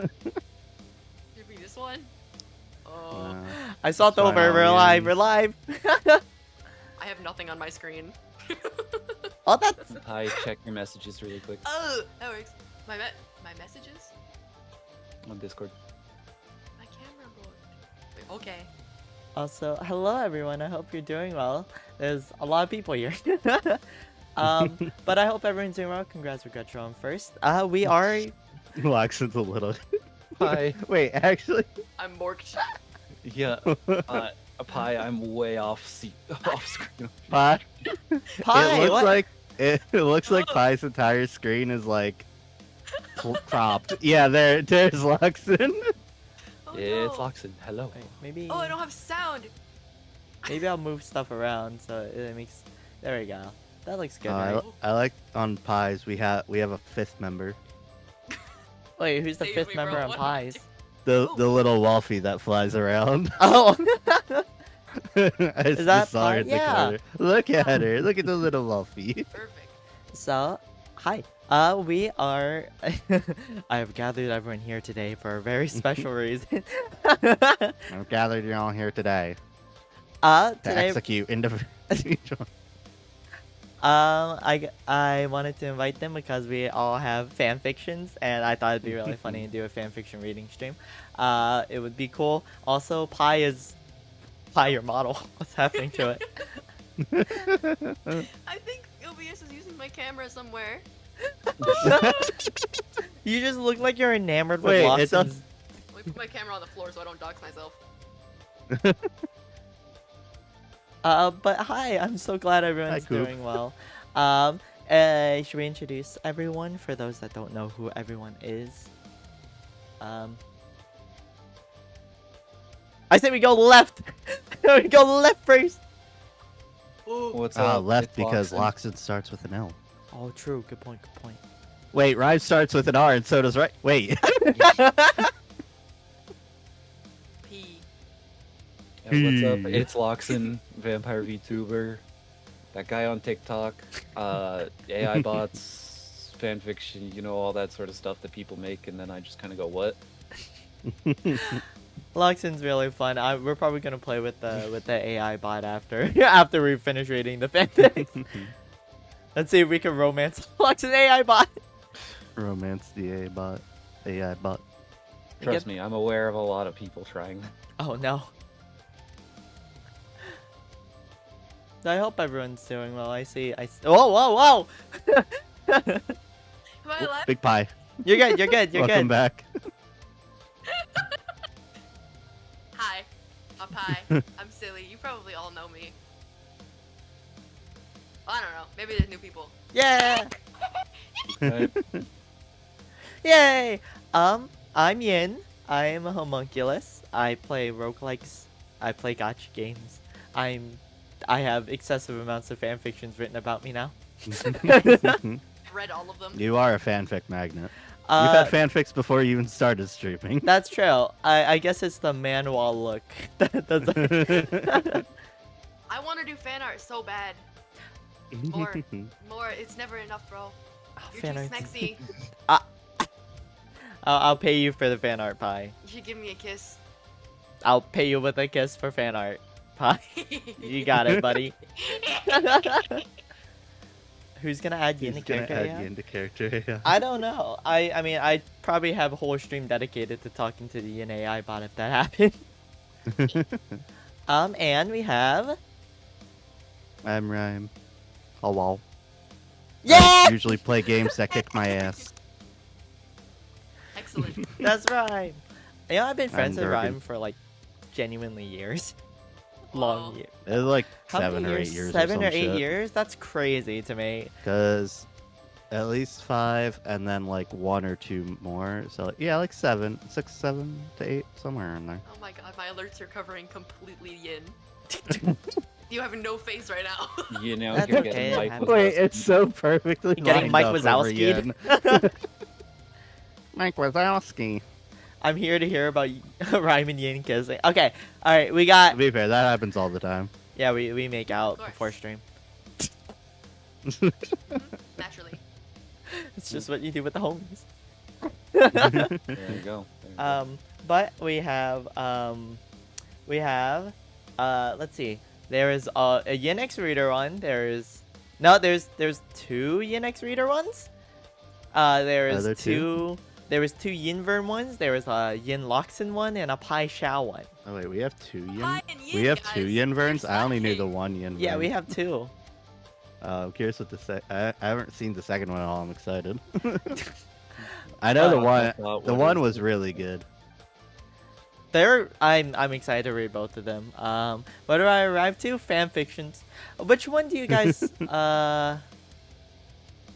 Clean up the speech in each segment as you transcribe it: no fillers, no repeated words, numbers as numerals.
Give me this one. Oh. I saw it over. We're live. We're live. I have nothing on my screen. Oh, that's. Hi, check your messages really quick Oh, that works. My messages? on Discord. My camera broke. Wait, okay. Also, hello everyone. I hope you're doing well. There's a lot of people here. But I hope everyone's doing well. Congrats, we got you on first. We are. Laxon's a little. Hi. Wait, actually. I'm morked. Yeah. Pi, I'm way off screen. Pi. Pi. It looks What? like looks like Pi's entire screen is like cropped. Yeah, there's Laxon. Oh, Yeah, it's no. Loxin. Hello. Wait, maybe. Oh, I don't have sound. Maybe I'll move stuff around so it makes. There we go. That looks good. I, Right? I like on Pi's we have a fifth member. Wait, who's the Save fifth me, member bro. on What Pies? The little Wolfie that flies around. Oh. Is that saw her Pi? in the Yeah. corner. Look at her. Look at the little Wolfie. Perfect. So, hi. We are. I have gathered everyone here today for a very special reason. I've gathered you all here today to Today, execute individual. I wanted to invite them because we all have fan fictions, and I thought it'd be really funny to do a fan fiction reading stream. It would be cool. Also, Pi, your model. What's happening to it? I think OBS is using my camera somewhere. You just look like you're enamored with Wait, it Lawson's. does- Let me put my camera on the floor so I don't dox myself. But hi, I'm so glad everyone's Coop. doing well. Should we introduce everyone for those that don't know who everyone is? I say we go left. We go left first. Ooh. What's up? Left It's because Loxin. Loxon starts with an L. Oh, true. Good point. Good point. Wait, Rhyme starts with an R and so does right. Wait. P. Yeah, what's up? It's Loxin, Vampire VTuber, that guy on TikTok, AI bots, fanfiction, you know, all that sort of stuff that people make, and then I just kind of go, what? Loxon's really fun. We're probably gonna play with the AI bot after after we finish reading the fanfics. Let's see if we can romance Loxon AI bot. Romance the AI bot. Trust me, I'm aware of a lot of people trying that. Oh no. I hope everyone's doing well. Whoa, whoa, whoa! Am I alive? Big Pie. You're good. You're good. You're Welcome good. back. Hi. I'm Pi. I'm silly. You probably all know me. Well, I don't know. Maybe there's new people. Yeah. Right? Yay! I'm Yin. I am a homunculus. I play roguelikes. I play gacha games. I have excessive amounts of fan fictions written about me now. Read all of them. You are a fanfic magnet. You've Uh, had fanfics before you even started streaming. That's true. I guess it's the manual look. I want to do fan art so bad. More. It's never enough, bro. You're fan too art. smexy. I'll pay you for the fan art pie. You should give me a kiss. I'll pay you with a kiss for fan art pie. You got it, buddy. Who's gonna add Yin to He's gonna character? add AI? you into character. Yeah. I don't know. I mean, I probably have a whole stream dedicated to talking to the Yin AI bot if that happened. And we have. I'm Rhyme. Oh wow. Yeah! I usually play games that kick my ass. Excellent. That's right. You know, I've been friends with Durgan. Rhyme for like genuinely years. Long Oh. years. It was like How 7 many or 8 years. 7 or 8 shit. years? That's crazy to me. Cause at least 5 and then like 1 or 2 more. So yeah, like 7, 6, 7 to 8, somewhere in there. Oh my god, my alerts are covering completely Yin. You have no face right now. You know, That's you're okay, getting it Mike happens. Wazowski. Wait, it's so perfectly You're getting lined Mike up over Wazowski'd. Yin. Mike Wazowski. I'm here to hear about Rhyme and Yin kissing. Okay, alright, we got. To be fair, that happens all the time. Yeah, we make out course. before stream. Naturally. It's just what you do with the homies. There you go. But we have let's see. There is a Yin X reader one. There's 2 Yin X reader ones. There is Are there two? There was 2 Yinvern ones. There was a Yin Loxin one and a Pai Shao one. Oh wait, we have 2 yin. Pi and Yin, We have guys. 2 You're Yinverns. I only knew the slacking. 1 Yinvern. Yeah, we have 2. I'm curious what I haven't seen the second one at all. I'm excited. I know the Oh, one. I thought, The what one is was it? really good. I'm excited to read both of them. What do I arrive to? Fan fictions. Which one do you guys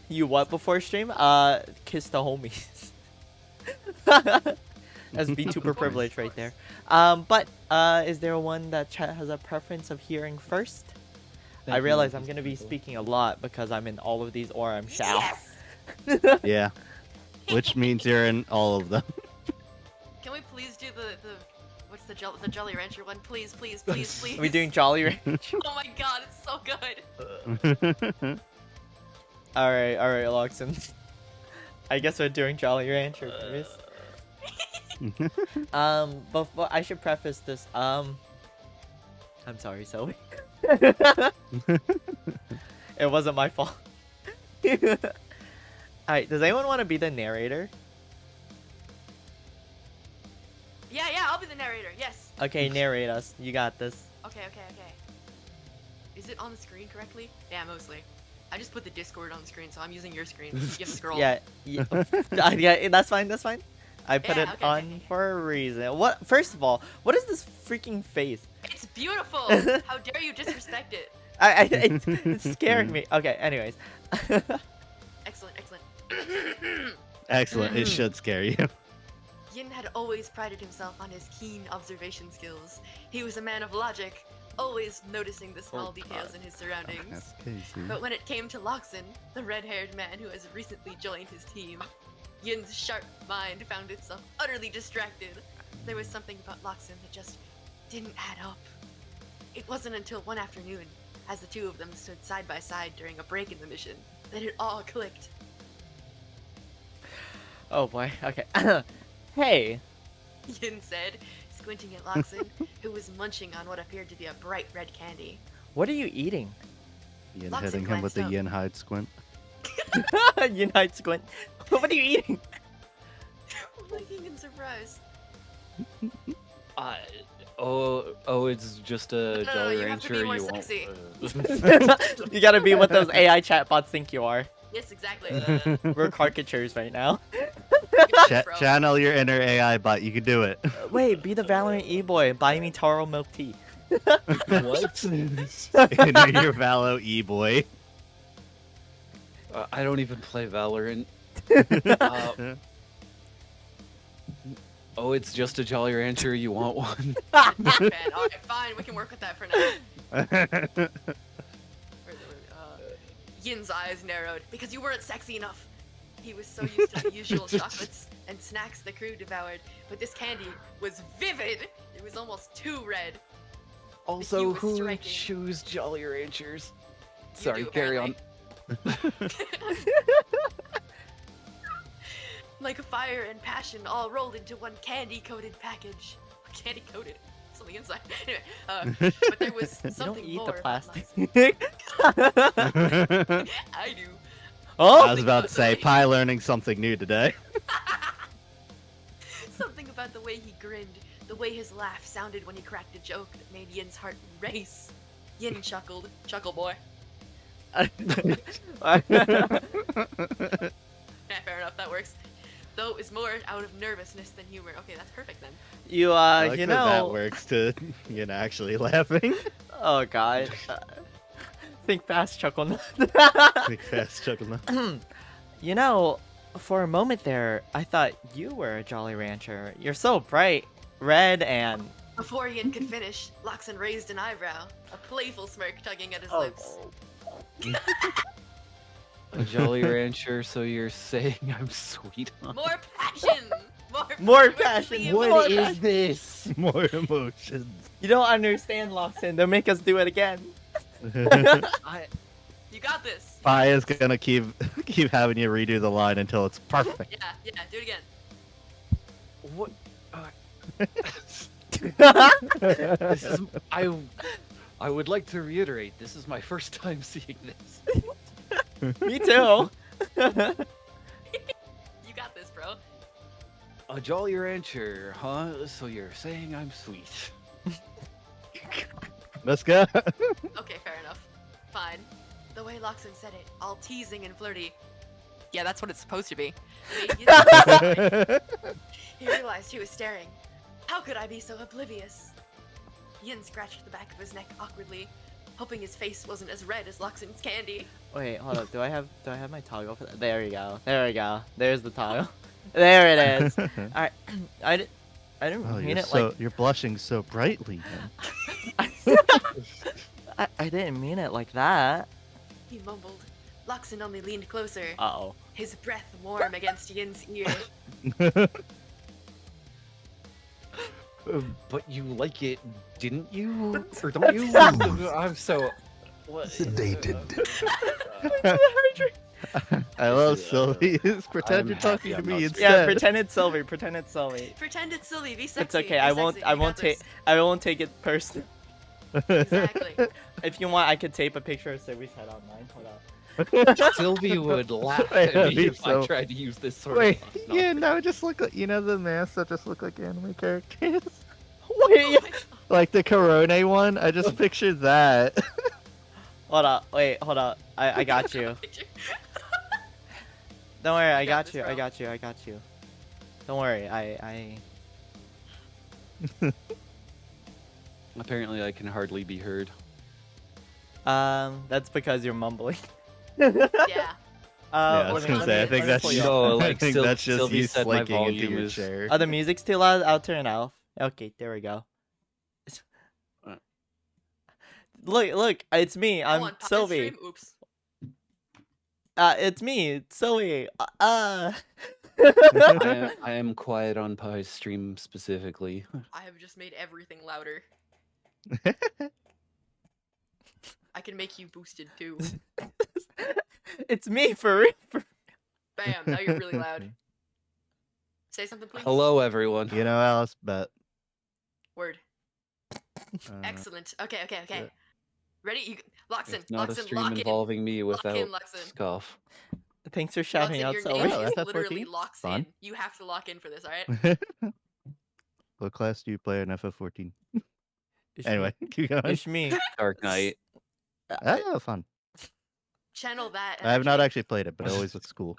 you what before stream? Kiss the homies. That's VTuber privilege right there. But is there one that chat has a preference of hearing first? I realize I'm gonna be speaking a lot because I'm in all of these or I'm Shao. Yes! Yeah. Which means you're in all of them. Can we please do the what's the Jolly Rancher one? Please, please, please, please. Are we doing Jolly Ranch? Oh my god, it's so good. Alright, Loxin. I guess we're doing Jolly Rancher first. Before I should preface this, I'm sorry, Zoe. It wasn't my fault. Alright, does anyone want to be the narrator? Yeah, I'll be the narrator. Yes. Okay, narrate us. You got this. Okay. Is it on the screen correctly? Yeah, mostly. I just put the Discord on the screen, so I'm using your screen. You have to scroll. Yeah, yeah, that's fine. I put Yeah, it okay, on okay. for a reason. What? First of all, what is this freaking face? It's beautiful. How dare you disrespect it? It's scaring me. Okay, anyways. Excellent. Excellent. It should scare you. Yin had always prided himself on his keen observation skills. He was a man of logic, always noticing the small Oh, details God. in his surroundings. That's crazy. But when it came to Loxin, the red-haired man who has recently joined his team, Yin's sharp mind found itself utterly distracted. There was something about Loxin that just didn't add up. It wasn't until one afternoon, as the two of them stood side by side during a break in the mission, that it all clicked. Oh boy. Okay. Hey. Yin said, squinting at Loxin, who was munching on what appeared to be a bright red candy. What are you eating? Yin Lots of hitting him with the glanced up. yin hide squint. Unite squint. What are you eating? Blinking in surprise. It's just a No, Jolly you have to be Rancher. more You won't. sexy. You gotta be what those AI chatbots think you are. Yes, exactly. We're caricatures right now. Bro. Channel your inner AI bot. You can do it. Wait, be the Valorant E-boy. Buy me taro milk tea. What? Inner your Valo e-boy. I don't even play Valorant. It's just a Jolly Rancher. You want one? Man, alright, fine, we can work with that for now. Yin's eyes narrowed because you weren't sexy enough. He was so used to the usual chocolates and snacks the crew devoured, but this candy was vivid. It was almost too red. Also, hue was who striking. choose Jolly Ranchers? You Sorry, do, carry on. apparently. Like fire and passion all rolled into one candy-coated package. Candy-coated? It's on the inside. Anyway, but there was You something don't eat more the about plastic. Loxin. I do. Oh! I was about to say, Pi learning something new today. Something about the way he grinned, the way his laugh sounded when he cracked a joke that made Yin's heart race. Yin chuckled. Chuckle boy. Yeah, fair enough, that works. Though it was more out of nervousness than humor. Okay, that's perfect then. You I like you that know. that works to, actually laughing. Oh god. Think fast, chuckle. Big fast chuckle. You know, for a moment there, I thought you were a Jolly Rancher. You're so bright, red, and Before Yin could finish, Loxin raised an eyebrow, a playful smirk tugging at his Oh. lips. A Jolly Rancher, so you're saying I'm sweet? More passion! More More passion, passion! what What is is this? More emotions. you don't understand, Loxin. They'll make us do it again. You got this! Pi is gonna keep having you redo the line until it's perfect. Yeah, do it again. What? This is I would like to reiterate, this is my first time seeing this. Me too. You got this, bro. A Jolly Rancher, huh? So you're saying I'm sweet. Let's go. Okay, fair enough. Fine. The way Loxin said it, all teasing and flirty. Yeah, that's what it's supposed to be. Made Yin stare. He realized he was staring. How could I be so oblivious? Yin scratched the back of his neck awkwardly, hoping his face wasn't as red as Loxin's candy. Wait, hold up. Do I have my toggle for that? There we go. There we go. There's the toggle. There it is. Alright. I didn't Oh, mean you're it so you're blushing so brightly. Man. I didn't mean it like that. He mumbled. Loxin only leaned closer, Uh-oh. his breath warm against Yin's ear. But you like it, didn't you? Or don't you? I'm so... What? Sedated. I love is, Sylvie's. Pretend I'm you're talking happy to I'm me not instead. Yeah, pretend it's Sylvie. Pretend it's Sylvie. Pretend it's Sylvie, be sexy. It's okay. be I sexy, won't you I won't got take this. I won't take it personally. Exactly. If you want, I could tape a picture of Sylvie's head on mine. Hold on. Sylvie would laugh Wait, at me me if so- I tried to use this sort Wait, of... No. yeah, no, just look like the masks that just look like anime characters. Wait. Like the Corone one, I just pictured that. Hold up. Wait. Hold up. I got you. Don't worry. I got this, you. I bro. got you. I got you. Don't worry. I. Apparently I can hardly be heard. That's because you're mumbling. Yeah. Yeah, I was let me- gonna let say, me- I think let me that's pull you just, up. No, I like, think that's just Sylvie you said my slinking into volume your is- chair. Oh, the music's too loud. I'll turn it off. Okay, there we go. Uh. Look, it's me. Oh, I'm on Papa Sylvie. stream? Oops. It's me, Sylvie. I am quiet on Pie's stream specifically. I have just made everything louder. I can make you boosted too. It's me for real. Bam, now you're really loud. Say something, please. Hello, everyone. You know, Alice, but Word. uh, Excellent. Okay. yeah. Ready? You, Loxin. It's not a Loxin, stream lock in. involving me without in, Luxon. scuff. Thanks for shouting Loxin, out, your Sylvie. name Oh, is FF14? literally locks Fun. in. You have to lock in for this, alright? what class do you play in FF14? It's Anyway, keep me. going. It's me. Dark Knight. Ah, fun. Channel that. I have not energy. actually played it, but it always looks cool.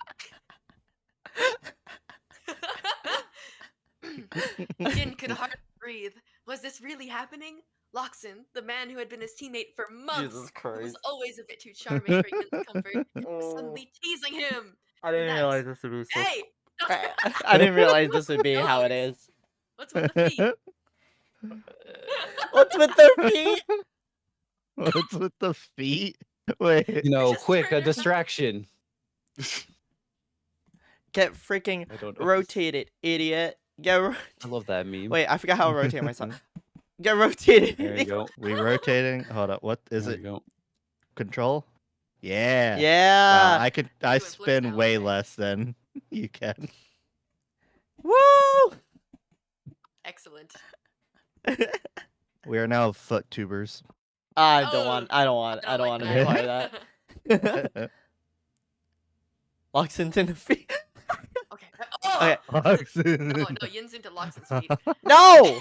Jin could hardly breathe. Was this really happening? Loxin, the man who had been his teammate for months, Jesus who was Christ. always a bit too charming for Yin's comfort, was suddenly teasing him. I didn't That's- realize this would be so. Hey! I didn't realize this would be how it is. What's with the feet? What's with their feet? What's with the feet? Wait. You know, Just quick, turn a it- distraction. Get freaking I don't know. rotated, idiot. Get I love that meme. Wait, I forgot how to rotate myself. Get rotated. There you go. We rotating. Hold up. What is There it? you go. Control? Yeah. Wow, Yeah. I doing flips spin now, way okay. less than you can. Woo! Excellent. We are now foot tubers. I don't Oh, want. I don't want to like acquire that. Locks into the feet. Okay. Oh! Okay. Oh, no, Yin's into Loxin's feet. No.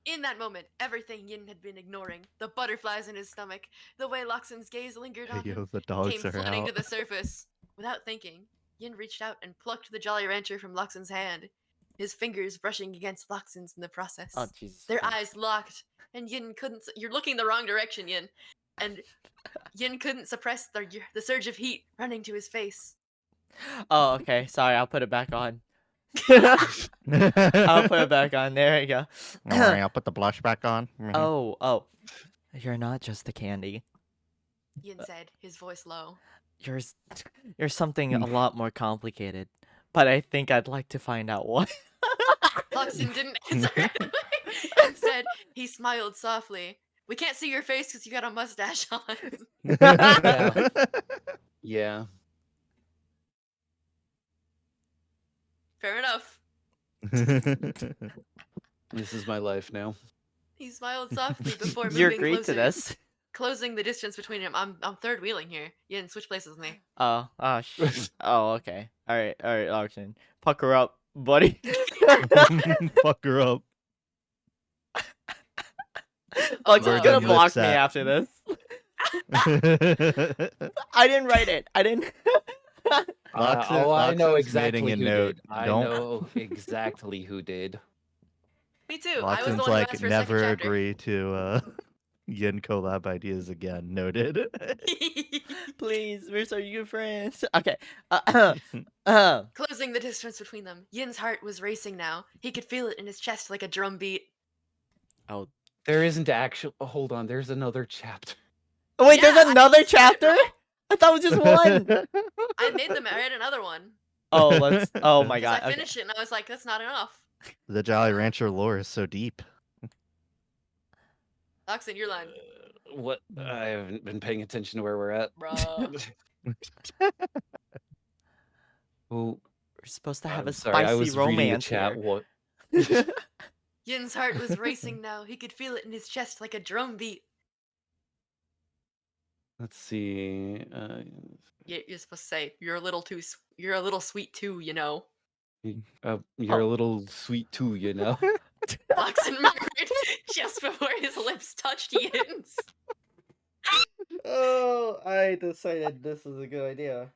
In that moment, everything Yin had been ignoring, the butterflies in his stomach, the way Loxin's gaze lingered on Hey, him, yo, the dogs came are flooding out. to the surface. Without thinking, Yin reached out and plucked the Jolly Rancher from Loxin's hand, his fingers brushing against Loxin's in the process. Oh Jesus. Their Christ. eyes locked, and Yin couldn't. You're looking the wrong direction, Yin. And Yin couldn't suppress the surge of heat running to his face. Oh, okay. Sorry, I'll put it back on. I'll put it back on. There you go. Alright, I'll put the blush back on. Oh. You're not just a candy. Yin said, his voice low. You're something a lot more complicated. But I think I'd like to find out what. Loxin didn't answer. Instead, he smiled softly. We can't see your face because you got a mustache on. Yeah. Fair enough. This is my life now. He smiled softly before You moving agreed to closer, this. closing the distance between him. I'm third wheeling here. Yin, switch places with me. Oh, oh, okay. All right, Auction. Pucker up, buddy. Fuck her up. Luxon's Where gonna the block lips me at? after this. I didn't write it. I didn't. I know Loxon's exactly making a who note. did. I Don't- know exactly who did. Me too. I was the Loxon's one who like asked for a second never chapter. agree to Yin collab ideas again. Noted. Please, we're so good friends. Okay. Closing the distance between them, Yin's heart was racing now. He could feel it in his chest like a drum beat. Oh, There isn't actual. Oh, hold on. There's another chapter. wait, Yeah, there's I another just said it, chapter? bro. I thought it was just one. I made them. I read another one Oh, let's. Oh my because god. I Okay. finished it and I was like, that's not enough. The Jolly Rancher lore is so deep. Loxon, your line, What? I haven't been paying attention to where we're at. bro. Oh, We're supposed to have I'm a sorry. I spicy was reading the romance chat. here. What? Yin's heart was racing now. He could feel it in his chest like a drum beat. Let's see. You're supposed to say you're a little too. You're a little sweet too, you know. You're a little sweet too, you know. Loxon murmured just before his lips touched Yin's. Oh, I decided this is a good idea.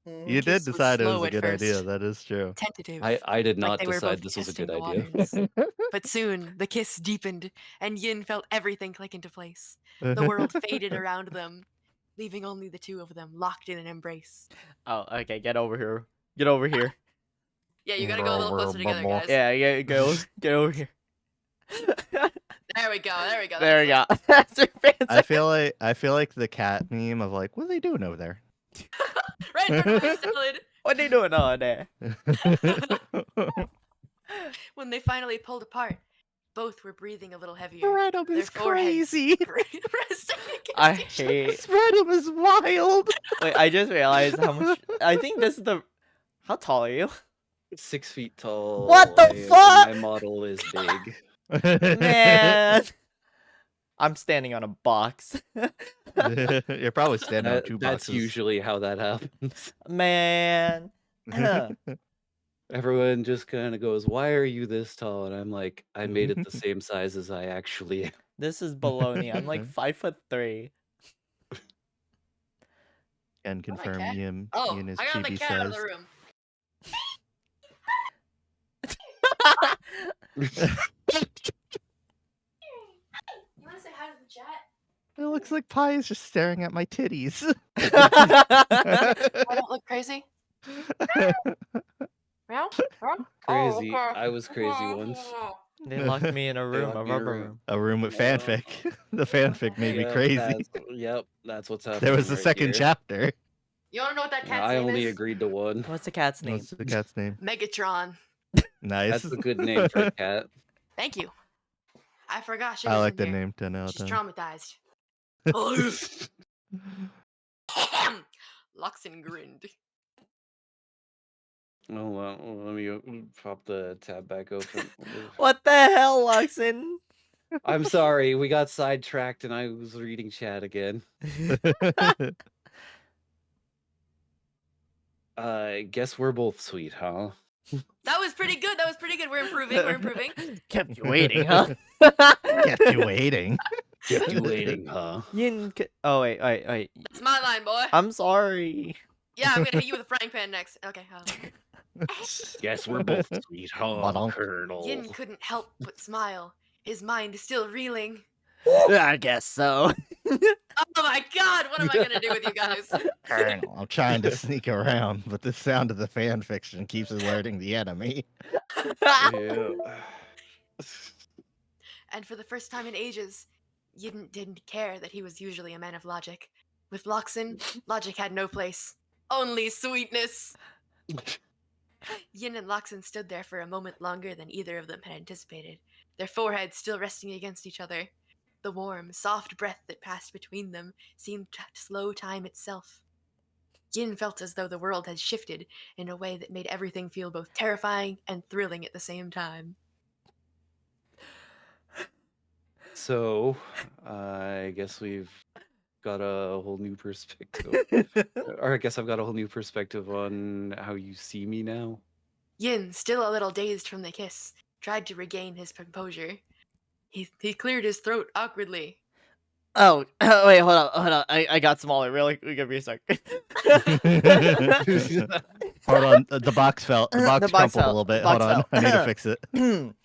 You Kiss did was decide it was slow a at good idea. first. That is true. Tentative. I did like not they were decide both this was a testing good the idea. waters. But soon the kiss deepened, and Yin felt everything click into place. The world faded around them, leaving only the two of them locked in an embrace. Oh, okay. Get over here. Get over here. Yeah, you gotta go a little closer together, guys. Yeah, go. Get over here. There we go. There we go. There we that's go. That's your fancy. I feel like the cat meme of like, what are they doing over there? it. Right in front of my salad. What are you doing over there? When they finally pulled apart, both were breathing a little heavier. Spreadum Their is foreheads crazy. resting I against each other. hate. Spreadum is wild. Wait, I just realized how much. I think this is the. How tall are you? 6 feet tall. What the and fuck? My model is big. Man. I'm standing on a box. You're probably standing on two That's boxes. usually how that happens. Man. Everyone just kind of goes, "Why are you this tall?" And I'm like, "I made it the same size as I actually am." This is baloney. I'm like 5'3". Can confirm cat? Yin Oh, is I got the chibi cat out of size. the room. You want to say hi to the chat? It looks like Pi is just staring at my titties. I don't look crazy. Meow? Crazy. I was crazy once. They locked me in a room, locked a me in a rubber room. room. A room with Yeah. fanfic. The fanfic made me Yep, crazy. That's what's happening. There was a right second here. chapter. You want to know what that cat's I name only is? agreed to one. What's the cat's name? What's the cat's name? Megatron. Nice. That's a good name for a cat. Thank you. I forgot she I was like in the here. name 10 out of She's 10. traumatized. Luxon grinned. Oh, well, let me pop the tab back open. What the hell, Luxon? I'm sorry, we got sidetracked and I was reading chat again. Guess we're both sweet, huh? That was pretty good. That was pretty good. We're improving. We're improving. Kept you waiting, huh? Kept you waiting. Kept you waiting, huh? Oh, wait. It's my line, boy. I'm sorry. Yeah, I'm gonna hit you with a frying pan next. Okay. Guess we're both sweet, huh, Ba-dum. Colonel? Yin couldn't help but smile. His mind still reeling. I guess so. Oh my god, what am I gonna do with you guys? Colonel, I'm trying to sneak around, but the sound of the fan fiction keeps alerting the enemy. Yeah. And for the first time in ages, Yin didn't care that he was usually a man of logic. With Loxon, logic had no place. Only sweetness. Yin and Loxon stood there for a moment longer than either of them had anticipated, their foreheads still resting against each other. The warm, soft breath that passed between them seemed to slow time itself. Yin felt as though the world had shifted in a way that made everything feel both terrifying and thrilling at the same time. So, I guess we've got a whole new perspective. Or I guess I've got a whole new perspective on how you see me now. Yin, still a little dazed from the kiss, tried to regain his composure. He cleared his throat awkwardly. Oh, wait, hold on. I got smaller. Really, give me a sec. Hold on, the box fell. The box The box crumpled fell. a little bit. The box Hold on, fell. I need to fix it.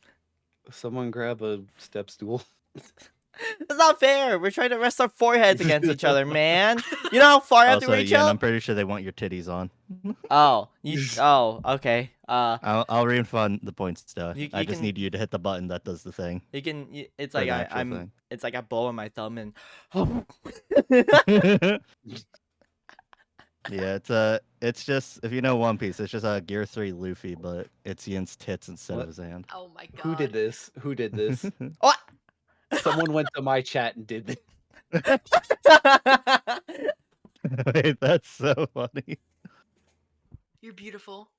Someone grab a step stool. It's not fair. We're trying to rest our foreheads against each other, man. You know how far I have to Also, reach Yin, up? I'm pretty sure they want your titties on. Oh, okay. I'll refund the points though. You I just can- need you to hit the button that does the thing. you can. It's For like the actual I'm. thing. It's like I blow on my thumb and. Yeah, it's just if you know One Piece, it's just a Gear 3 Luffy, but it's Yin's tits instead What? of his hand. Oh my god. Who did this? Who did this? What? Someone went to my chat and did this. Wait, that's so funny. You're beautiful.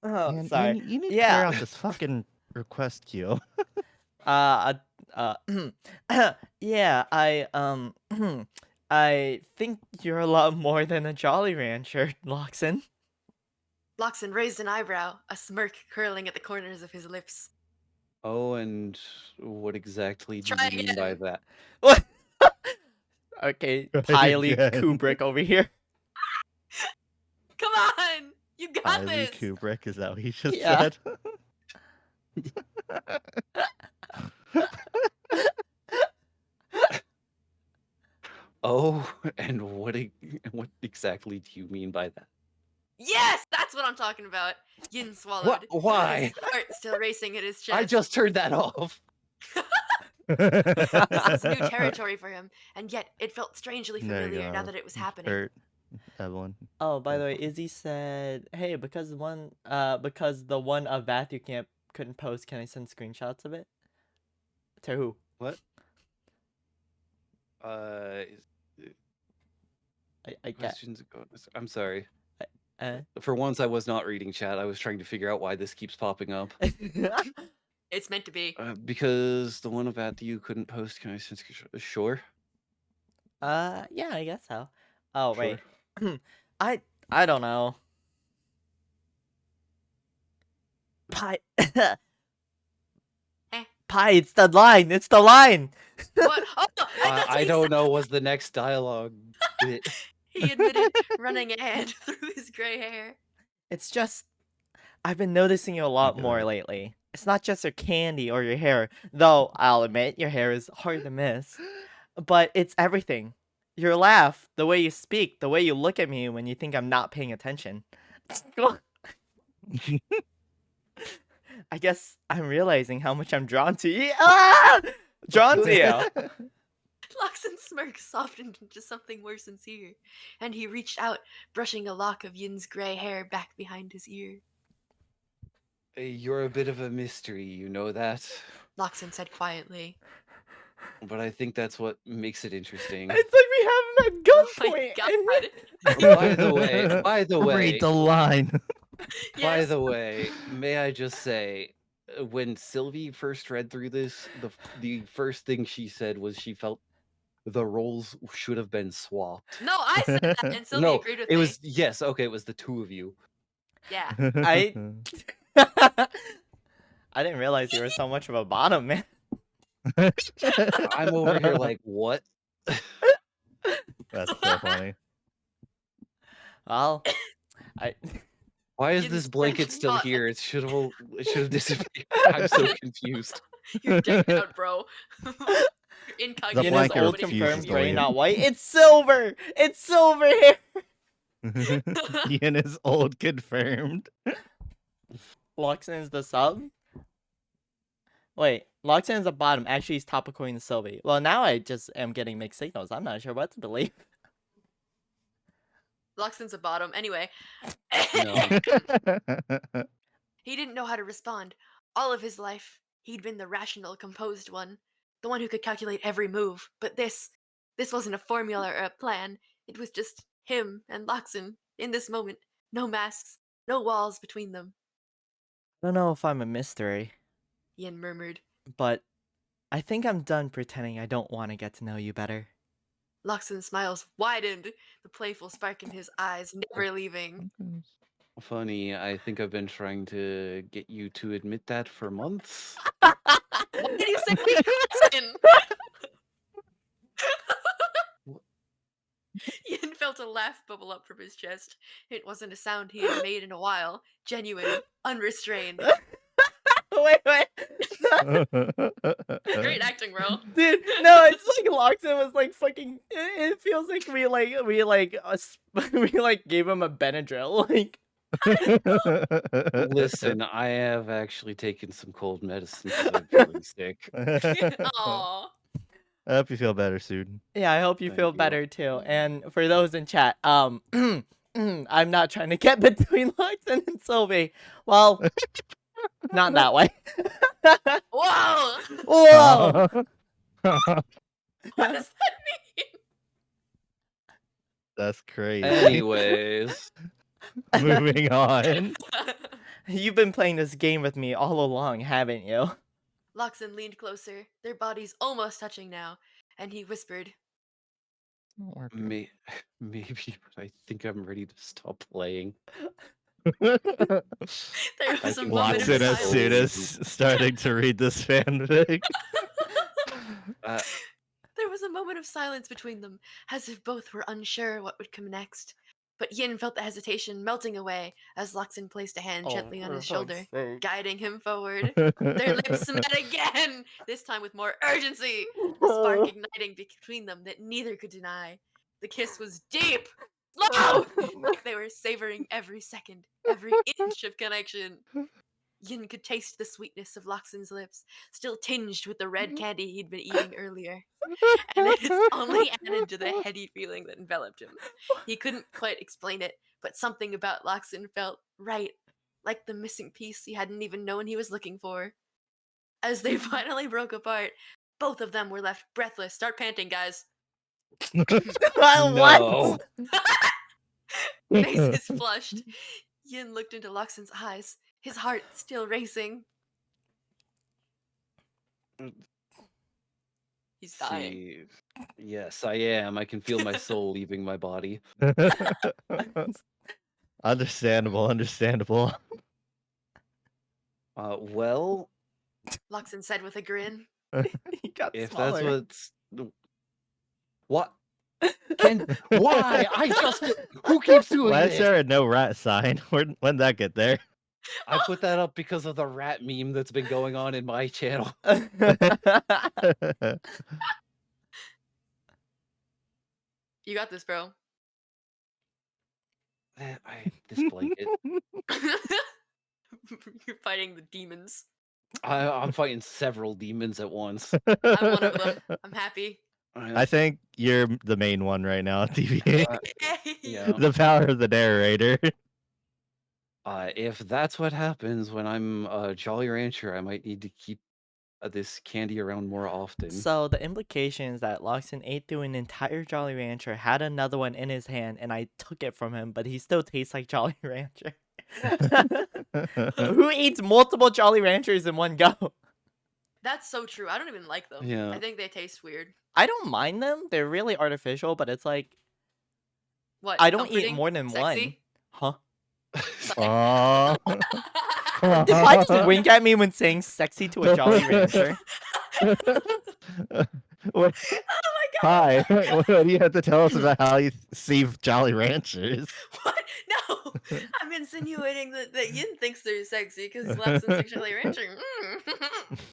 Oh, Man, sorry. you need to Yeah. clear out this fucking request queue. Yeah, I think you're a lot more than a Jolly Rancher, Loxin. Loxin raised an eyebrow, a smirk curling at the corners of his lips. Oh, and what exactly do Try you mean by again. that? What? Okay, Try Piley again. Kubrick over here. Come on! You got Riley this! Kubrick, is that what he just Yeah. said? Oh, and what exactly do you mean by that? Yes! That's what I'm talking about! Yin swallowed. Why? His heart still racing at his chest. I just turned that off. This was new territory for him, and yet it felt strangely There you familiar now go. that it was happening. Hurt Evelyn. Oh, by the way, Izzy said, "Hey, because the one of Vathu camp couldn't post, can I send screenshots of it?" To who? What? I get. Questions. I'm sorry. Uh, For once, I was not reading chat. I was trying to figure out why this keeps popping up. It's meant to be. Because the one about you couldn't post. Can I send? Sure. Yeah, I guess so. Oh, Sure. wait. I don't know. Pie. Pie, it's the line. It's the line. What? Oh, that's what I he don't said. know. Was the next dialogue bit? He admitted, running a hand through his gray hair. It's just I've been noticing you a lot Okay. more lately. It's not just your candy or your hair, though I'll admit your hair is hard to miss. But it's everything. Your laugh, the way you speak, the way you look at me when you think I'm not paying attention. I guess I'm realizing how much I'm drawn to you. Ah! Drawn to you. Loxin's smirk softened into something more sincere, and he reached out, brushing a lock of Yin's gray hair back behind his ear. You're a bit of a mystery, you know that. Loxin said quietly. But I think that's what makes it interesting. It's like we have him at Oh gunpoint. my god. By the way, Read the line. by Yes. the way, may I just say, when Sylvie first read through this, the first thing she said was she felt the roles should have been swapped. No, I said that, and Sylvie No, agreed with it me. was yes, okay, it was the two of you. Yeah. I didn't realize you were so much of a bottom, man. I'm over here like, what? That's so funny. Well, Why is You this just blanket went still not- here? It should have disappeared. I'm so confused. You're decked out, bro. You're incognito. The Yin is blanket old refuses confirmed, to gray, leave. not white. It's silver. It's silver here. Ian is old confirmed. Loxin is the sub. Wait, Loxin is the bottom. Actually, he's top according to Sylvie. Well, now I just am getting mixed signals. I'm not sure what to believe. Loxin's a bottom. Anyway. No. He didn't know how to respond. All of his life, he'd been the rational, composed one. The one who could calculate every move. But this wasn't a formula or a plan. It was just Him and Loxin, in this moment, no masks, no walls between them. I don't know if I'm a mystery, Yin murmured. but I think I'm done pretending I don't want to get to know you better. Loxin's smiles widened, the playful spark in his eyes never leaving. Funny, I think I've been trying to get you to admit that for months. Why did you say Loxin? Yin felt a laugh bubble up from his chest. It wasn't a sound he had made in a while. Genuine, unrestrained. Wait. Great acting, bro. Dude, no, it's like Loxin was like fucking. It feels like we gave him a Benadryl. Like, Listen, I have actually taken some cold medicine because I'm feeling sick. Aww. I hope you feel better soon. yeah, I hope you Thank feel you. better too. And for those in chat, I'm not trying to get between Loxin and Sylvie. Well, not that way. Whoa! Whoa! What does that mean? That's crazy. Anyways, Moving on. You've been playing this game with me all along, haven't you? Loxin leaned closer, their bodies almost touching now, and he whispered, maybe, but I think I'm ready to stop playing. There I was a can moment feel of Watson as so soon as silence. starting to read this fanfic. Uh, There was a moment of silence between them, as if both were unsure what would come next. But Yin felt the hesitation melting away as Loxin placed a hand gently on his shoulder, guiding him forward. Their lips met again, this time with more urgency, a spark igniting between them that neither could deny. The kiss was deep, slow, like they were savoring every second, every inch of connection. Yin could taste the sweetness of Loxin's lips, still tinged with the red candy he'd been eating earlier. And it's only added to the heady feeling that enveloped him. He couldn't quite explain it, but something about Loxin felt right, like the missing piece he hadn't even known he was looking for. As they finally broke apart, both of them were left breathless. Start panting, guys. no. Faces flushed. Yin looked into Loxin's eyes, his heart still racing. He's dying. See, yes, I am. I can feel my soul leaving my body. Understandable. Well, Loxin said with a grin. He got if smaller. that's what why? I just who keeps doing Why is this? there a no rat sign? When'd that get there? I put that up because of the rat meme that's been going on in my channel. You got this, bro. This blanket. You're fighting the demons. I'm fighting several demons at once. I'm one of them. I'm happy. I think you're the main one right now, TVA. Yeah. The power of the narrator. If that's what happens when I'm a Jolly Rancher, I might need to keep this candy around more often. So the implication is that Loxin ate through an entire Jolly Rancher, had another one in his hand, and I took it from him, but he still tastes like Jolly Rancher. Who eats multiple Jolly Ranchers in one go? That's so true. I don't even like them. Yeah. I think they taste weird. I don't mind them. They're really artificial, but it's like What? I don't eat comforting? more than Sexy? one. Huh? Aw. Did I just wink at me when saying sexy to a Jolly Rancher? What- Oh my god! Hi. What do you have to tell us about how you see Jolly Ranchers? What? No! I'm insinuating that Yin thinks they're sexy because Loxin's sexually ranching.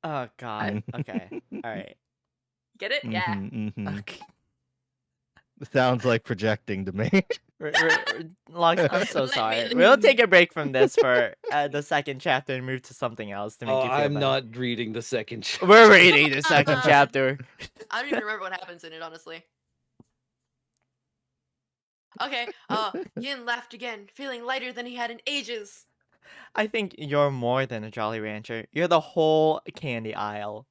Oh god. Okay. Alright. Get it? Yeah. Mhm, mhm. Okay. Sounds like projecting to me. Loxin, I'm so Let me sorry. leave. We'll take a break from this for the second chapter and move to something else to make Oh, you feel I'm better. not reading the second chapter. We're reading the second chapter. I don't even remember what happens in it, honestly. Okay, Yin laughed again, feeling lighter than he had in ages. I think you're more than a Jolly Rancher. You're the whole candy aisle.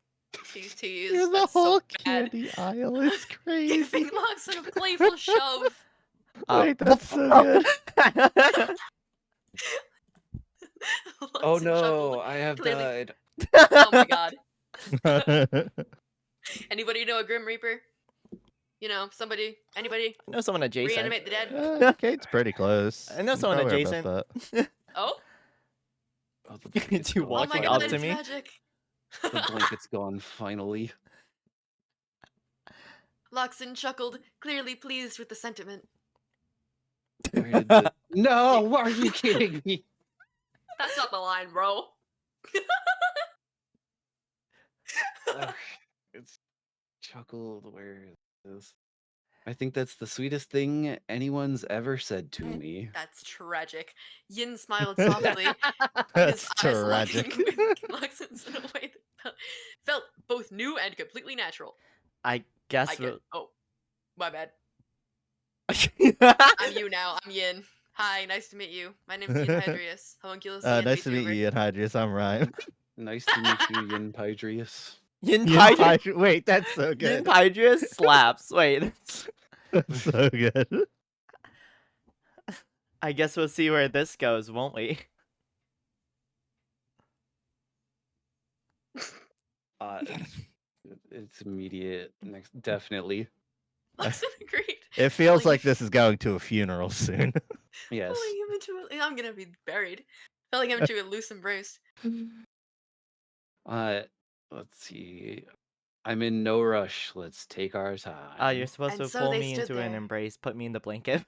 Tease, tease. You're the That's whole so bad. candy aisle. It's crazy. Giving Loxin a playful shove. Wait, that's so good. Oh Luxon chuckled. no, I have Clearly- died. Oh my god. Anybody know a Grim Reaper? You know, somebody, anybody I know someone adjacent. reanimate the dead? Kate's pretty close. I know It's someone probably our best adjacent. bet. Oh? Oh, the blanket's You gone. Oh my walking god, up to it's me? magic. The blanket's gone finally. Luxon chuckled, clearly pleased with the sentiment. Where did the... No, are you kidding me? That's not the line, bro. Ugh, it's chuckled. Where is this? I think that's the sweetest thing anyone's ever said to me. That's tragic. Yin smiled softly, That's his eyes tragic. locking with Luxon's in a way that felt both new and completely natural. I guess I get. Oh, my bad. we'll... I'm you now. I'm Yin. Hi, nice to meet you. My name's Yin Hydrius, Homunculus, the Nice to meet EnVtuber. you, Hydrius. I'm Ryan. Nice to meet you, Yin Hydrius. Yin Yin Hydrius. Hydri- Wait, that's so Yin good. Hydrius slaps. Wait. That's so good. I guess we'll see where this goes, won't we? It's immediate. Next, definitely. Luxon agreed. It feels Pulling- like this is going to a funeral soon. Yes. Pulling him into I'm gonna be buried. Pulling him into a loose embrace. Let's see. I'm in no rush. Let's take our time. You're supposed And to so pull they me stood into an there. embrace, put me in the blanket.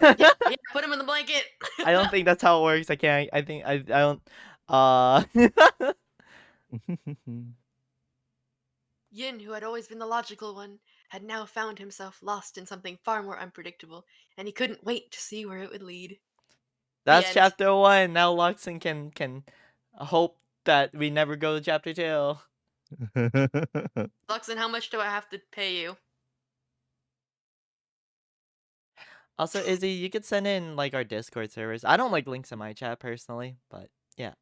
Yeah, put him in the blanket. I don't think that's how it works. I can't. I think I don't. Yin, who had always been the logical one, had now found himself lost in something far more unpredictable, and he couldn't wait to see where it would lead. That's end. chapter 1. Now Luxon can hope that we never go to chapter 2. Luxon, how much do I have to pay you? Also, Izzy, you could send in like our Discord servers. I don't like links in my chat personally, but yeah.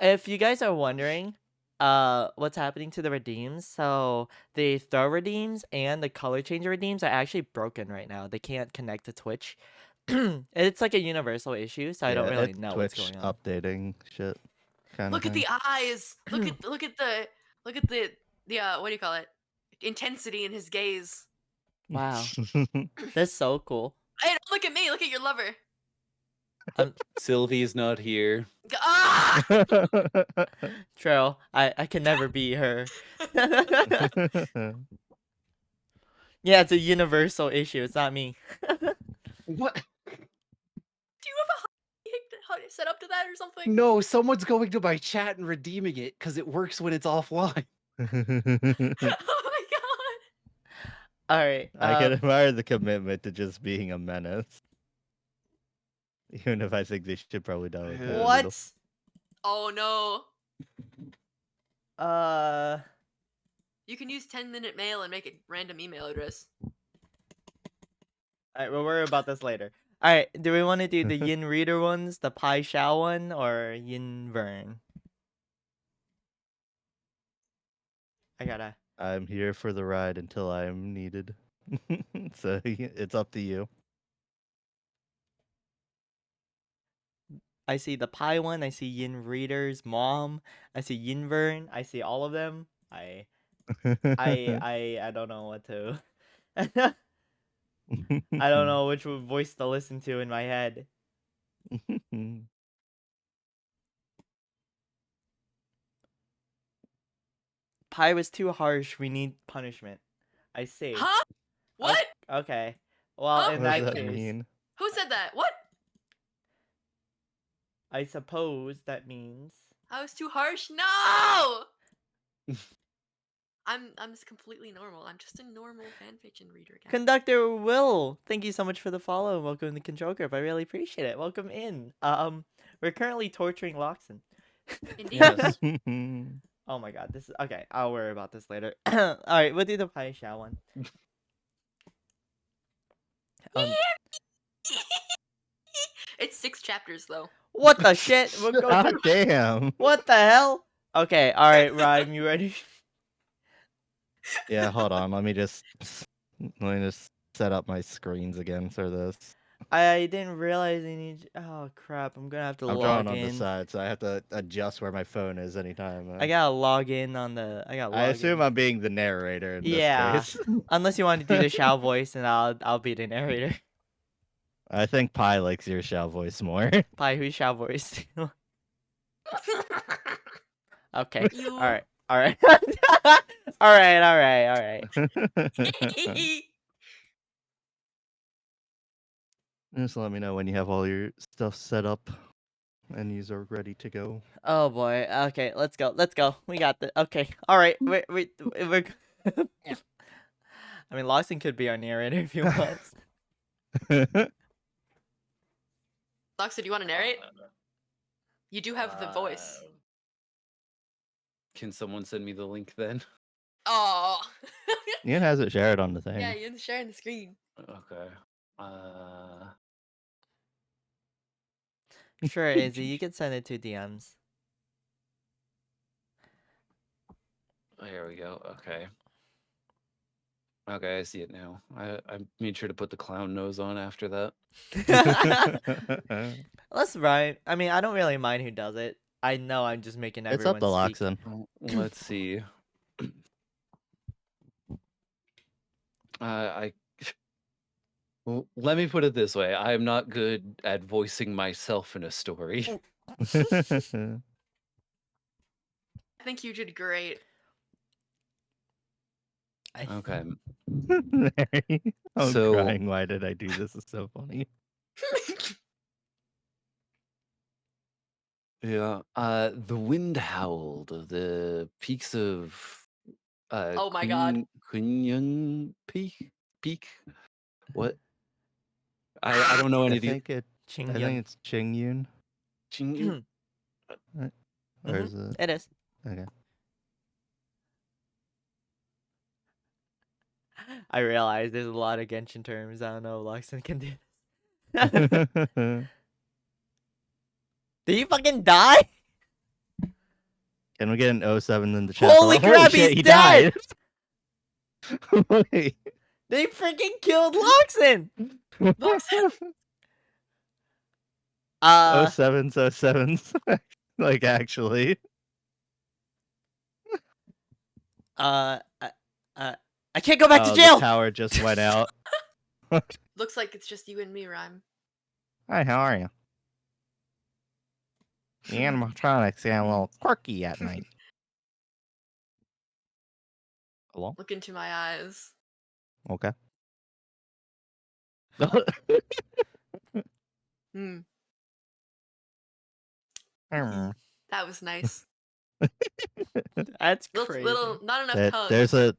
If you guys are wondering what's happening to the redeems, so the throw redeems and the color changer redeems are actually broken right now. They can't connect to Twitch. It's like a universal issue, so I don't really it's know Twitch what's going on. updating shit. Look at the eyes. Look at the what do you call it? Intensity in his gaze. Wow. That's so cool. Hey, don't look at me. Look at your lover. Sylvie's not here. Ah! True. I can never be her. Yeah, it's a universal issue. It's not me. What? Do you have a set up to that or something? No, someone's going to my chat and redeeming it because it works when it's offline. Oh my god. All right. I can admire the commitment to just being a menace. Even if I think they should probably die. with that a little. What? Oh no. Uh. You can use 10-minute mail and make a random email address. Alright, we'll worry about this later. Alright, do we want to do the Yin Reader ones, the Pai Shao one, or Yin Vern? I'm here for the ride until I'm needed. So it's up to you. I see the Pai one, I see Yin Reader's mom, I see Yin Vern, I see all of them. I don't know what to. I don't know which voice to listen to in my head. Pai was too harsh. We need punishment. I see. Huh? What? Okay. Well, Huh? in What does that that case, mean? Who said that? What? I suppose that means. I was too harsh. No. I'm just completely normal. I'm just a normal fanfiction reader. Guys. Conductor Will, thank you so much for the follow and welcome to the control group. I really appreciate it. Welcome in. We're currently torturing Loxon. Indeed. Yes. Oh my god, this is okay. I'll worry about this later. All right, we'll do the Pai Shao one. It's 6 chapters though. What the shit? We'll go God through- damn. What the hell? Okay, all right, Rhyme, you ready? Yeah, hold on. Let me just Let me just set up my screens again for this. I didn't realize I need. Oh crap! I'm gonna have to I'm log drawing on the in. side, so I have to adjust where my phone is anytime. I gotta log in on the. I gotta I log assume in. I'm being the narrator in Yeah. this case. Unless you want to do the Shao voice, and I'll be the narrator. I think Pi likes your Shao voice more. Pi, who's Shao voice? Okay. You. All right. All right. All right. All right. All right. Just let me know when you have all your stuff set up and you're ready to go. Oh boy. Okay. Let's go. Let's go. We got the. Okay. All right. We're. I mean, Lawson could be our narrator if he wants. Loxa, do you want to narrate? You do have the voice. Can someone send me the link then? Oh. Ian has it shared on the thing. Yeah, you're sharing the screen. Okay. Sure, Izzy. You can send it to DMs. Here we go. Okay. Okay, I see it now. I made sure to put the clown nose on after that. That's right. I mean, I don't really mind who does it. I know I'm just making It's up everyone to speak. Loxon. Let's see. Well, let me put it this way. I am not good at voicing myself in a story. I think you did great. Okay. Mary, I'm So- crying. Why did I do this? It's so funny. Yeah. The wind howled. The peaks of Oh my God. Kunyan Peak. What? I don't know any I of these. think Qingyun. it's Qingyun. Qingyun? Or is it? It is. Okay. I realize there's a lot of Genshin terms. I don't know if Loxon can do this. Did he fucking die? Can we get an 07 in the chat? Holy crap, shit, he's he dead! died! Wait. They freaking killed Loxon! Loxon. 07's 07's. Like, actually. I can't go back to The jail! power just went out. Looks like it's just you and me, Rhyme. Hi, how are you? The animatronics get a little quirky at night. Hello? Look into my eyes. Okay. Hmm. Hmm. That was nice. That's Little, crazy. little, not enough tongue. There's a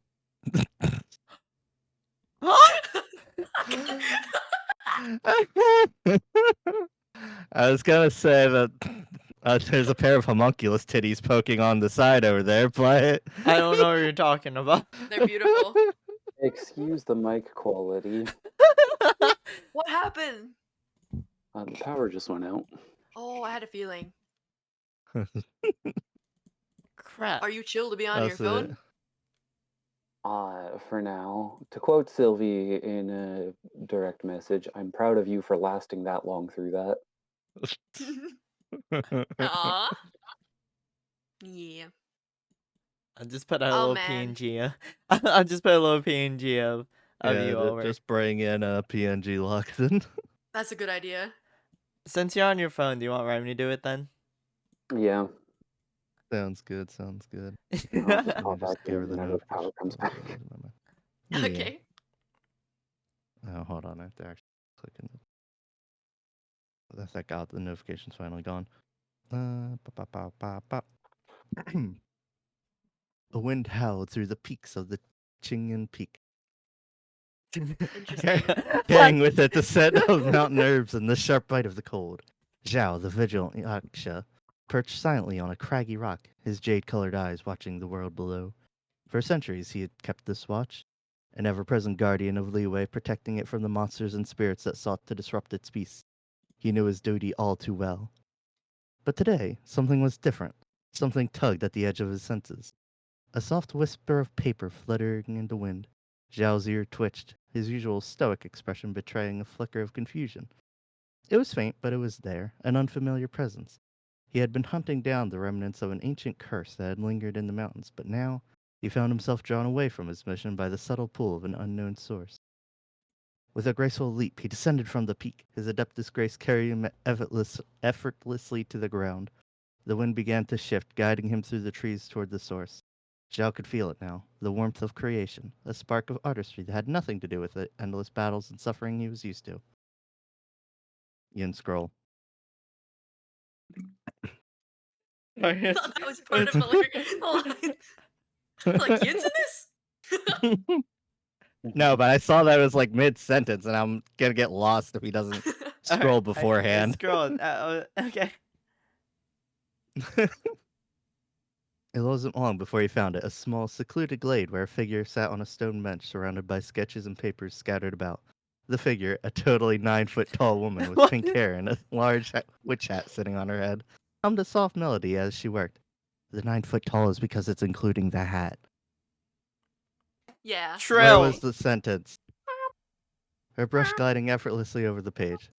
I was gonna say that there's a pair of homunculus titties poking on the side over there, but I don't know what you're talking about. They're beautiful. Excuse the mic quality. What happened? The power just went out. Oh, I had a feeling. Crap. Are you chill to be on your That's phone? it. For now, to quote Sylvie in a direct message, I'm proud of you for lasting that long through that. Aww. Yeah. I'll just put a Oh, little man. PNG. I'll just put a little PNG of Yeah, you over. just bring in a PNG Loxon. That's a good idea. Since you're on your phone, do you want Rhyme to do it then? Yeah. Sounds good. Sounds good. I'll Let just me pop just back give her in the whenever the power notification. comes back. Yeah. Okay. Oh, hold on. I have to actually click in. Thank God the notification's finally gone. The wind howled through the peaks of the Qingyun Peak, Interesting. carrying with it the scent of mountain herbs and the sharp bite of the cold. Zhao, the vigilant Yaksha, perched silently on a craggy rock, his jade-colored eyes watching the world below. For centuries he had kept this watch, an ever-present guardian of Liyue, protecting it from the monsters and spirits that sought to disrupt its peace. He knew his duty all too well. But today, something was different. Something tugged at the edge of his senses. A soft whisper of paper fluttering in the wind, Zhao's ear twitched, his usual stoic expression betraying a flicker of confusion. It was faint, but it was there, an unfamiliar presence. He had been hunting down the remnants of an ancient curse that had lingered in the mountains, but now he found himself drawn away from his mission by the subtle pull of an unknown source. With a graceful leap, he descended from the peak, his adeptus grace carrying him effortlessly to the ground. The wind began to shift, guiding him through the trees toward the source. Zhao could feel it now, the warmth of creation, a spark of artistry that had nothing to do with the endless battles and suffering he was used to. Yin scroll. I thought that was part of the line. Like, Yin's in this? No, but I saw that it was like mid sentence, and I'm gonna get lost if he doesn't scroll beforehand. Scroll. Okay. It wasn't long before he found it, a small, secluded glade where a figure sat on a stone bench surrounded by sketches and papers scattered about. The figure, a totally 9-foot-tall woman with What? pink hair and a large witch hat sitting on her head, hummed a soft melody as she worked. The 9-foot-tall is because it's including the hat. Yeah. Where Trill. was the sentence? Her brush gliding effortlessly over the page.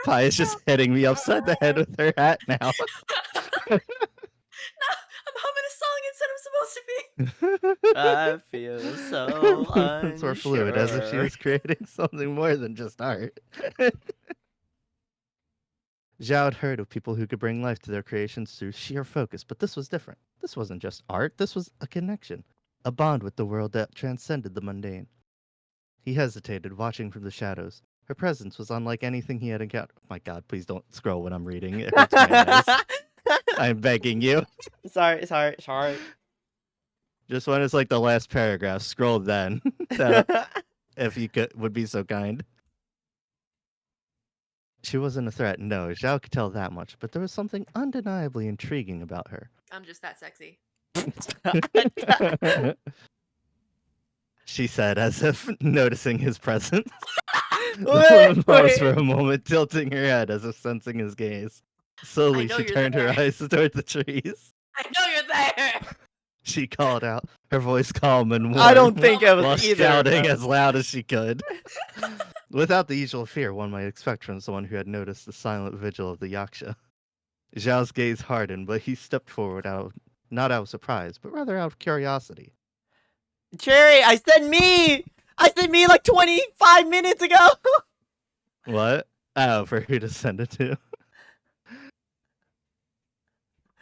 Pi is just hitting me upside the head with her hat now. No, I'm humming a song instead I'm supposed to be. I feel so It's more fluid, as if she unsure. was creating something more than just art. Zhao had heard of people who could bring life to their creations through sheer focus, but this was different. This wasn't just art, this was a connection, a bond with the world that transcended the mundane. He hesitated, watching from the shadows. Her presence was unlike anything he had encountered. Oh my god, please don't scroll when I'm reading. It hurts my eyes. I'm begging you. Sorry. Just when it's like the last paragraph, scroll then. If you would be so kind. She wasn't a threat, no, Zhao could tell that much, but there was something undeniably intriguing about her. I'm just that sexy. She said, as if noticing his presence. The Wait, woman paused wait. for a moment, tilting her head as if sensing his gaze. Slowly, know she you're turned her there. eyes toward the trees. I know you're there. She called out, her voice calm and warm. I don't think it was while either. shouting as loud as she could. Without the usual fear one might expect from someone who had noticed the silent vigil of the Yaksha. Zhao's gaze hardened, but he stepped forward not out of surprise, but rather out of curiosity. Cherry, I said me! I said me like 25 minutes ago! What? Oh, for who to send it to?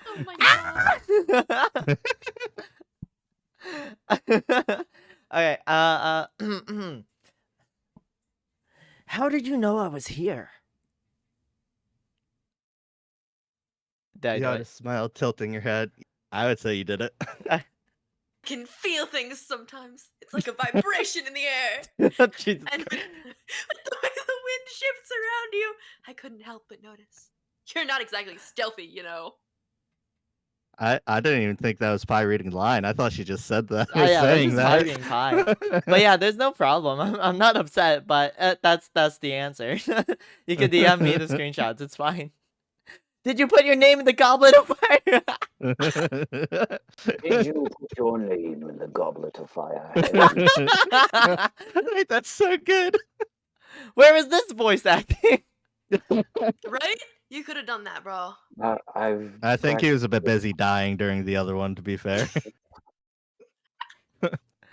Oh my god. Okay, how did you know I was here? Did I You do had a it? smile, tilting your head. I would say you did it. Can feel things sometimes. It's like a vibration in the air. Jesus. And with the way the wind shifts around you, I couldn't help but notice. You're not exactly stealthy, you know. I didn't even think that was Pi reading the line. I thought she just said that. Oh, or yeah, saying this is that. Pi being Pi. But yeah, there's no problem. I'm not upset, but that's the answer. You can DM me the screenshots. It's fine. Did you put your name in the goblet of fire? Did you put your name in the goblet of fire? Wait, that's so good. Where is this voice acting? Right? You could have done that, bro. I think he was a bit busy dying during the other one, to be fair.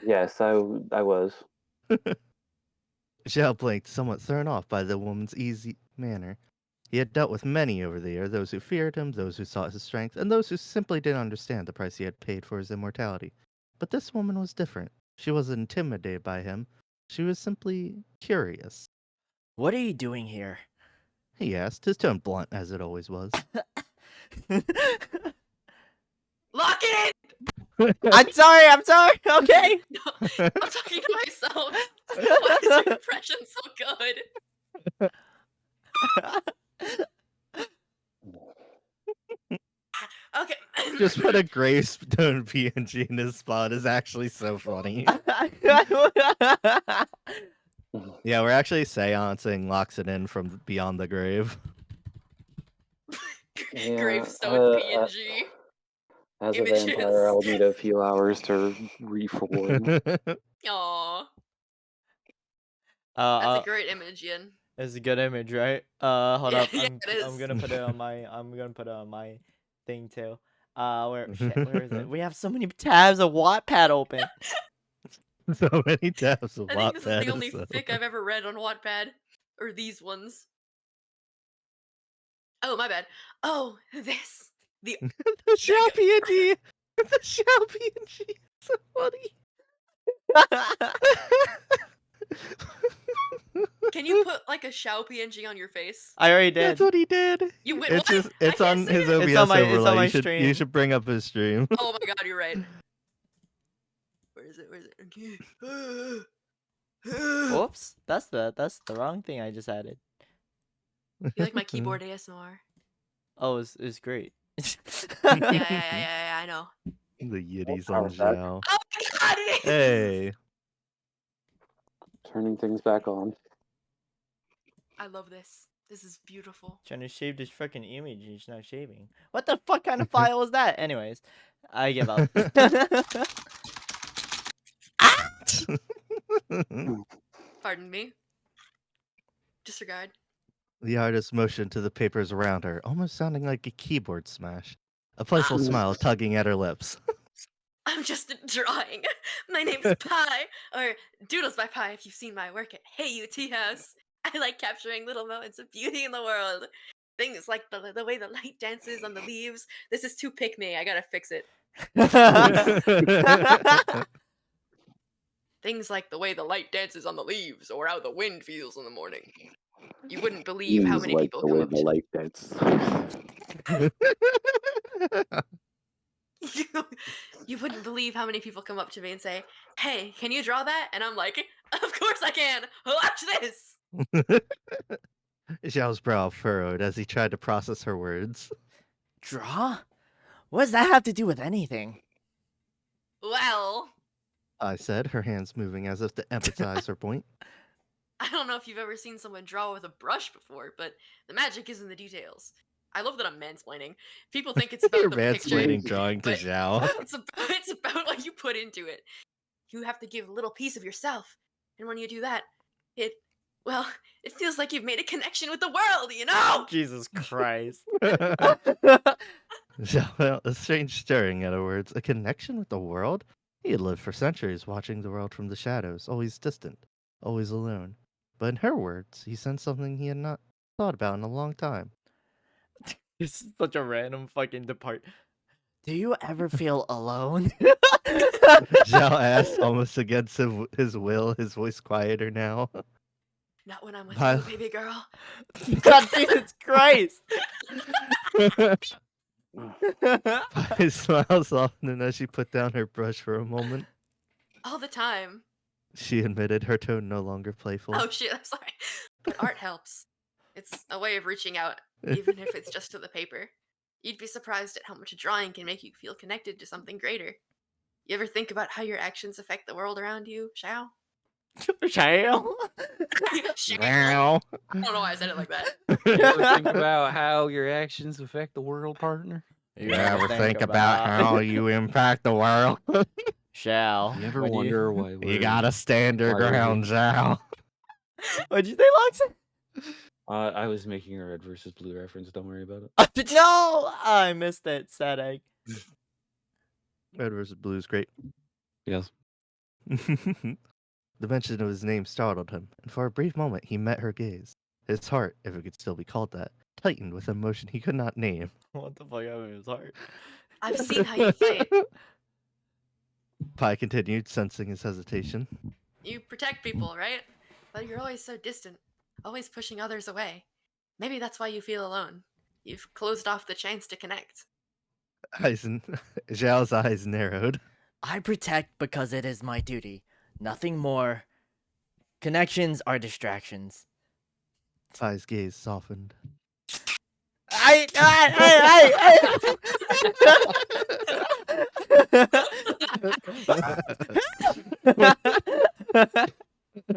Yes, I was. Zhao blinked, somewhat thrown off by the woman's easy manner. He had dealt with many over the year, those who feared him, those who sought his strength, and those who simply didn't understand the price he had paid for his immortality. But this woman was different. She wasn't intimidated by him. She was simply curious. What are you doing here? He asked, his tone blunt as it always was. Lock it I'm sorry. Okay. in! No, I'm talking to myself. Why is your impression so good? Okay. Just put a gravestone PNG in his spot is actually so funny. Yeah, we're actually seancing locks it in from beyond the grave. Yeah, Gravestone PNG. As a Images. vampire, I'll need a few hours to reform. Aww. That's Uh, a great image, Yin. it's a good image, right? Hold Yeah, up. yeah, I'm it is. gonna put it on my thing too. Where is it? We have so many tabs of Wattpad open. So many tabs of I think this is the Wattpad. only fic I've ever read on Wattpad. Or these ones. Oh, my bad. Oh, this. The The Shao PNG. The Shao PNG. So funny. Can you put like a Shao PNG on your face? I already did. That's what he did. You wait, It's what? just it's I can't on see his it. OBS It's on my overlay. You stream. should bring up his stream. Oh my god, you're right. Where is it? Where is it? Okay. Oops, that's the wrong thing I just added. You like my keyboard ASMR? Oh, it's great. Yeah, I know. The Yiddies power on stack. Zhao. Oh my god, it is! Hey. Turning things back on. I love this. This is beautiful. Trying to shave this freaking image and it's not shaving. What the fuck kind of file is that? Anyways, I give up. Pardon me. Disregard. The artist motioned to the papers around her, almost sounding like a keyboard smash. A playful smile tugging at her lips. I'm just drawing. My name's Pi, or Doodles by Pi if you've seen my work at Hey You Tea House. I like capturing little moments of beauty in the world. Things like the way the light dances on the leaves. This is too pick me. I gotta fix it. Things like the way the light dances on the leaves, or how the wind feels in the morning. You wouldn't believe how many people come up to light dance. You wouldn't believe how many people come up to me and say, "Hey, can you draw that?" And I'm like, "Of course I can. Watch this." Zhao's brow furrowed as he tried to process her words. Draw? What does that have to do with anything? Well, I said, her hands moving as if to emphasize her point. I don't know if you've ever seen someone draw with a brush before, but the magic is in the details. I love that I'm mansplaining. People think it's about You're the picture. mansplaining drawing to but- Zhao. It's about what you put into it. You have to give a little piece of yourself, and when you do that, it feels like you've made a connection with the world, you know? Jesus Christ. Zhao felt a strange stirring at her words. A connection with the world? He had lived for centuries watching the world from the shadows, always distant, always alone. But in her words, he sensed something he had not thought about in a long time. This is such a random fucking depart. Do you ever feel alone? Zhao asked, almost against his will, his voice quieter now. Not when I'm with Hi- you, baby girl. God, Jesus Christ. His smile softened as she put down her brush for a moment. All the time. She admitted, her tone no longer playful. Oh shit, I'm sorry. But art helps. It's a way of reaching out, even if it's just to the paper. You'd be surprised at how much drawing can make you feel connected to something greater. You ever think about how your actions affect the world around you, Xiao? Child. Xiao? Wow. I don't know why I said it like that. You ever think about how your actions affect the world, partner? You ever think about how you impact the world? Shall. You ever When wonder why You we're... gotta stand your Why we're ground, Zhao. What'd you say, Loxon? I was making a red versus blue reference. Don't worry about it. No! I missed it. Sad egg. Red versus blue is great. Yes. The mention of his name startled him, and for a brief moment he met her gaze. His heart, if it could still be called that, tightened with emotion he could not name. What the fuck happened to his heart? I've seen how you fight. Pi continued, sensing his hesitation. You protect people, right? But you're always so distant, always pushing others away. Maybe that's why you feel alone. You've closed off the chance to connect. Zhao's eyes narrowed. I protect because it is my duty. Nothing more. Connections are distractions. Pi's gaze softened.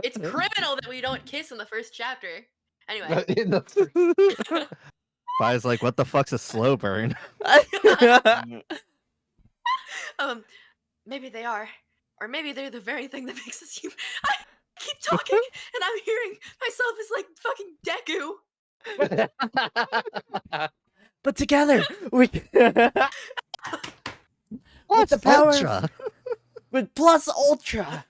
It's criminal that we don't kiss in the first chapter. Anyway. Pi's like, what the fuck's a slow burn? Maybe they are. Or maybe they're the very thing that makes us human. I keep talking, and I'm hearing myself as like fucking Deku. But together, we with the Plus power Ultra. with plus ultra.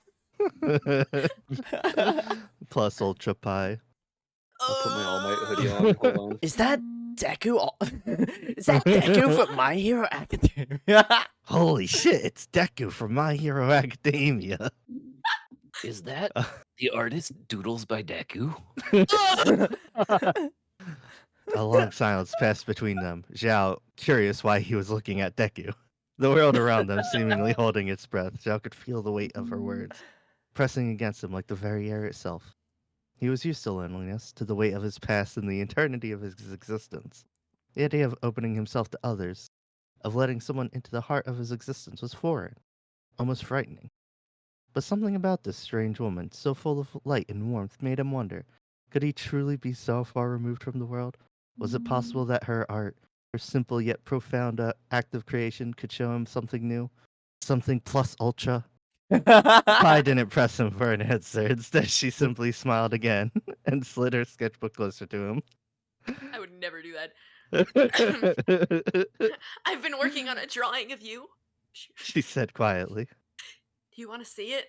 Plus Ultra Pie. I'll put my All Might hoodie on. Hold on. Is that Deku? Is that Deku from My Hero Academia? Holy shit, it's Deku from My Hero Academia. Is that the artist Doodles by Deku? A long silence passed between them. Zhao, curious why he was looking at Deku. The world around them seemingly holding its breath. Zhao could feel the weight of her words, pressing against him like the very air itself. He was used to loneliness, to the weight of his past and the eternity of his existence. The idea of opening himself to others, of letting someone into the heart of his existence was foreign, almost frightening. But something about this strange woman, so full of light and warmth, made him wonder, could he truly be so far removed from the world? Was it possible that her art, her simple yet profound act of creation, could show him something new? Something plus ultra? Pi didn't press him for an answer. Instead, she simply smiled again and slid her sketchbook closer to him. I would never do that. I've been working on a drawing of you. She said quietly. Do you want to see it?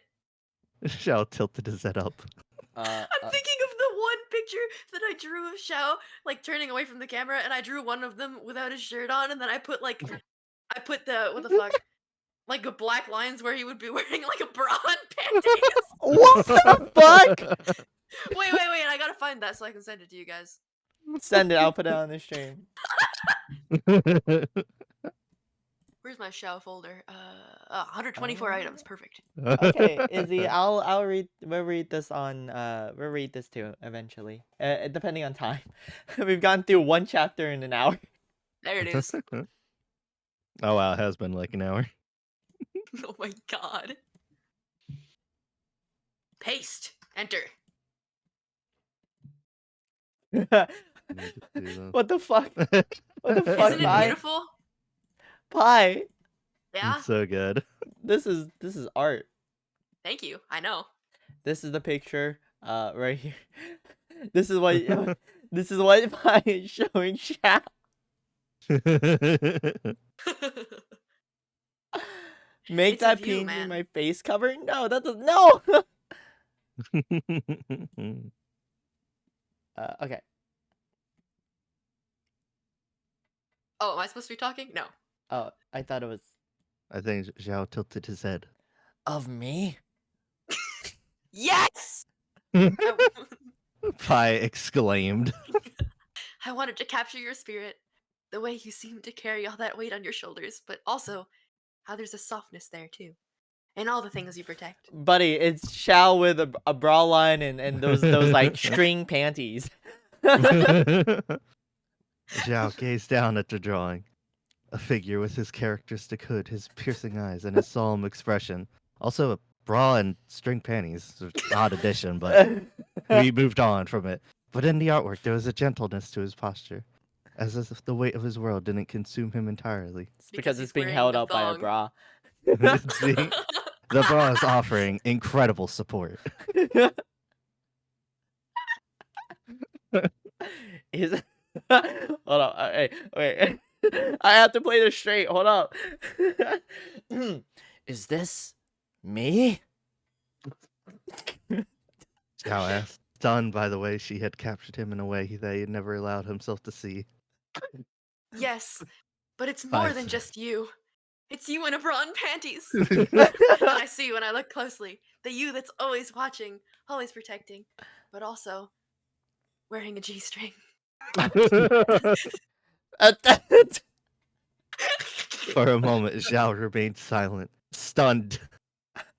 Xiao tilted his head up. I'm thinking of the one picture that I drew of Xiao, like turning away from the camera, and I drew one of them without his shirt on, and then I put the what the fuck, like a black lines where he would be wearing like a bra and panties. What the fuck? Wait, I gotta find that so I can send it to you guys. Send it. I'll put it on the stream. Where's my Xiao folder? 124 items, perfect. Okay, Izzy, I'll read. We'll read this on. We'll read this too eventually. Depending on time. We've gone through one chapter in an hour. There it is. Oh wow, it has been like an hour. Oh my god. Paste. Enter. What the fuck? What the fuck, Isn't it Pi? beautiful? Pi, Yeah. It's so good. this is art. Thank you. I know. This is the picture. Right here. This is what. This is what Pi is showing Shao. Make It's a that view, painting man. my face cover? No, that does no. Okay. Oh, am I supposed to be talking? No. Oh, I thought it was I think Zhao tilted his head. of me. Yes! Pi exclaimed. I wanted to capture your spirit, the way you seem to carry all that weight on your shoulders, but also how there's a softness there too, and all the things you protect. Buddy, it's Shao with a bra line and those like string panties. Zhao gazed down at the drawing. A figure with his characteristic hood, his piercing eyes, and his solemn expression. Also a bra and string panties. Odd addition, but we moved on from it. But in the artwork, there was a gentleness to his posture, as if the weight of his world didn't consume him entirely. It's because he's it's being wearing held the up by a thong. bra. See? The bra is offering incredible support. Is hold on. Hey, wait. I have to play this straight. Hold up. Is this me? Zhao asked, stunned by the way she had captured him in a way that he had never allowed himself to see. Yes, but it's more than Bison. just you. It's you in a bra and panties. And I see when I look closely, the you that's always watching, always protecting, but also wearing a G-string. For a moment, Zhao remained silent, stunned,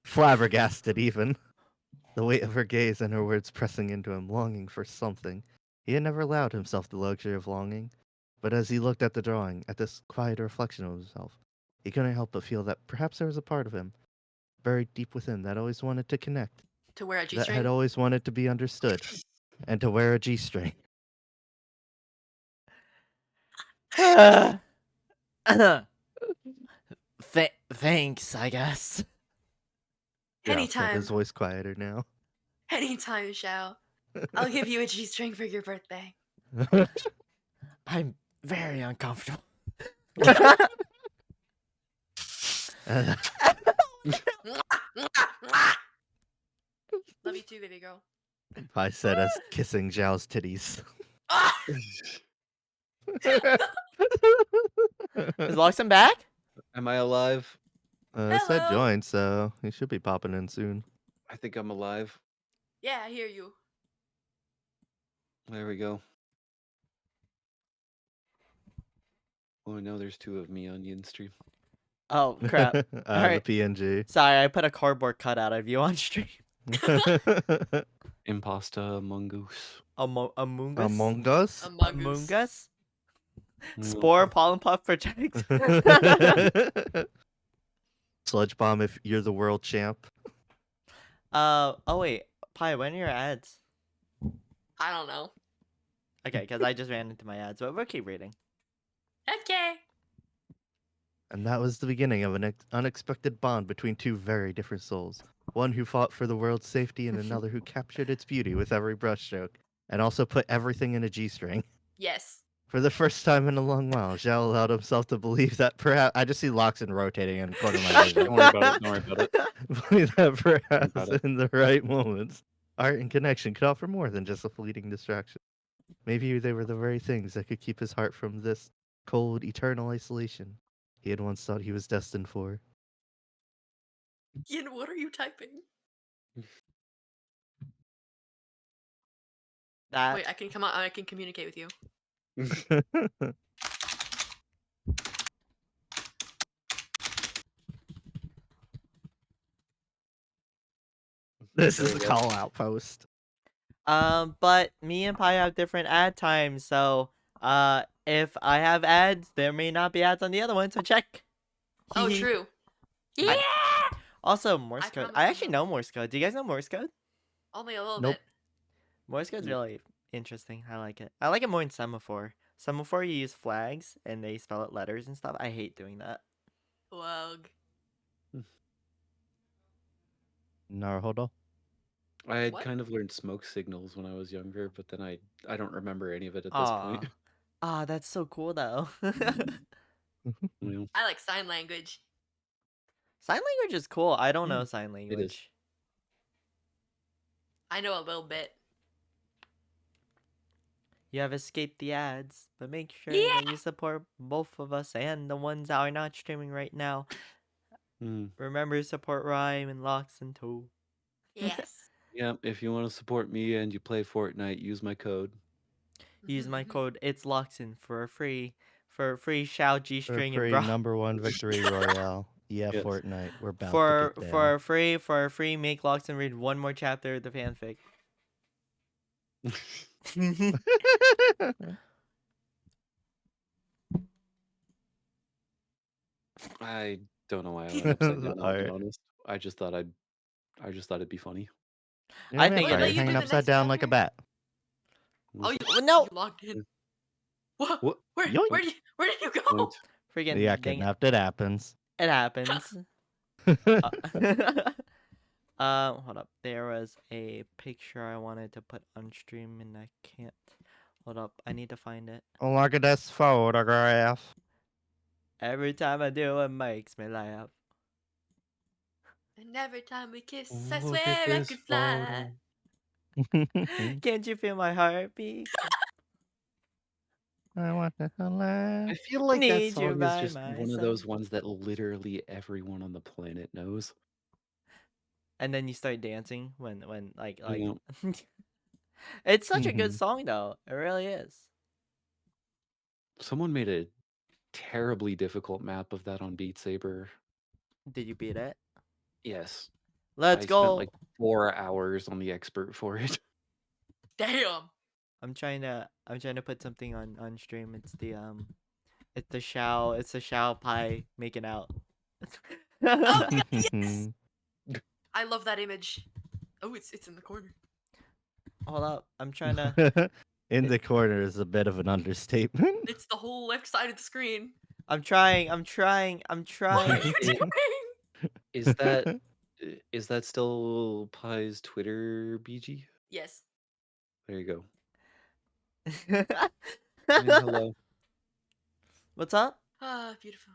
flabbergasted even. The weight of her gaze and her words pressing into him, longing for something. He had never allowed himself the luxury of longing, but as he looked at the drawing, at this quiet reflection of himself, he couldn't help but feel that perhaps there was a part of him, buried deep within, that always wanted to connect, To wear a that G-string? had always wanted to be understood, and to wear a G-string. Thanks, I guess. Yeah, kept Anytime. his voice quieter now. Anytime, Xiao. I'll give you a G-string for your birthday. I'm very uncomfortable. Love you too, baby girl. I said as kissing Zhao's titties. Is Loxon back? Am I alive? It said Hello. join, so he should be popping in soon. I think I'm alive. Yeah, I hear you. There we go. Oh no, there's 2 of me on Yin stream. Oh crap! Alright. The PNG. Sorry, I put a cardboard cutout of you on stream. Imposta Among Us. Among Us. Among Us? Among Us. Mm. Spore pollen puff protect. Sludge bomb if you're the world champ. Oh wait, Pi, when are your ads? I don't know. Okay, because I just ran into my ads, but we'll keep reading. Okay. And that was the beginning of an unexpected bond between 2 very different souls. One who fought for the world's safety and another who captured its beauty with every brushstroke, and also put everything in a G-string. Yes. For the first time in a long while, Zhao allowed himself to believe that perhaps... I just see Loxon rotating in the corner of my vision. Don't worry about it. Don't worry about it. Believe that perhaps About it. in the right moments, art and connection could offer more than just a fleeting distraction. Maybe they were the very things that could keep his heart from this cold, eternal isolation he had once thought he was destined for. Yin, what are you typing? That Wait, I can come out. I can communicate with you. This is There the we go. call out post. but me and Pi have different ad times, so if I have ads, there may not be ads on the other one, so check. Oh, Hee hee. true. Yeah. Also, Morse code. promise I I actually will. know Morse code. Do you guys know Morse code? Only a little Nope. bit. Morse code's Nope. really interesting. I like it. I like it more in semaphore. Semaphore, you use flags and they spell out letters and stuff. I hate doing that. Wug. Naruhodo. I had What? kind of learned smoke signals when I was younger, but then I don't remember any of it at this point. That's so cool though. You know, I like sign language. Sign language is cool. I don't know Mm, sign language. I know a little bit. You have escaped the ads, but make sure Yeah. that you support both of us and the ones that are not streaming right now. Mm. Remember to support Rhyme and Loxon too. Yes. Yeah, if you want to support me and you play Fortnite, use my code. Use my Mhm. code It's Loxon for a free Shao G For string and free bra. #1 victory royale. Yeah, Yes. Fortnite. We're about For to get for down. a free make Loxon read one more chapter of the fanfic. I don't know why I went upside down. I'll be Alright. honest. I just thought it'd be funny. Yeah, I man, think it sorry, is. You hanging do the upside next down like a chapter? bat. Oh, you, Well, no. you logged in. What? What? Where Yoink. did you go? Point. Freaking Yeah, dang it. kidnapped. It happens. It happens. Hold up. There was a picture I wanted to put on stream and I can't. Hold up. I need to find it. Look at this photograph. Every time I do, it makes me laugh. And every time we kiss, I Look swear at I this could fly. Can't you feel my heartbeat? I want to laugh. I feel like that Need you song is by just my one of those side. ones that literally everyone on the planet knows. And then you start dancing when like Yeah. it's such a good Mhm. song though. It really is. Someone made a terribly difficult map of that on Beat Saber. Did you beat it? Yes. Let's I go. spent like 4 hours on the expert for it. Damn. I'm trying to put something on stream. It's the Shao Pai making out. Oh my god, yes! I love that image. Oh, it's in the corner. Hold up. I'm trying to In the corner is a bit of an understatement. It's the whole left side of the screen. I'm trying. I'm trying. I'm What trying. are you doing? Is that still Pie's Twitter BG? Yes. There you go. Hello. What's up? Ah, beautiful.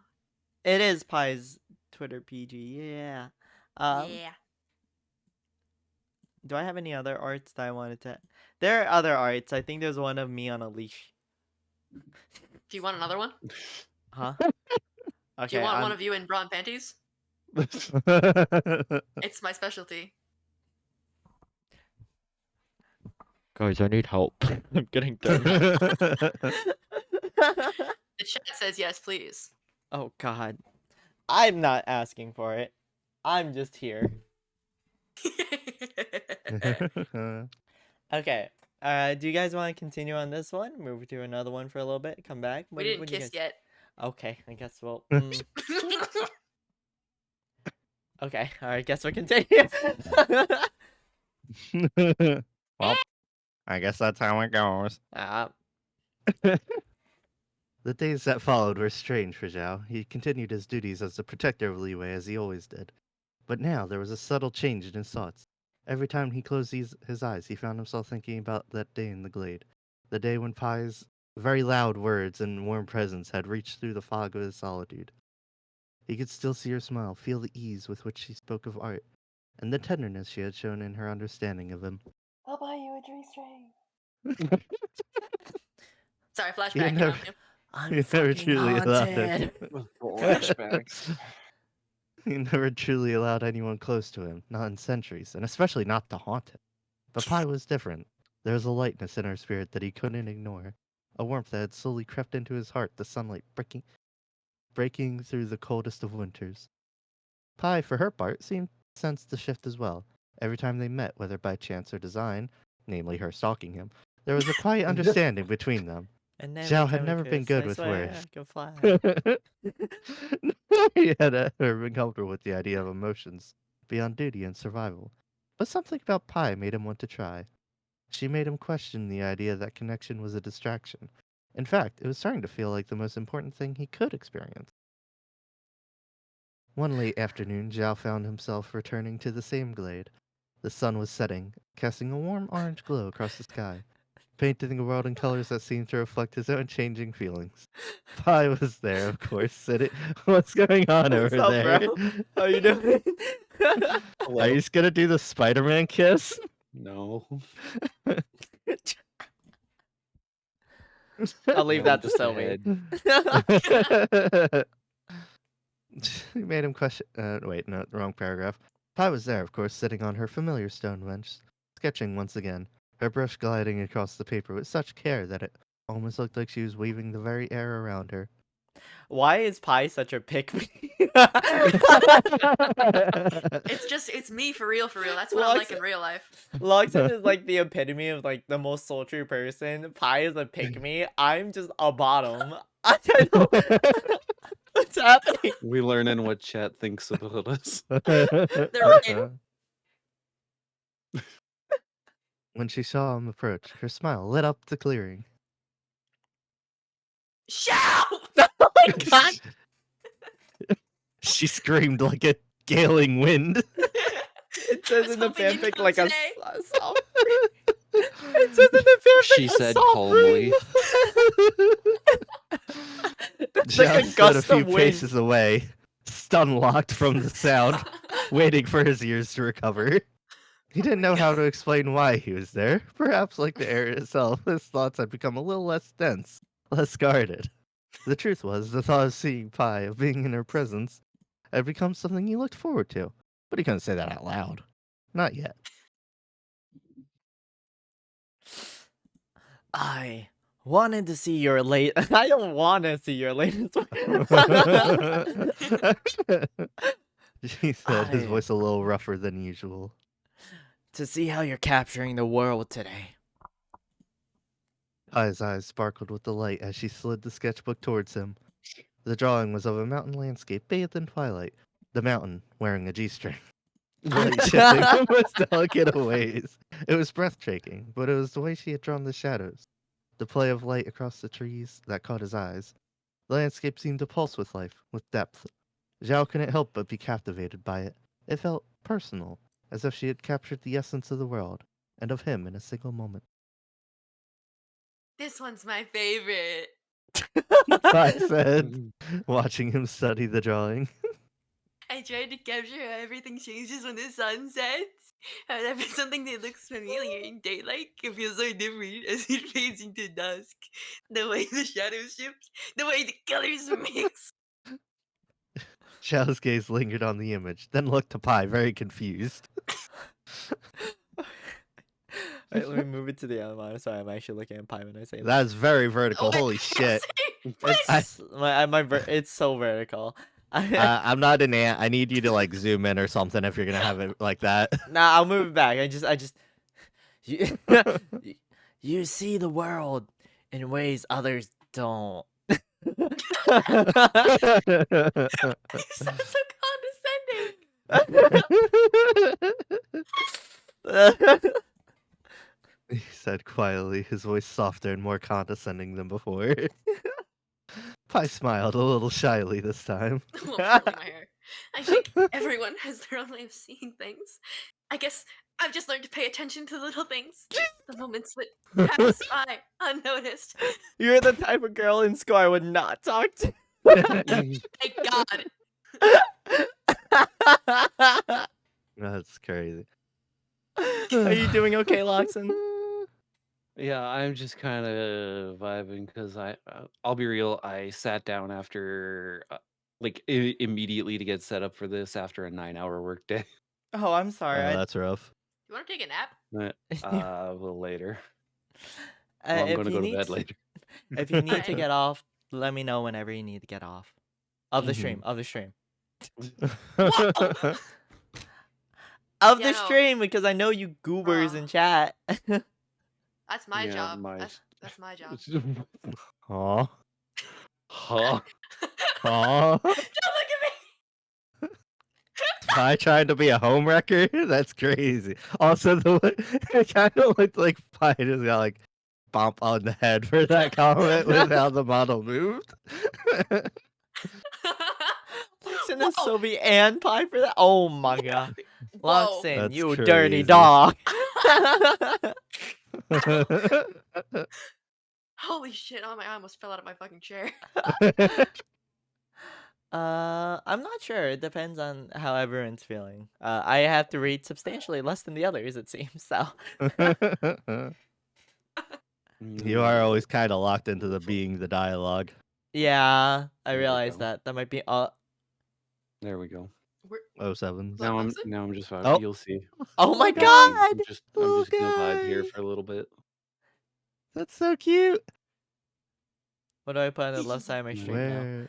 It is Pie's Twitter PG. Yeah. Yeah. Do I have any other arts that I wanted to? There are other arts. I think there's one of me on a leash. Do you want another one? Huh? Do Okay. you want one of you in bra and panties? It's my specialty. Guys, I need help. I'm getting dirty. The chat says yes, please. Oh God. I'm not asking for it. I'm just here. Okay. Do you guys want to continue on this one? Move to another one for a little bit. Come back. We didn't do you kiss guys... yet. Okay. I guess we'll. Okay. All right. Guess we'll continue. Well, I guess that's how it goes. The days that followed were strange for Zhao. He continued his duties as the protector of Liyue as he always did. But now there was a subtle change in his thoughts. Every time he closed his eyes, he found himself thinking about that day in the glade. The day when Pai's very loud words and warm presence had reached through the fog of his solitude. He could still see her smile, feel the ease with which she spoke of art, and the tenderness she had shown in her understanding of him. I'll buy you a G-string. Sorry, You flashback. never- You know? I'm You never fucking truly allowed haunted. Flashbacks. He never truly allowed anyone close to him, not in centuries, and especially not to haunt him. But Pai was different. There was a lightness in her spirit that he couldn't ignore, a warmth that had slowly crept into his heart, the sunlight breaking through the coldest of winters. Pai, for her part, seemed to sense the shift as well. Every time they met, whether by chance or design, namely her stalking him, there was a quiet understanding between them. And then Zhao we had come never kiss. been good I with swear words. I can fly. He had never been comfortable with the idea of emotions beyond duty and survival. But something about Pai made him want to try. She made him question the idea that connection was a distraction. In fact, it was starting to feel like the most important thing he could experience. One late afternoon, Zhao found himself returning to the same glade. The sun was setting, casting a warm orange glow across the sky, painting the world in colors that seemed to reflect his own changing feelings. Pai was there, of course. What's going on What's over up, there? bro? How you doing? Are you just gonna do the Spider-Man kiss? No. I'll leave that to Sylvie. He made him question. Wait, no, wrong paragraph. Pai was there, of course, sitting on her familiar stone bench, sketching once again, her brush gliding across the paper with such care that it almost looked like she was weaving the very air around her. Why is Pi such a pick me? It's me for real, for real. That's what I'm like in real life. Loxin is like the epitome of like the most sultry person. Pi is a pick me. I'm just a bottom. I don't know what's happening. We learning what chat thinks about us. They're right. When she saw him approach, her smile lit up the clearing. Shout! Oh my god. She screamed like a galing wind. It says was in the hoping you'd fanfic come like a today. soft It says in the fanfic She a said soft calmly. That's like a Zhao stood gust a few of wind. paces away, stun locked from the sound, waiting for his ears to recover. He didn't know how to explain why he was there. Perhaps, like the air itself, his thoughts had become a little less dense, less guarded. The truth was, the thought of seeing Pai, of being in her presence, had become something he looked forward to. But he couldn't say that out loud. Not yet. I wanted to see your late. I don't want to see your latest. He said, his I- voice a little rougher than usual. To see how you're capturing the world today. Pai's eyes sparkled with delight as she slid the sketchbook towards him. The drawing was of a mountain landscape bathed in twilight. The mountain wearing a G-string. Light shifting with delicate ways. It was breathtaking, but it was the way she had drawn the shadows. The play of light across the trees that caught his eyes. The landscape seemed to pulse with life, with depth. Zhao couldn't help but be captivated by it. It felt personal, as if she had captured the essence of the world, and of him in a single moment. This one's my favorite. I said, watching him study the drawing. I tried to capture how everything changes when the sun sets. How something that looks familiar in daylight can feel so different as it fades into dusk. The way the shadows shift, the way the colors mix. Zhao's gaze lingered on the image, then looked to Pai, very confused. Wait, let me move it to the other monitor. Sorry, I'm actually looking at Pi when I say that. That's very vertical. Oh, Holy shit. It's so vertical. I'm not an ant. I need you to like zoom in or something if you're gonna have it like that. Nah, I'll move it back. I just you, you see the world in ways others don't. You sound so condescending. He said quietly, his voice softer and more condescending than before. Pai smiled a little shyly this time. Well, I'm curling my hair. I think everyone has their own way of seeing things. I guess I've just learned to pay attention to the little things, the moments that pass by unnoticed. You're the type of girl in school I would not talk to. Thank God. That's crazy. Are you doing okay, Loxon? Yeah, I'm just kind of vibing because I'll be real. I sat down after immediately to get set up for this after a 9-hour workday. Oh, I'm Oh, sorry. that's rough. You want to take a nap? A little later. Uh, Well, I'm if gonna you go to need bed to- later. If you need to Alright. get off, let me know whenever you need to get off. Of the Mhm. stream. Of the stream. Whoa! Of Yeah, the no. stream, because I know you goobers in chat. That's my Yeah, job. my- That's my job. Aw. Huh? Aw. Don't look at me! Pai trying to be a home wrecker? That's crazy. Also, it kind of looked like Pai just got like bump on the head for that comment with how the model moved. Loxon Whoa. is Sylvie and Pie for that. Oh my god. Whoa. Loxon, That's you dirty crazy. dog. Holy shit! Oh my! I almost fell out of my fucking chair. I'm not sure. It depends on how everyone's feeling. I have to read substantially less than the others, it seems. So You are always kind of locked into the being the dialogue. yeah, I There we realize go. that might be. There we go. Oh, sevens. Look, Loxon? Now I'm just vibing. Oh. You'll see. Oh my guy. god! I'm just Little gonna vibe here guy. for a little bit. That's so cute. What do I put on the left side of my stream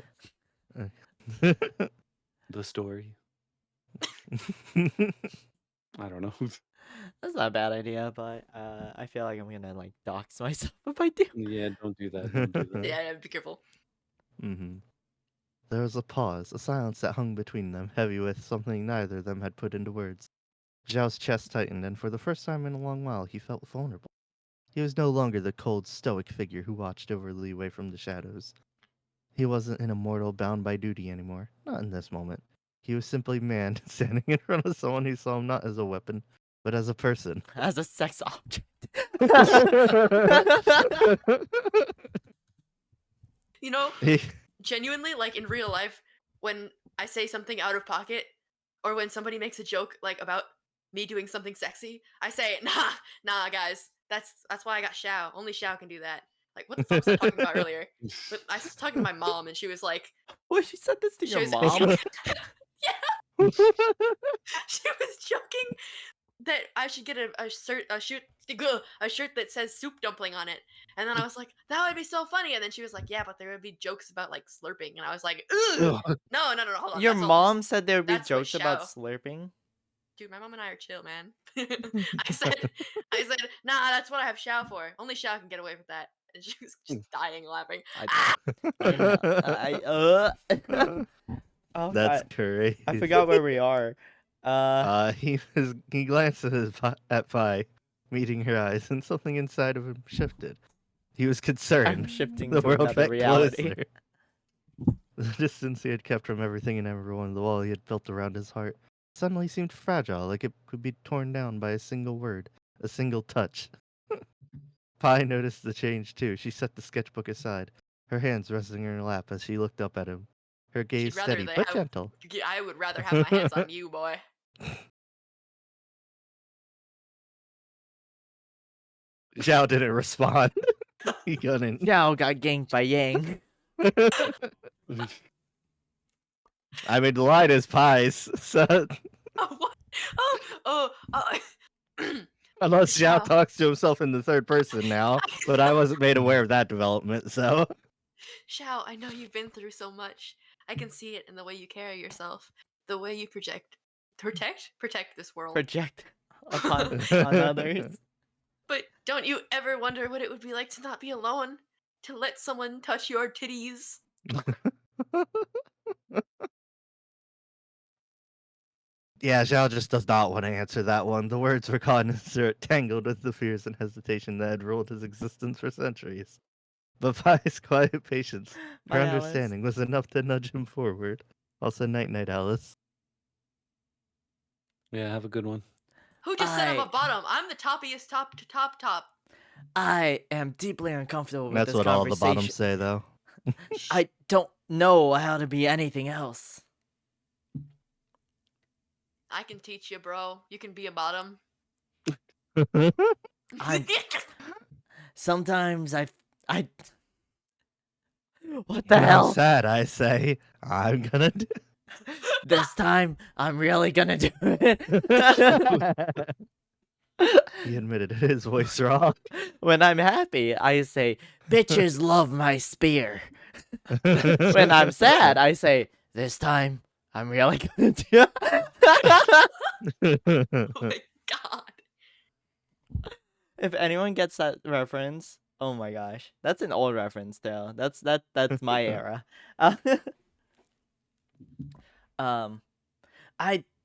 now? Where? The story. I don't know. That's not a bad idea, but I feel like I'm gonna like dox myself if I do. Yeah, don't do that. Don't do that. Yeah, be careful. Mm-hmm. There was a pause, a silence that hung between them, heavy with something neither of them had put into words. Zhao's chest tightened, and for the first time in a long while, he felt vulnerable. He was no longer the cold, stoic figure who watched over Li Wei from the shadows. He wasn't an immortal bound by duty anymore, not in this moment. He was simply man standing in front of someone who saw him not as a weapon, but as a person. As a sex object. You know, He- genuinely, like in real life, when I say something out of pocket, or when somebody makes a joke like about me doing something sexy, I say, nah, guys, that's why I got Xiao. Only Xiao can do that. Like, what the fuck was I talking about earlier? But I was talking to my mom, and she was like, Wait, she said this to she your was, mom? she was joking that I should get a shirt that says soup dumpling on it. And then I was like, that would be so funny. And then she was like, yeah, but there would be jokes about like slurping. And I was like, ugh. No, hold on. Your that's all mom said there would be that's what jokes about Xiao- slurping. Dude, my mom and I are chill, man. I said, nah, that's what I have Xiao for. Only Xiao can get away with that. And she was just dying laughing. Oh, That's crazy. I forgot where we are. He glanced at Pi, meeting her eyes, and something inside of him shifted. He was concerned. I'm shifting The to world another felt reality. closer. The distance he had kept from everything and everyone, the wall he had built around his heart, suddenly seemed fragile, like it could be torn down by a single word, a single touch. Pi noticed the change too. She set the sketchbook aside, her hands resting in her lap as she looked up at him. Her gaze She'd rather steady they but have. gentle. I would rather have my hands on you, boy. Zhao didn't respond. He couldn't. Xiao got ganked by Yang. I mean, the line is Pi's, so Oh, what? Oh. unless Zhao Zhao. talks to himself in the third person now, but I wasn't made aware of that development, so. Xiao, I know you've been through so much. I can see it in the way you carry yourself, the way you protect this world. Project upon on others. But don't you ever wonder what it would be like to not be alone? To let someone touch your titties? Yeah, Zhao just does not want to answer that one. The words were tangled with the fears and hesitation that had ruled his existence for centuries. But Pi's quiet patience, her Bye, Alice. understanding, was enough to nudge him forward. Also, night-night, Alice. Yeah, have a good one. Who just said I'm a bottom? I'm the toppiest top to top. I am deeply uncomfortable with That's this what all the conversation. bottoms say, though. I don't know how to be anything else. I can teach you, bro. You can be a bottom. I'm sometimes I what the Now hell? sad, I say. I'm gonna do. This time I'm really gonna do it. He admitted it, his voice raw. When I'm happy, I say, "Bitches love my spear." When I'm sad, I say, "This time I'm really gonna do it." Oh my god. If anyone gets that reference, oh my gosh, that's an old reference though. That's my era. I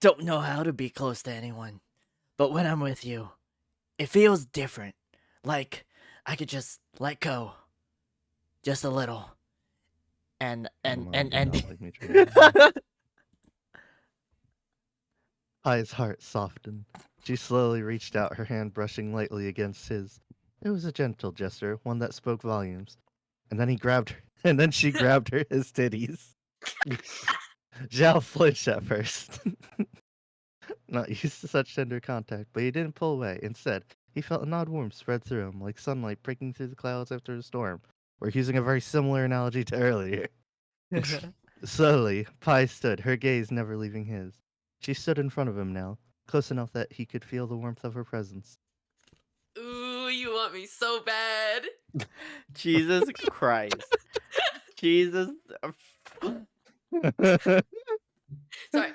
don't know how to be close to anyone, but when I'm with you, it feels different. Like I could just let go, just a little, and. Pi's heart softened. She slowly reached out, her hand brushing lightly against his. It was a gentle gesture, one that spoke volumes. And then he grabbed her, and then she grabbed her his titties. Zhao flinched at first. Not used to such tender contact, but he didn't pull away. Instead, he felt an odd warmth spread through him, like sunlight breaking through the clouds after a storm. We're using a very similar analogy to earlier. Slowly, Pi stood, her gaze never leaving his. She stood in front of him now, close enough that he could feel the warmth of her presence. Ooh, you want me so bad. Jesus Christ. Jesus. Sorry.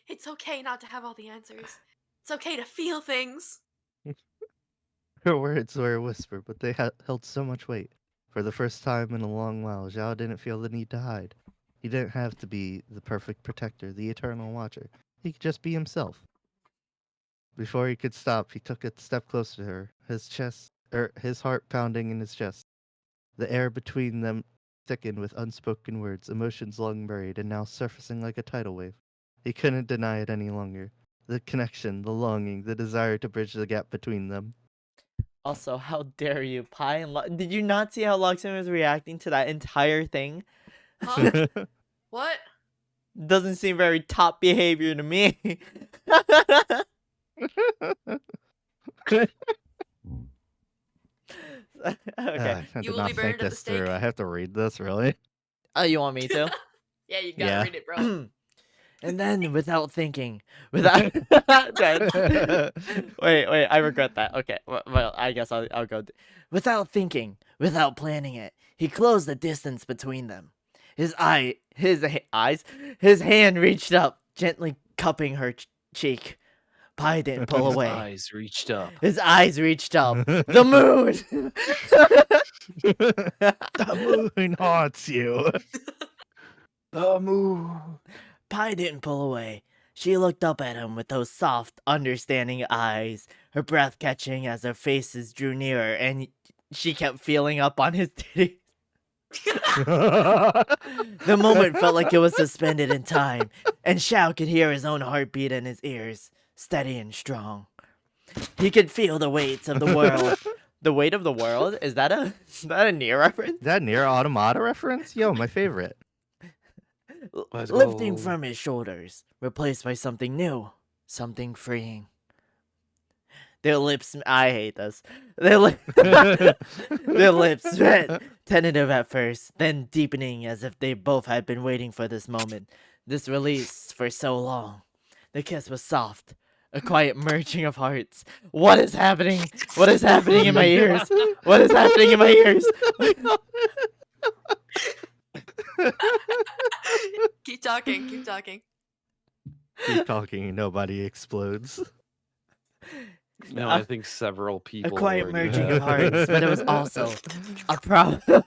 It's okay not to have all the answers. It's okay to feel things. Her words were a whisper, but they held so much weight. For the first time in a long while, Zhao didn't feel the need to hide. He didn't have to be the perfect protector, the eternal watcher. He could just be himself. Before he could stop, he took a step closer to her, his heart pounding in his chest. The air between them thickened with unspoken words, emotions long buried and now surfacing like a tidal wave. He couldn't deny it any longer. The connection, the longing, the desire to bridge the gap between them. Also, how dare you, Pi and did you not see how Luxon was reacting to that entire thing? Huh? What? Doesn't seem very top behavior to me. Okay. I You did will not be think burned at the this through. stake. I have to read this, really? Oh, you want me to? Yeah, you gotta Yeah. read it, bro. And then, without thinking, wait, I regret that. Okay, well, I guess I'll go. Without thinking, without planning it, he closed the distance between them. His hand reached up, gently cupping her cheek. Pi didn't pull His away. eyes reached up. His eyes reached up. The moon. The moon haunts you. The moon. Pi didn't pull away. She looked up at him with those soft, understanding eyes, her breath catching as their faces drew nearer, and she kept feeling up on his titties. The moment felt like it was suspended in time, and Xiao could hear his own heartbeat in his ears, steady and strong. He could feel the weight of the world. The weight of the world? Is that a Nier reference? That near Automata reference? Yo, my favorite. Let's Lifting go. from his shoulders, replaced by something new, something freeing. Their lips, I hate this. Their lips met, tentative at first, then deepening as if they both had been waiting for this moment. This release for so long. The kiss was soft, a quiet merging of hearts. What is happening? What is happening in my ears? What is happening in my ears? Keep talking. Keep talking. Keep talking, nobody explodes. No, I think several people. A quiet already merging have. of hearts, but it was also a problem. Yeah,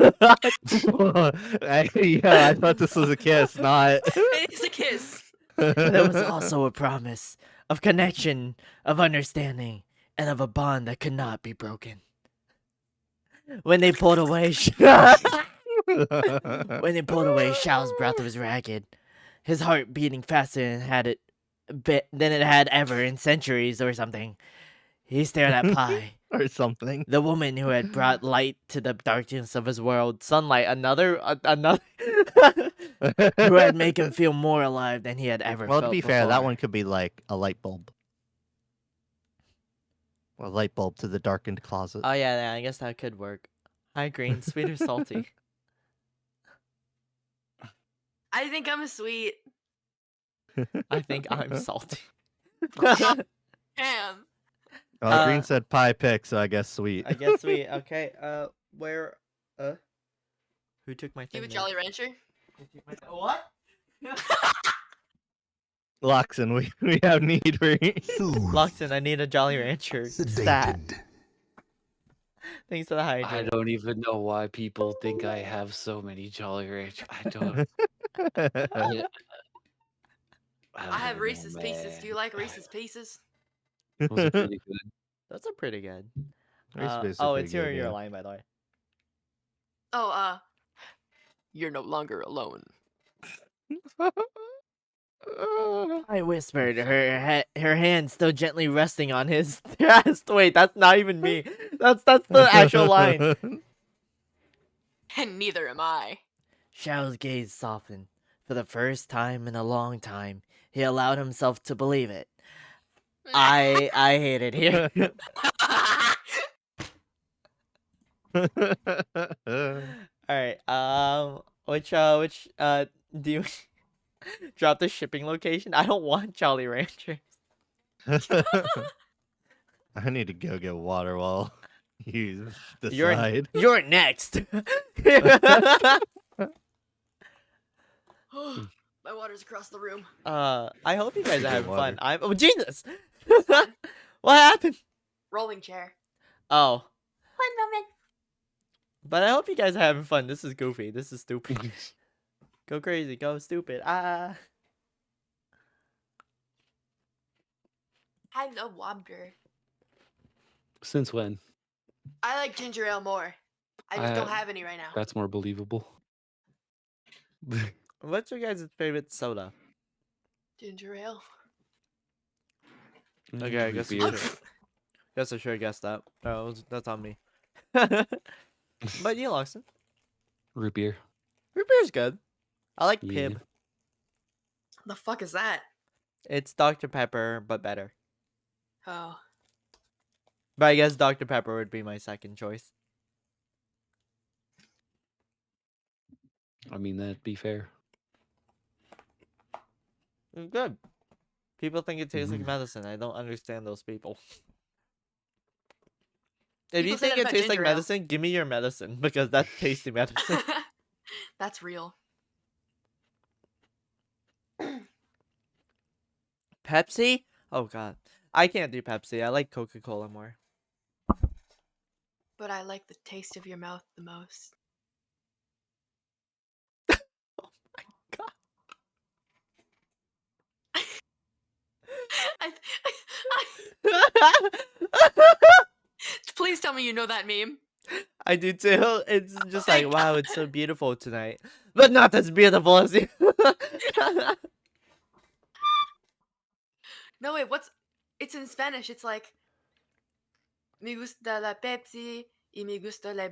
I thought this was a kiss, not. It is a kiss. There was also a promise of connection, of understanding, and of a bond that could not be broken. When they pulled away, Xiao's breath was ragged, his heart beating faster than it had ever in centuries or something. He stared at Pai, Or something. the woman who had brought light to the darkness of his world, sunlight, another, who had made him feel more alive than he had ever Well, felt to be fair, that before. one could be like a light bulb. A light bulb to the darkened closet. Oh yeah, I guess that could work. Hi, green, sweet or salty? I think I'm sweet. I think I'm salty. Damn. Well, Green said pie pick, so I guess sweet. I guess sweet. Okay. Where? Who took my thing? You have a now? Jolly Rancher? Who took my what? Loxon, we have need for you. Loxon, I need a Jolly Rancher stat. Thanks for the I hydrate. don't even know why people think I have so many Jolly Rancher. I don't. I I have don't Reese's know, Pieces. man. Do you like Reese's Pieces? Those are pretty good. Those are pretty good. Reese's Pieces are Oh, pretty it's your good, yeah. line, by the way. Oh, you're no longer alone. I whispered, her hand still gently resting on his chest. Wait, that's not even me. That's the actual line. And neither am I. Xiao's gaze softened. For the first time in a long time, he allowed himself to believe it. I hate it here. Alright, which do you drop the shipping location? I don't want Jolly Ranchers. I need to go get water while you decide. You're next. My water's across the room. I hope you guys are having Water. fun. Oh Jesus! fine. What happened? Rolling chair. Oh, 1 moment. but I hope you guys are having fun. This is goofy. This is stupid. Go crazy. Go stupid. I love water. Since when? I like ginger ale more. I just don't I- have any right now. That's more believable. What's your guys' favorite soda? Ginger ale. Okay, I guess Beer. I should have guessed that. Oh, that's on me. But you, Loxon. Root beer. Root beer's good. I like Yeah. Pib. The fuck is that? It's Dr. Pepper, but better. Oh. But I guess Dr. Pepper would be my second choice. I mean, that'd be fair. It's good. People think it tastes like Mhm. medicine. I don't understand those people. If you People say think that it about tastes like ginger ale. medicine, give me your medicine because that's tasty medicine. That's real. Pepsi? Oh god. I can't do Pepsi. I like Coca-Cola more. But I like the taste of your mouth the most. Oh my god. Please tell me you know that meme. I do too. It's just like, Thank wow, God. it's so beautiful tonight, but not as beautiful as you. No, wait, what's. It's in Spanish. It's like. Me gusta la Pepsi y me gusta la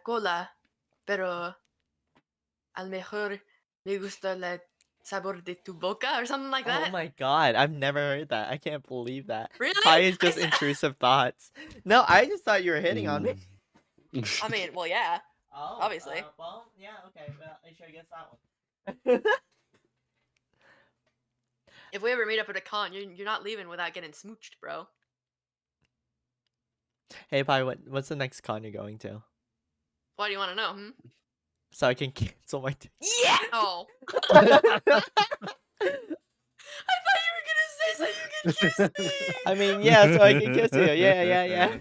cola, pero al mejor me gusta la sabor de tu boca or something like Oh that. my god, I've never heard that. I can't believe that. Really? Pi is I just s- intrusive thoughts. No, I just thought you were hitting on me. I mean, well, yeah. Oh, Obviously. well, yeah, okay. Well, I should guess that one. If we ever meet up at a con, you're not leaving without getting smooched, bro. Hey, Pi, what's the next con you're going to? Why do you want to know? So I can cancel my ticket. Yeah. Oh, I thought you were gonna say so you could kiss me. I mean, yeah, so I can kiss you. Yeah.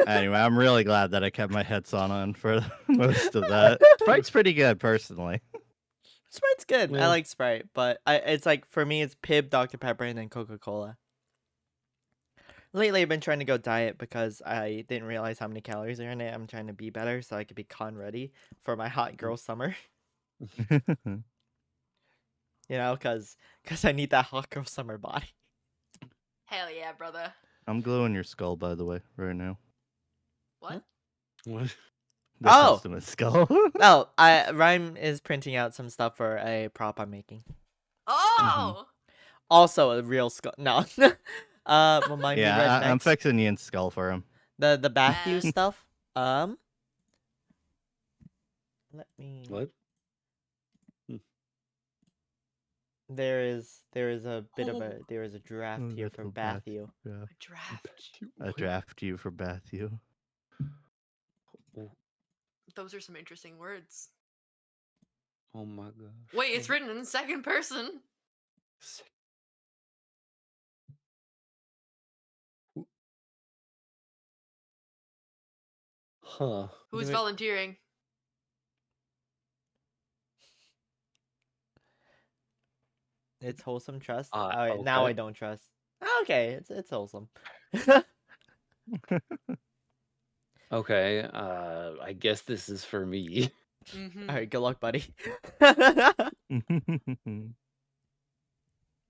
Anyway, I'm really glad that I kept my headset on for most of that. Sprite's pretty good, personally. Sprite's good. I Yeah. like Sprite, but it's like for me, it's Pib, Dr Pepper, and then Coca-Cola. Lately, I've been trying to go diet because I didn't realize how many calories are in it. I'm trying to be better so I could be con ready for my hot girl summer. You know, because I need that hot girl summer body. Hell yeah, brother. I'm gluing your skull, by the way, right now. What? What? The Oh! custom skull. Oh, Rhyme is printing out some stuff for a prop I'm making. Oh. Also, a real skull. No. Remind me red Yeah, I'm next. fixing Ian's skull for him. The Bathu Uh. stuff. Let me. What? There is a bit of a draft Oh, here that's for so bad. Bathu. Yeah. A draft. I draft you for Bathu. Those are some interesting words. Oh my gosh. Wait, it's written in second person. Huh. Who's Do it. volunteering? It's wholesome trust. Uh, Alright, now okay. I don't trust. Okay, it's wholesome. Okay. I guess this is for me. Mm-hmm. Alright, good luck, buddy.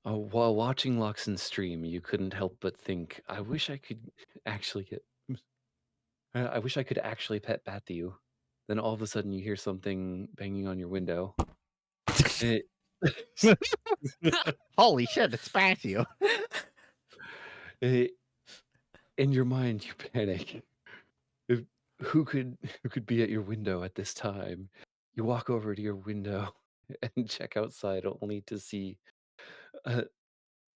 While watching Loxen's stream, you couldn't help but think, I wish I could actually I wish I could actually pet Bathu. Then all of a sudden you hear something banging on your window. It- Holy shit, it's Bathu. it- in your mind, you panic. Who could be at your window at this time? You walk over to your window and check outside, only to see a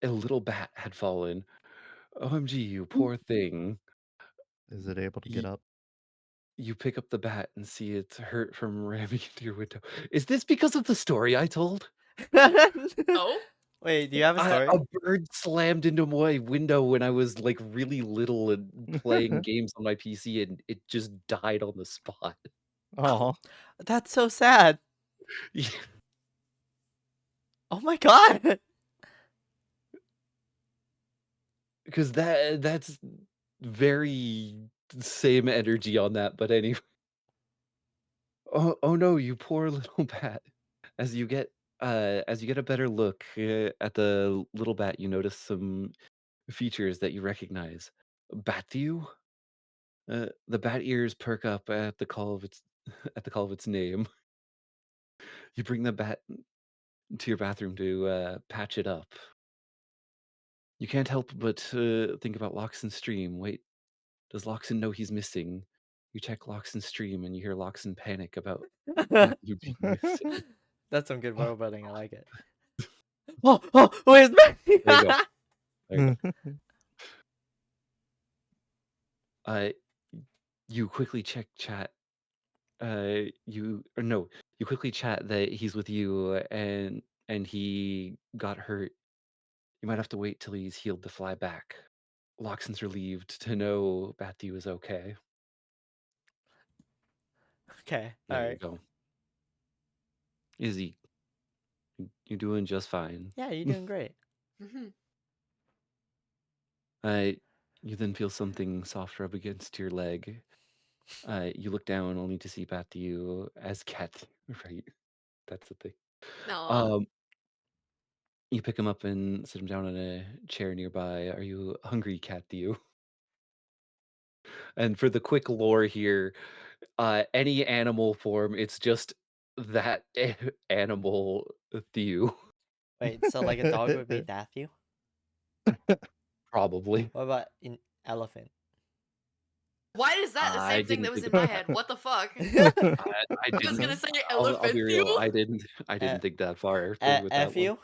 little bat had fallen. OMG, you poor thing. Is it able to get Ye- up? You pick up the bat and see it's hurt from ramming into your window. Is this because of the story I told? Oh? Wait, do you have a story? A bird slammed into my window when I was like really little and playing games on my PC, and it just died on the spot. Oh, That's so sad. Oh my god. Because that's very same energy on that. But anyway, oh no, you poor little bat. As you get a better look at the little bat, you notice some features that you recognize. Bathu. The bat ears perk up at the call of its name. You bring the bat to your bathroom to patch it up. You can't help but think about Loxen's stream. Wait, does Loxen know he's missing? You check Loxen's stream and you hear Loxen panic about Bathu being missing. That's some good world building. I like it. Where's Matthew? There you go. There you go. You quickly check chat. You quickly chat that he's with you and he got hurt. You might have to wait till he's healed to fly back. Loxen's relieved to know Bathu is okay. Okay, There you alright. go. Izzy, you're doing just fine. Yeah, you're doing great. Mm-hmm. You then feel something soft rub against your leg. You look down only to see Bathu as cat. Right, that's the thing. No. Um, you pick him up and sit him down on a chair nearby. Are you hungry, Catthew? And for the quick lore here, any animal form, it's just that animal Thew, Wait, so like a dog would be Dathew? probably. What about an elephant? Why is that the I same thing didn't that was think in my about head? What the fuck? I I was didn't. gonna say I'll be elephant real. fuel. I didn't think that far through with that one. F-U?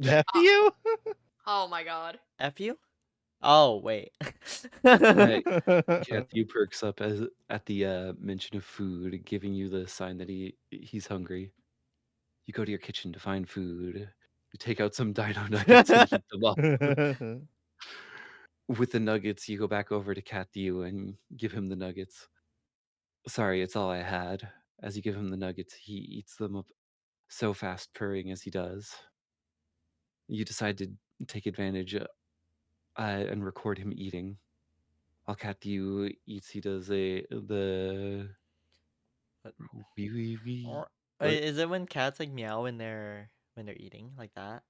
F you? Oh my god. F-U? Oh, wait. Right. Catthew perks up at the mention of food, giving you the sign that he's hungry. You go to your kitchen to find food. You take out some dino nuggets and heat them up. With the nuggets, you go back over to Catthew and give him the nuggets. Sorry, it's all I had. As you give him the nuggets, he eats them up so fast, purring as he does. You decide to take advantage and record him eating. While Catthew eats, he does the wee wee wee. Or, What? is it when cats like meow when they're eating like that?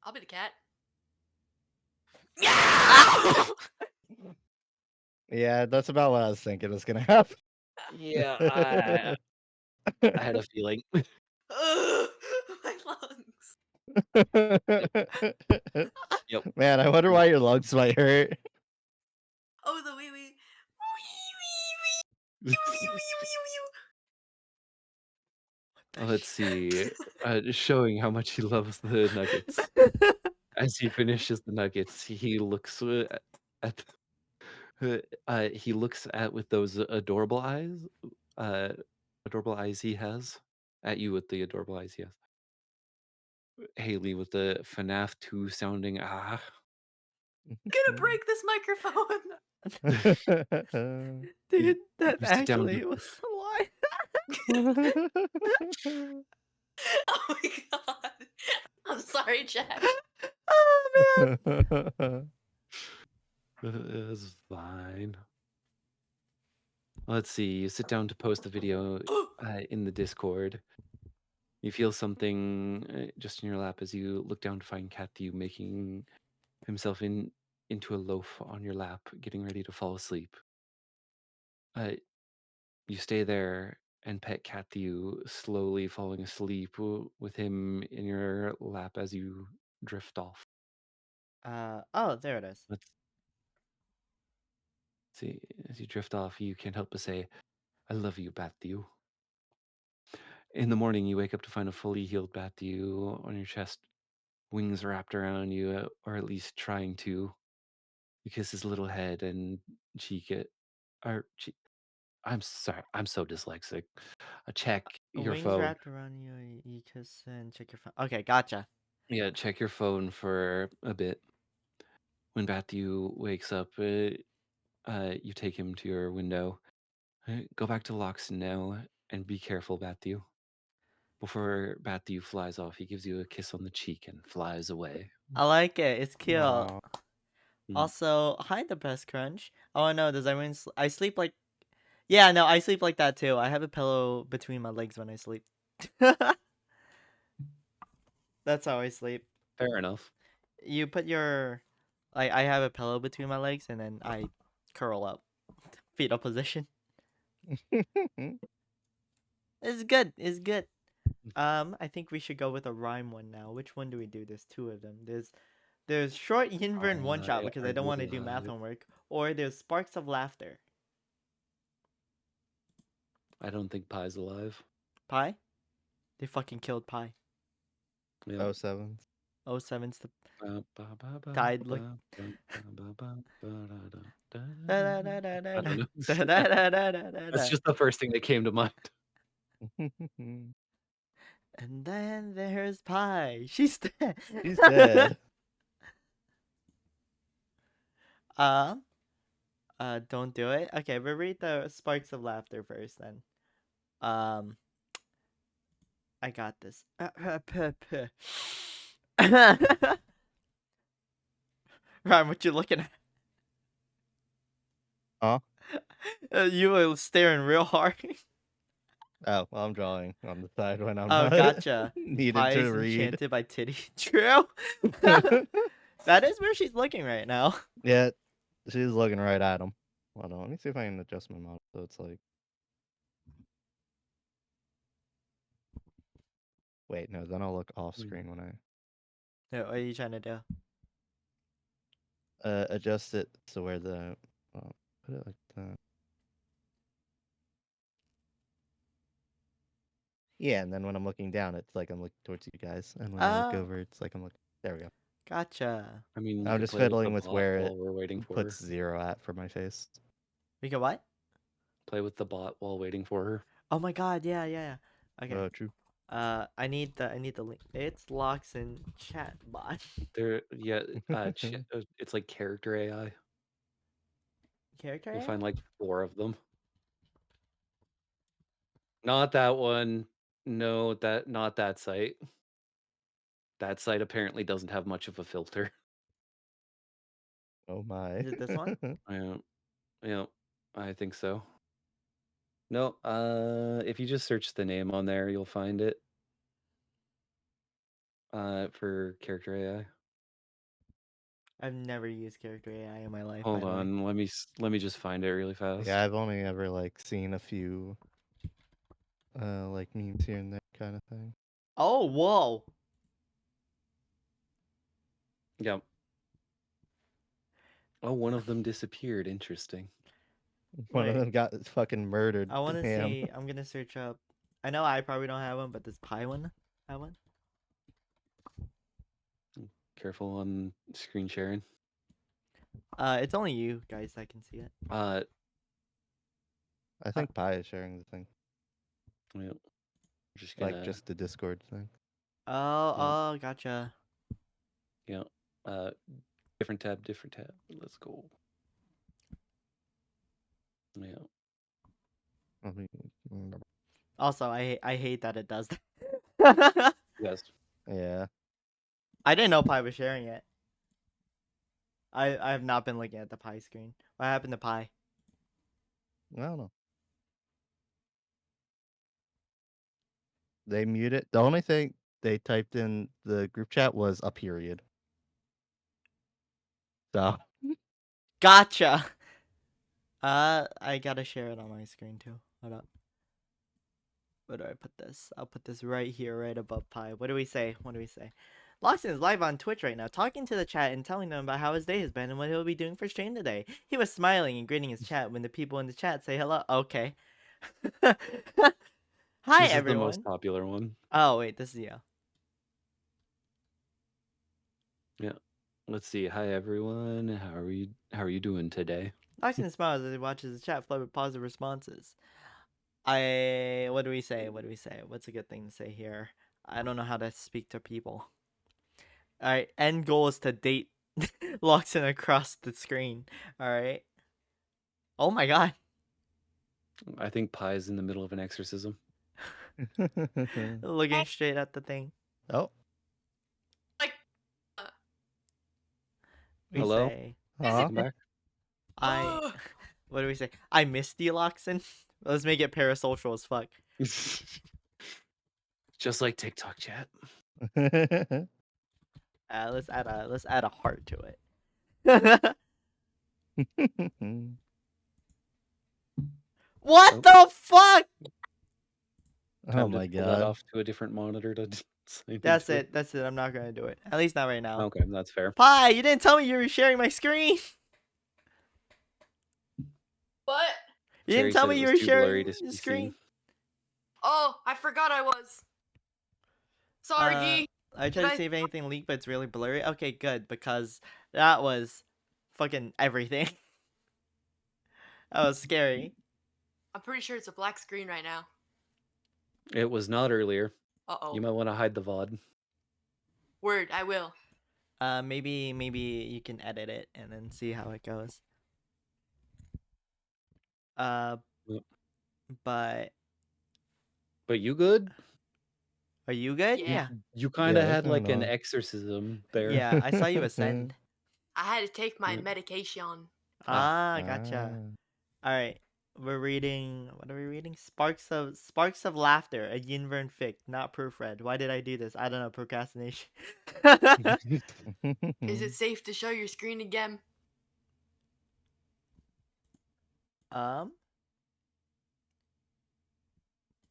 I'll be the cat. Yeah, that's about what I was thinking was gonna happen. Yeah, I had a feeling. Ugh, my lungs. Yep. Man, I wonder why your lungs might hurt. Oh, the wee wee. Wee wee wee. Wee wee wee. Let's see. Showing how much he loves the nuggets. As he finishes the nuggets, he looks at he looks at with those adorable eyes he has at you with the adorable eyes he has. Haley with the FNAF 2 sounding Gonna break this microphone. Dude, that You sit down actually to- was a lie. Oh my god. I'm sorry, Jack. Oh man. It's fine. Let's see. You sit down to post the video in the Discord. You feel something just in your lap as you look down to find Catthew making himself into a loaf on your lap, getting ready to fall asleep. You stay there and pet Catthew, slowly falling asleep with him in your lap as you drift off. Oh, there it is. Let's see. As you drift off, you can't help but say, I love you, Batthew. In the morning, you wake up to find a fully healed Batthew on your chest, wings wrapped around you, or at least trying to. You kiss his little head and cheek it. I'm sorry, I'm so dyslexic. Check your Wings phone. wrapped around you, you kiss and check your phone. Okay, gotcha. Yeah, check your phone for a bit. When Batthew wakes up, you take him to your window. Go back to Loxton now and be careful, Batthew. Before Batthew flies off, he gives you a kiss on the cheek and flies away. I like it. It's cute. Wow. Also, hi, the best crunch. Oh no, does everyone? I sleep like. Yeah, no, I sleep like that too. I have a pillow between my legs when I sleep. That's how I sleep. Fair enough. You put your, like, I have a pillow between my legs and then I curl up, fetal position. It's good. It's good. I think we should go with a rhyme one now. Which one do we do? There's two of them. There's short Yinver and one shot because I don't want to do math homework. Or there's sparks of laughter. I don't think Pie's alive. Pie? They fucking killed Pie. Yeah. Oh, sevens. 07's the died look. I don't know. That's just the first thing that came to mind. And then there's Pie. She's dead. He's dead. Don't do it. Okay, we'll read the sparks of laughter first then. I got this. Ryan, what you looking at? Huh? You were staring real hard. Oh, well, I'm drawing on the side when I'm Oh, not gotcha. needed Pie to is read. enchanted by titty. True. That is where she's looking right now. Yeah, she's looking right at him. Hold on, let me see if I can adjust my model so it's like. Wait, no, then I'll look off screen when I Yeah, what are you trying to do? adjust it so where the put it like that. Yeah, and then when I'm looking down, it's like I'm looking towards you guys, and when I look Oh. over, it's like I'm looking. There we go. Gotcha. I mean, you I'm could just play with the fiddling with bot where while it we're waiting for puts her. 0 at for my face. We can what? Play with the bot while waiting for her. Oh my god, yeah. Okay. Oh, true. I need the link. It's locks in chat bot. There, yeah. It's like character AI. Character You'll AI? find like 4 of them. Not that one. No, not that site. That site apparently doesn't have much of a filter. Oh my. Is it this one? Yeah, I think so. No, if you just search the name on there, you'll find it. For character AI. I've never used character AI in my life. Hold by the way. on, let me just find it really fast. Yeah, I've only ever like seen a few like memes here and there kind of thing. Oh, whoa. Yeah. Oh, one of them disappeared. Interesting. One of Wait. them got fucking murdered. I want to Damn. see. I'm gonna search up. I know I probably don't have one, but does Pi one have one? Careful on screen sharing. It's only you guys that can see it. Uh, I think Pi is sharing the thing, yeah, just gonna, like just the Discord thing. Oh, gotcha. yeah. Different tab. Let's go. Yeah. I mean, Also, I hate that it does that. Yes. yeah. I didn't know Pi was sharing it. I have not been looking at the Pi screen. What happened to Pi? I don't know. They muted. The only thing they typed in the group chat was a period. So Gotcha. I gotta share it on my screen too. Hold up. Where do I put this? I'll put this right here, right above Pi. What do we say? Loxton is live on Twitch right now, talking to the chat and telling them about how his day has been and what he'll be doing for stream today. He was smiling and greeting his chat when the people in the chat say hello. Okay. Hi, This is the most everyone. popular one. Oh, wait, this is you. Yeah. Let's see. Hi everyone. How are you doing today? Loxton smiles as he watches the chat flood with positive responses. What do we say? What's a good thing to say here? I don't know how to speak to people. Alright, end goal is to date Loxton across the screen. Alright. Oh my god. I think Pie's in the middle of an exorcism. Looking straight at the thing. Oh. Like, We Hello? say Huh? Come back. what do we say? I missed you, Loxton. Let's make it parasocial as fuck. Just like TikTok chat. Let's add a heart to it. What Oh. the fuck? Oh Time my to pull that god. off to a different monitor to sign That's into it. That's it. I'm not gonna do it. At least not right now. Okay, that's fair. Pi, you didn't tell me you were sharing my screen. what? You Cherry didn't tell said me it you was were too blurry sharing to the be screen. seen. Oh, I forgot I was. Sorry, Gee. I tried Did to I- see if anything leaked, but it's really blurry. Okay, good, because that was fucking everything. That was scary. I'm pretty sure it's a black screen right now. It was not earlier. Uh-oh. You might want to hide the VOD. Word, I will. Maybe you can edit it and then see how it goes. Yep. But But you good? are you good? Yeah. You kind of Yeah, had what's like going an on? exorcism there. Yeah, I saw you ascend. I had to take my Mm. medication. Gotcha. All right. We're reading. What are we reading? Sparks of Laughter, a Yin fic, not proofread. Why did I do this? I don't know. Procrastination. Is it safe to show your screen again?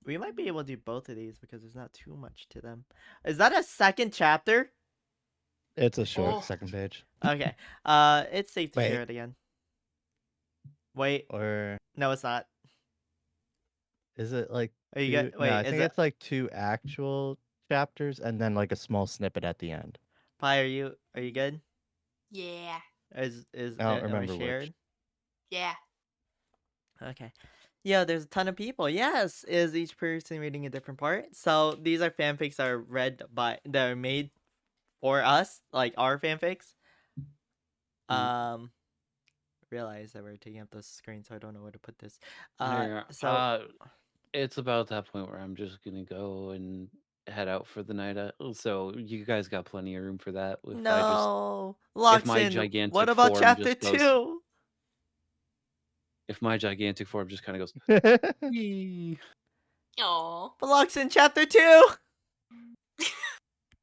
We might be able to do both of these because there's not too much to them. Is that a second chapter? It's a short Oh. second page. Okay. It's safe to Wait. share it again. Wait. Or No, it's not. is it like Are you two? good? Wait, No, I is think it it's like 2 actual chapters and then like a small snippet at the end. Pi? Are you good? Yeah. Is I don't am remember which. shared? Yeah. Okay. Yeah, there's a ton of people. Yes, is each person reading a different part? So these are fanfics that are made for us, like our fanfics. Realize that we're taking up the screen, so I don't know where to put this. It's about that point where I'm just gonna go and head out for the night. So you guys got plenty of room for that. If No, if my Loxin, gigantic what about form chapter just goes, 2? if my gigantic form just kind of goes, "Yee." Aww. But Loxin, chapter 2.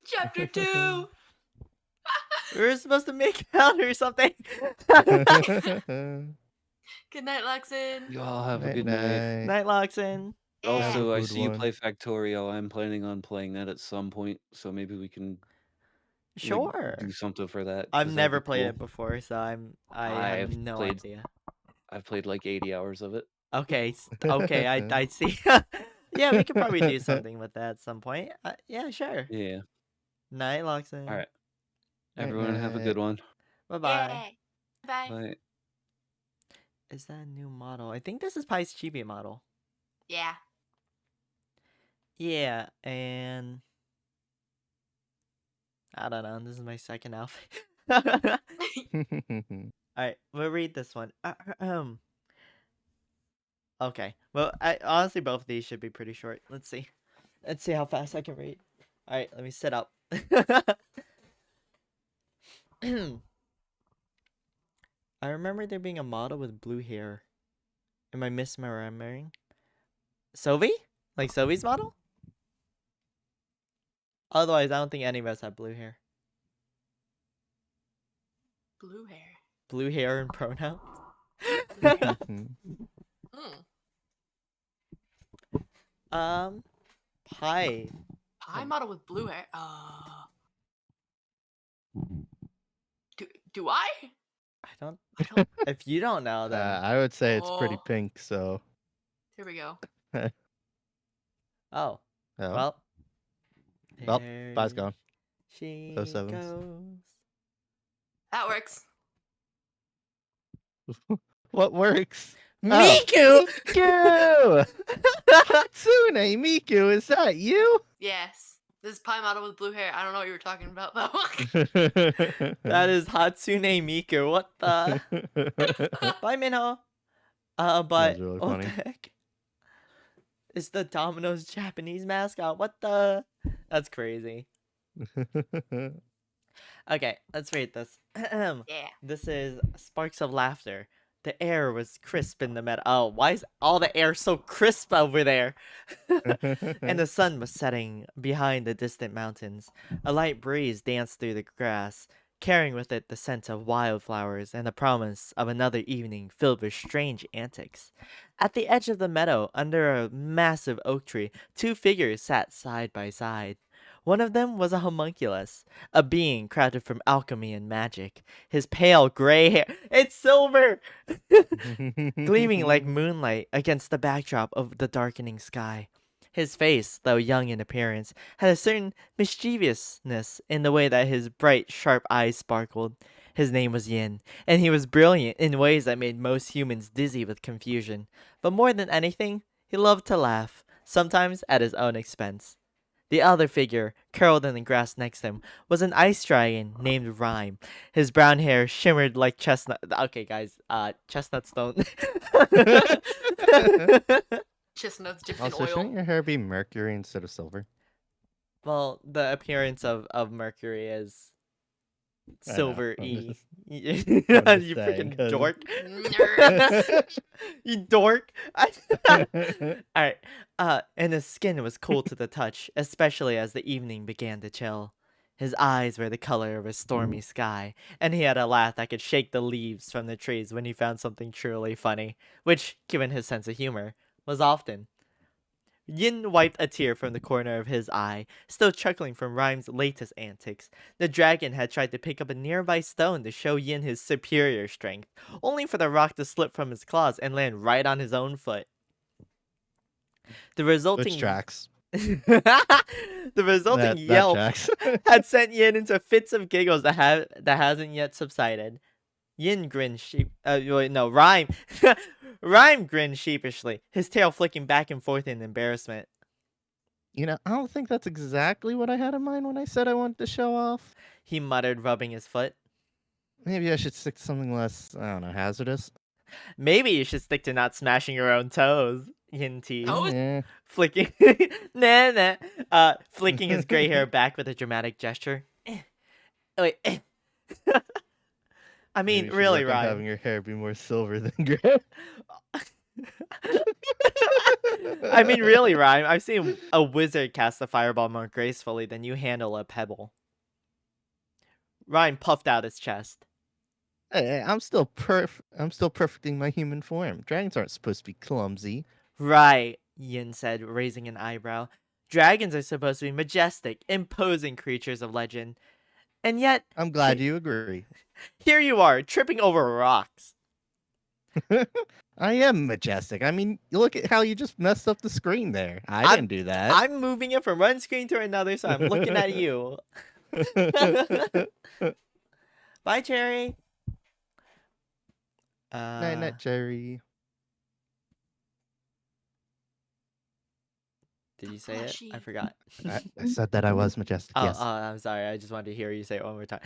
Chapter 2. We were supposed to make out or something. Good night, Lexin. Y'all have a Night, good night. night. Night, Loxin. Also, I good see you one. play Factorio. I'm planning on playing that at some point, so maybe we can like, Sure. do something for that. I've 'cause that'd never be played cool. it before, so I have I've no played- idea. I've played like 80 hours of it. Okay, okay, I see. Yeah, we could probably do something with that at some point. Yeah, sure. Yeah. Night, Loxin. All right. Night, Everyone have a night. good one. Bye-bye. Yay. Bye. Bye. Is that a new model? I think this is Pi's chibi model. Yeah. Yeah, and I don't know. This is my second outfit. Alright, we'll read this one. Okay. Well, honestly, both of these should be pretty short. Let's see. Let's see how fast I can read. Alright, let me sit up. I remember there being a model with blue hair. Am I misremembering? Sovi? Like Sovi's model? Otherwise, I don't think any of us have blue hair. Blue hair. Blue hair and pronouns? Pie. Pie model with blue hair. Do I? I don't. I don't. If you don't know, then I would say it's pretty Oh. pink, so. Here we go. oh Oh. well. Well, there Bye's gone. She So sevens. goes. That works. What works? Miku. Miku! Hatsune Miku, is that you? Yes. This is pie model with blue hair. I don't know what you were talking about though. That is Hatsune Miku. What the? Bye, Minho. But was really what funny. the heck? It's the Domino's Japanese mascot. What the? That's crazy. Okay, let's read this. Yeah. This is Sparks of Laughter. The air was crisp in the meadow. Oh, why is all the air so crisp over there? And the sun was setting behind the distant mountains. A light breeze danced through the grass, carrying with it the scent of wildflowers and the promise of another evening filled with strange antics. At the edge of the meadow, under a massive oak tree, 2 figures sat side by side. One of them was a homunculus, a being crafted from alchemy and magic. His pale gray hair, it's silver, gleaming like moonlight against the backdrop of the darkening sky. His face, though young in appearance, had a certain mischievousness in the way that his bright, sharp eyes sparkled. His name was Yin, and he was brilliant in ways that made most humans dizzy with confusion. But more than anything, he loved to laugh, sometimes at his own expense. The other figure, curled in the grass next to him, was an ice dragon named Rhyme. His brown hair shimmered like chestnut. Okay, guys, chestnuts don't. Chestnuts dipped Also, in shouldn't oil. your hair be mercury instead of silver? Well, the appearance of Mercury is I know, Silver I'm E. just- you saying, freaking 'cause- dork. Nerds. You dork. Alright. And his skin was cool to the touch, especially as the evening began to chill. His eyes were the color of a stormy sky, and he had a laugh that could shake the leaves from the trees when he found something truly funny, which, given his sense of humor, was often. Yin wiped a tear from the corner of his eye, still chuckling from Rhyme's latest antics. The dragon had tried to pick up a nearby stone to show Yin his superior strength, only for the rock to slip from his claws and land right on his own foot. The resulting Which tracks. the resulting That yelp tracks. had sent Yin into fits of giggles that hasn't yet subsided. Yin grinned Rhyme Rhyme grinned sheepishly, his tail flicking back and forth in embarrassment. I don't think that's exactly what I had in mind when I said I wanted to show off. He muttered, rubbing his foot. Maybe I should stick to something less, I don't know, hazardous. Maybe you should stick to not smashing your own toes, Yin teased, Toes? Yeah. flicking flicking his gray hair back with a dramatic gesture. Wait. I Maybe mean, you should really, work on Ryan. having your hair be more silver than gray. I mean, really, Rhyme. I've seen a wizard cast a fireball more gracefully than you handle a pebble. Rhyme puffed out his chest. Hey, I'm still perfecting my human form. Dragons aren't supposed to be clumsy. Right, Yin said, raising an eyebrow. Dragons are supposed to be majestic, imposing creatures of legend. And yet, I'm glad you agree. here you are, tripping over rocks. I am majestic. I mean, look at how you just messed up the screen there. I I'm- didn't do that. I'm moving it from one screen to another, so I'm looking at you. Bye, Cherry. Night, night, Jerry. Did you say it? I Blushy. forgot. I said that I was majestic. Oh, Yes, I'm sorry. I just wanted to hear you say it one more time.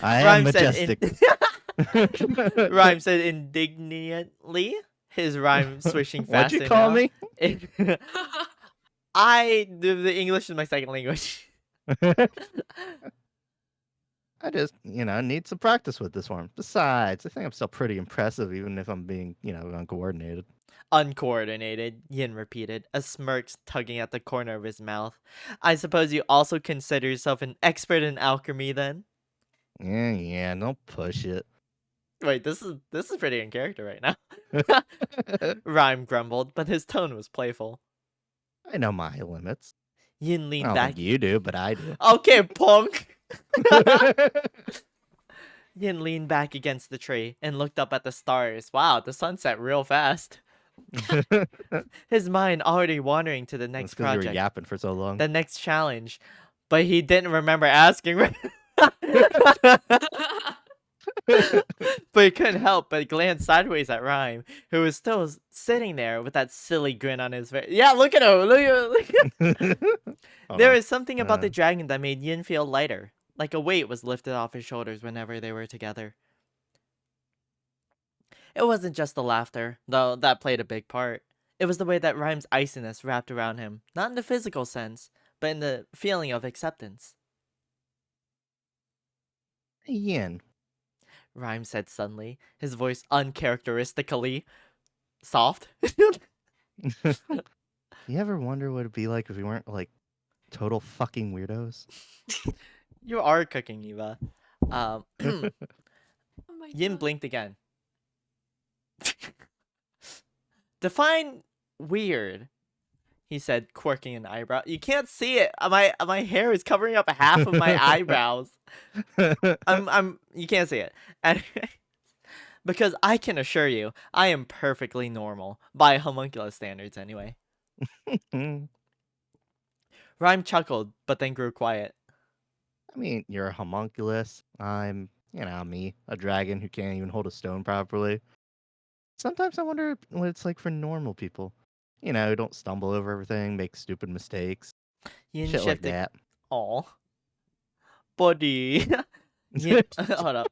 I am Rhyme said majestic. Rhyme said indignantly, his rhyme swishing fast. What'd you call me? The English is my second language. I just, need some practice with this one. Besides, I think I'm still pretty impressive, even if I'm being, uncoordinated. Uncoordinated, Yin repeated, a smirk tugging at the corner of his mouth. I suppose you also consider yourself an expert in alchemy, then? Yeah, don't push it. Wait, this is pretty in character right now. Rhyme grumbled, but his tone was playful. I know my limits. Yin I leaned don't back. think you do, but I do. Okay, punk. Yin leaned back against the tree and looked up at the stars. Wow, the sun set real fast. His mind already wandering to the next That's 'cause you were project, yapping for so long. the next challenge, but he didn't remember asking. But he couldn't help but glance sideways at Rhyme, who was still sitting there with that silly grin on his face. Yeah, look at him. Look at him. Hold There on. was something about the Uh. dragon that made Yin feel lighter, like a weight was lifted off his shoulders whenever they were together. It wasn't just the laughter, though that played a big part. It was the way that Rhyme's iciness wrapped around him, not in the physical sense, but in the feeling of acceptance. Yin. Rhyme said suddenly, his voice uncharacteristically soft. You ever wonder what it'd be like if we weren't like total fucking weirdos? You are cooking, Eva. Oh my Yin God. blinked again. Define weird, he said, quirking an eyebrow. You can't see it. My hair is covering up half of my eyebrows. You can't see it. And because I can assure you, I am perfectly normal by homunculus standards anyway. Rhyme chuckled, but then grew quiet. I mean, you're a homunculus. I'm, me, a dragon who can't even hold a stone properly. Sometimes I wonder what it's like for normal people. Who don't stumble over everything, make stupid mistakes, Yin shit like shifted. that. Aw. Buddy. Yin... Hold up.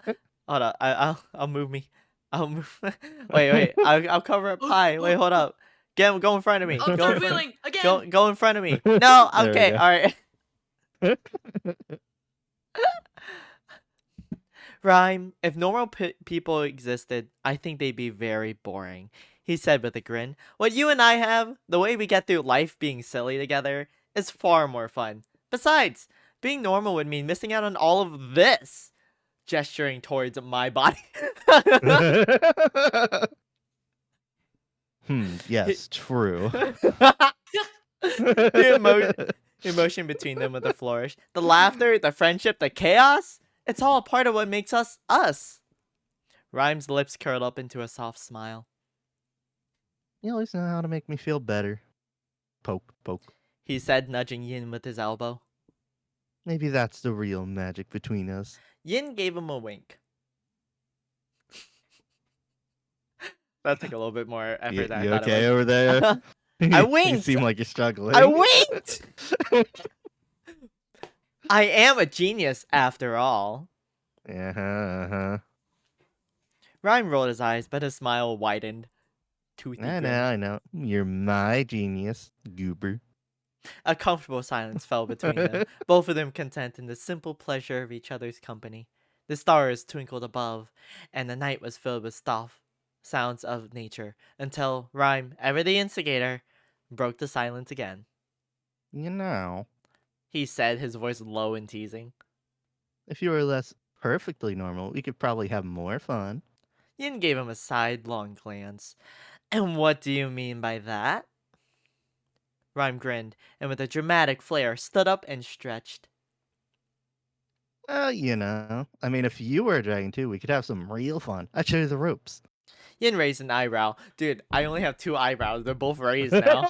I'll move me. I'll move. Wait. I'll cover up pie. Wait, hold up. Go in front of me. Oh, Go in third front. wheeling again. Go in front of me. No, There we okay, go. all right. Rhyme, if normal people existed, I think they'd be very boring, he said with a grin. What you and I have, the way we get through life being silly together, is far more fun. Besides, being normal would mean missing out on all of this, gesturing towards my body. Yes, true. The emotion between them with a flourish. The laughter, the friendship, the chaos. It's all a part of what makes us us. Rhyme's lips curled up into a soft smile. You always know how to make me feel better. Poke, poke. He said, nudging Yin with his elbow. Maybe that's the real magic between us. Yin gave him a wink. That took a little bit more effort You, than I you thought okay it would. over there? I You winked. seem like you're struggling. I winked! I am a genius, after all. Uh-huh. Rhyme rolled his eyes, but his smile widened. Toothy I grin. know, I know. You're my genius, goober. A comfortable silence fell between them, both of them content in the simple pleasure of each other's company. The stars twinkled above, and the night was filled with sounds of nature, until Rhyme, ever the instigator, broke the silence again. You know, He said, his voice low and teasing. if you were less perfectly normal, we could probably have more fun. Yin gave him a sidelong glance. And what do you mean by that? Rhyme grinned, and with a dramatic flair, stood up and stretched. You know. I mean, if you were a dragon too, we could have some real fun. I'd show you the ropes. Yin raised an eyebrow. Dude, I only have 2 eyebrows. They're both raised now.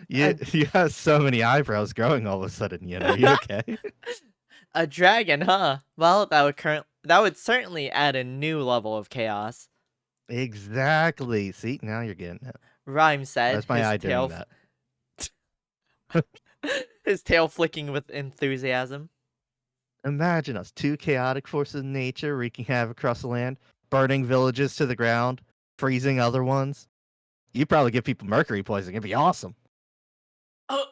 You have so many eyebrows growing all of a sudden, you know. You okay? A dragon, huh? Well, that would certainly add a new level of chaos. Exactly. See, now you're getting it. Rhyme said, That's my eye doing that. his tail flicking with enthusiasm. Imagine us, two chaotic forces in nature wreaking havoc across the land, burning villages to the ground, freezing other ones. You'd probably give people mercury poisoning. It'd be awesome. Oh.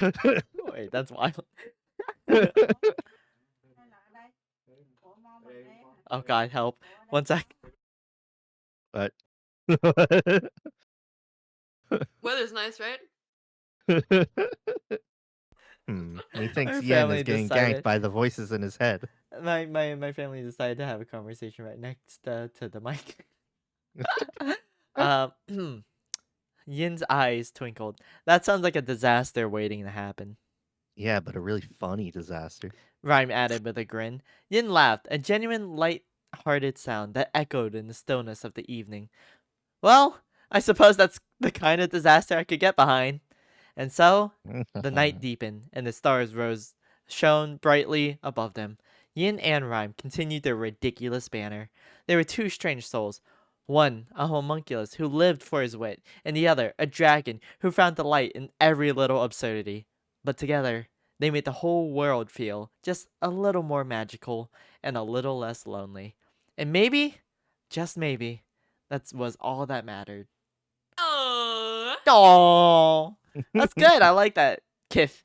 Wait, that's wild. Oh god, help. 1 sec. But Weather's nice, right? He thinks Our Yen family is getting decided- ganked by the voices in his head. My family decided to have a conversation right next to the mic. Yin's eyes twinkled. That sounds like a disaster waiting to happen. Yeah, but a really funny disaster. Rhyme added with a grin. Yin laughed, a genuine light-hearted sound that echoed in the stillness of the evening. Well, I suppose that's the kind of disaster I could get behind. And so, the night deepened, and the stars shone brightly above them. Yin and Rhyme continued their ridiculous banter. They were 2 strange souls. One, a homunculus who lived for his wit, and the other, a dragon who found delight in every little absurdity. But together, they made the whole world feel just a little more magical and a little less lonely. And maybe, just maybe, that was all that mattered. Oh. Aww. That's good. I like that. Kith.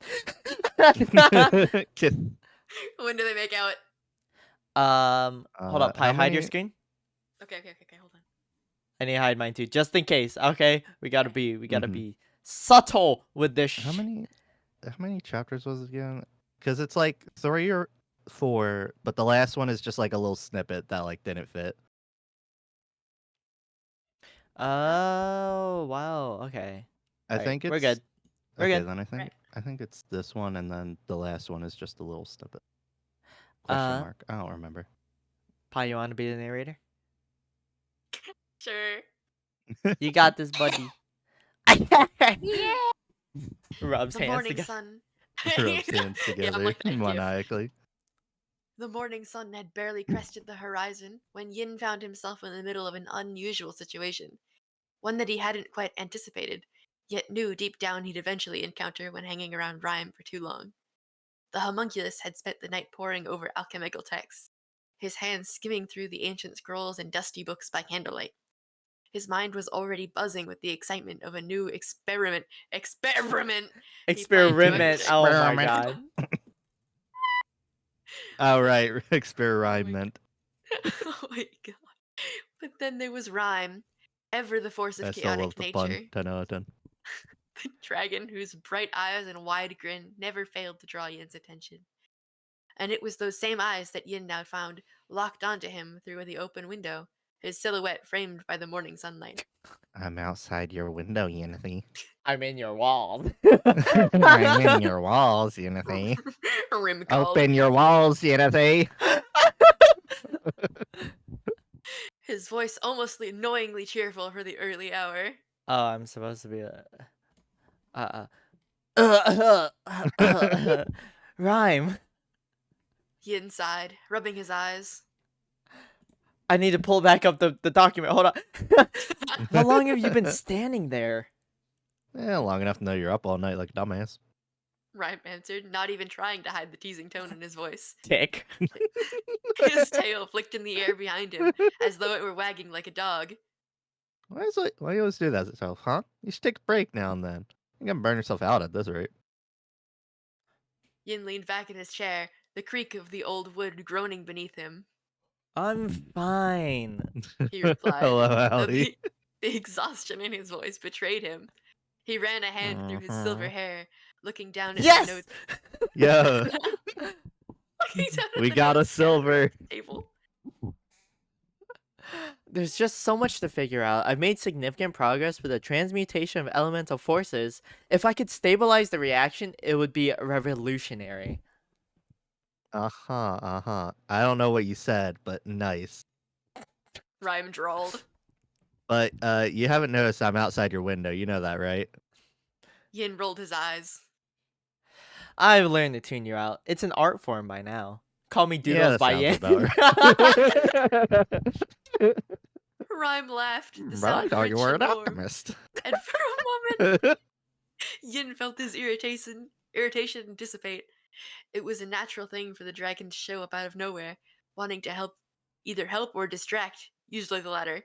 Kiss. When do they make out? Hold up. how Hide your many- screen. Okay, hold on. I need to hide mine too, just in case. Okay, we gotta Mhm. be subtle with this. How many chapters was it again? Because it's like 3 or 4, but the last one is just like a little snippet that like didn't fit. Oh wow. Okay. I Alright, think it's we're good. We're okay, good. then Right. I think it's this one, and then the last one is just a little snippet. Question mark. I don't remember. Pi, you want to be the narrator? Sure. You got this, buddy. Yeah. Rubs The hands morning together. sun. Rubs hands Yeah, together I'm like that gif. maniacally. The morning sun had barely crested the horizon when Yin found himself in the middle of an unusual situation, one that he hadn't quite anticipated, yet knew deep down he'd eventually encounter when hanging around Rhyme for too long. The homunculus had spent the night poring over alchemical texts, his hands skimming through the ancient scrolls and dusty books by candlelight. His mind was already buzzing with the excitement of a new experiment. Experiment! Experiment. Oh my Experiment. god. Oh, right. Experiment. Oh my Oh my god. But then there was Rhyme, ever the force of I still love chaotic the nature. pun. 10 out of 10. The dragon whose bright eyes and wide grin never failed to draw Yin's attention. And it was those same eyes that Yin now found locked onto him through the open window, his silhouette framed by the morning sunlight. I'm outside your window, Unity. I'm in your wall. I'm in your walls, Unity. Rim called. Open your walls, Unity. His voice almost annoyingly cheerful for the early hour. Oh, I'm supposed to be a Rhyme. Yin sighed, rubbing his eyes. I need to pull back up the document. Hold on. How long have you been standing there? Long enough to know you're up all night like a dumbass. Rhyme answered, not even trying to hide the teasing tone in his voice. Dick. His tail flicked in the air behind him, as though it were wagging like a dog. Why do you always do that to yourself, huh? You should take a break now and then. You're gonna burn yourself out at this rate. Yin leaned back in his chair, the creak of the old wood groaning beneath him. I'm fine. He replied, Hello, though Allie. the exhaustion in his voice betrayed him. He ran a hand through his silver hair, looking down at Yes! the notes. Yo, Looking down at we the got a notes scattered on silver. the table. There's just so much to figure out. I've made significant progress with the transmutation of elemental forces. If I could stabilize the reaction, it would be revolutionary. I don't know what you said, but nice. Rhyme drawled. But you haven't noticed I'm outside your window. You know that, right? Yin rolled his eyes. I've learned to tune you out. It's an art form by now. Call me Doodles that by sounds Yin. about right. Rhyme laughed. The But I sound thought you rich were and an warm. optimist. And for a moment, Yin felt his irritation dissipate. It was a natural thing for the dragon to show up out of nowhere, wanting to either help or distract, usually the latter.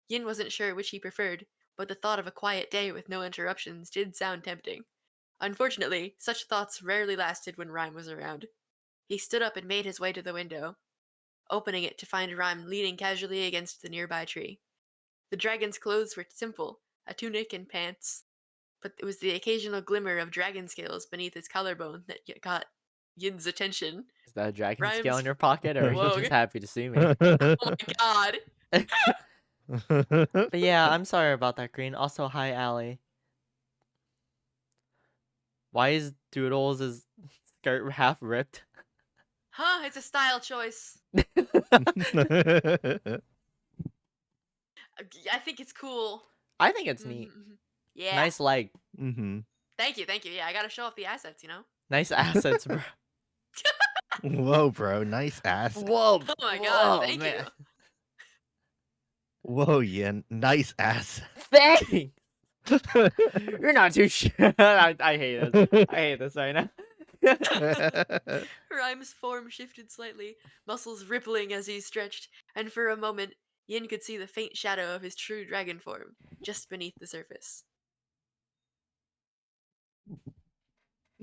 Yin wasn't sure which he preferred, but the thought of a quiet day with no interruptions did sound tempting. Unfortunately, such thoughts rarely lasted when Rhyme was around. He stood up and made his way to the window, opening it to find Rhyme leaning casually against the nearby tree. The dragon's clothes were simple, a tunic and pants, but it was the occasional glimmer of dragon scales beneath his collarbone that got Yin's attention. Is that a dragon scale Rhymes in your pocket, or are you Whoa. just happy to see me? Oh my god! But yeah, I'm sorry about that, Green. Also, hi, Allie. Why is Doodles' skirt half ripped? Huh, it's a style choice. I think it's cool. I think it's neat. Mhm. Yeah. Nice leg. Mm-hmm. Thank you. Yeah, I gotta show off the assets, you know? Nice assets, bro. Whoa, bro. Nice ass. Whoa. Oh my god, whoa, thank man. you. Whoa, Yin. Nice ass. Thanks. You're not too sure. I hate this. I hate this right now. Rhyme's form shifted slightly, muscles rippling as he stretched, and for a moment, Yin could see the faint shadow of his true dragon form just beneath the surface.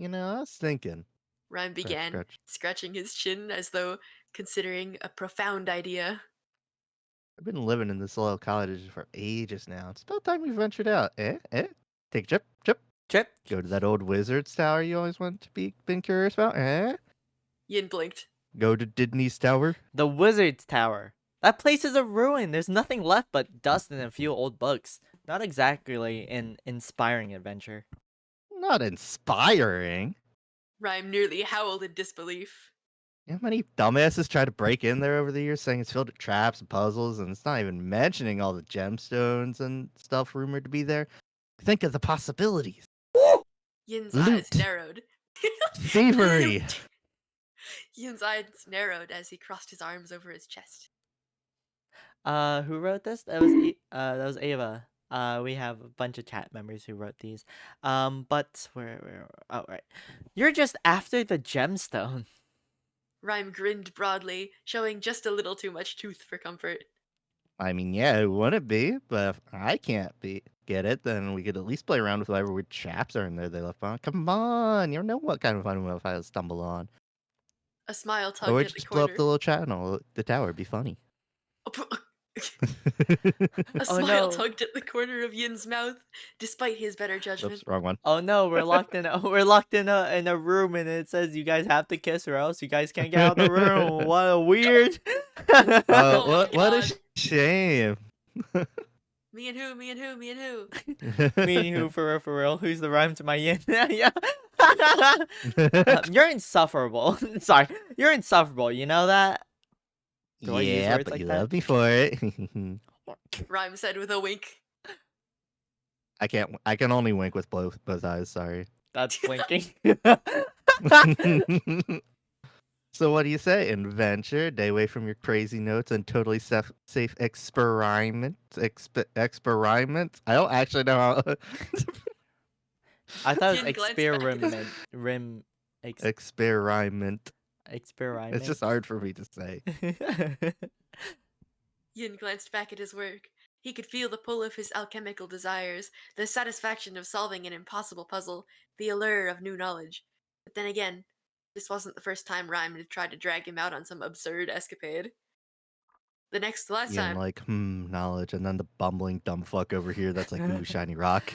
I was thinking. Rhyme began, scratch. scratching his chin as though considering a profound idea. I've been living in this little cottage for ages now. It's about time we ventured out. Take a trip. Chip. Go to that old wizard's tower you always wanted to been curious about. Yin blinked. Go to Disney's tower. The Wizard's Tower. That place is a ruin. There's nothing left but dust and a few old books. Not exactly an inspiring adventure. Not inspiring. Rhyme nearly howled in disbelief. You know how many dumbasses try to break in there over the years saying it's filled with traps and puzzles, and it's not even mentioning all the gemstones and stuff rumored to be there? Think of the possibilities. Yin's Loot. eyes narrowed. Thievery. Yin's eyes narrowed as he crossed his arms over his chest. Who wrote this? That was Ava. We have a bunch of chat members who wrote these. But where oh right. You're just after the gemstone. Rhyme grinned broadly, showing just a little too much tooth for comfort. I mean, yeah, it wouldn't be, but if I can't get it, then we could at least play around with whatever weird traps are in there they left behind. Come on, you know what kind of fun we'll if I stumble on. A smile Or tugged we at the just blow up corner. the little channel, the tower. It'd be funny. A Oh, smile no. tugged at the corner of Yin's mouth, despite his better judgment. Oops, wrong one. Oh no, we're locked in a room, and it says you guys have to kiss or else you guys can't get out of the room. What a weird. Oh my what a God. shame. Me and who? Me and who? Me and who? Me and who, for real? Who's the rhyme to my yin? Yeah. You're insufferable. Sorry, you're insufferable. You know that? Do I use Yeah, words but like you that? love me for it. Rhyme said with a wink. I can't. I can only wink with both eyes. Sorry. That's blinking. So what do you say? Adventure, day away from your crazy notes, and totally safe experiment. Experiment. I don't actually know how. I thought it Yin was glanced back at his- Experiment. experiment. It's just hard for me to say. Yin glanced back at his work. He could feel the pull of his alchemical desires, the satisfaction of solving an impossible puzzle, the allure of new knowledge. But then again, this wasn't the first time Rhyme had tried to drag him out on some absurd escapade. The last Yeah, time, like knowledge, and then the bumbling dumb fuck over here that's like, ooh, shiny rock.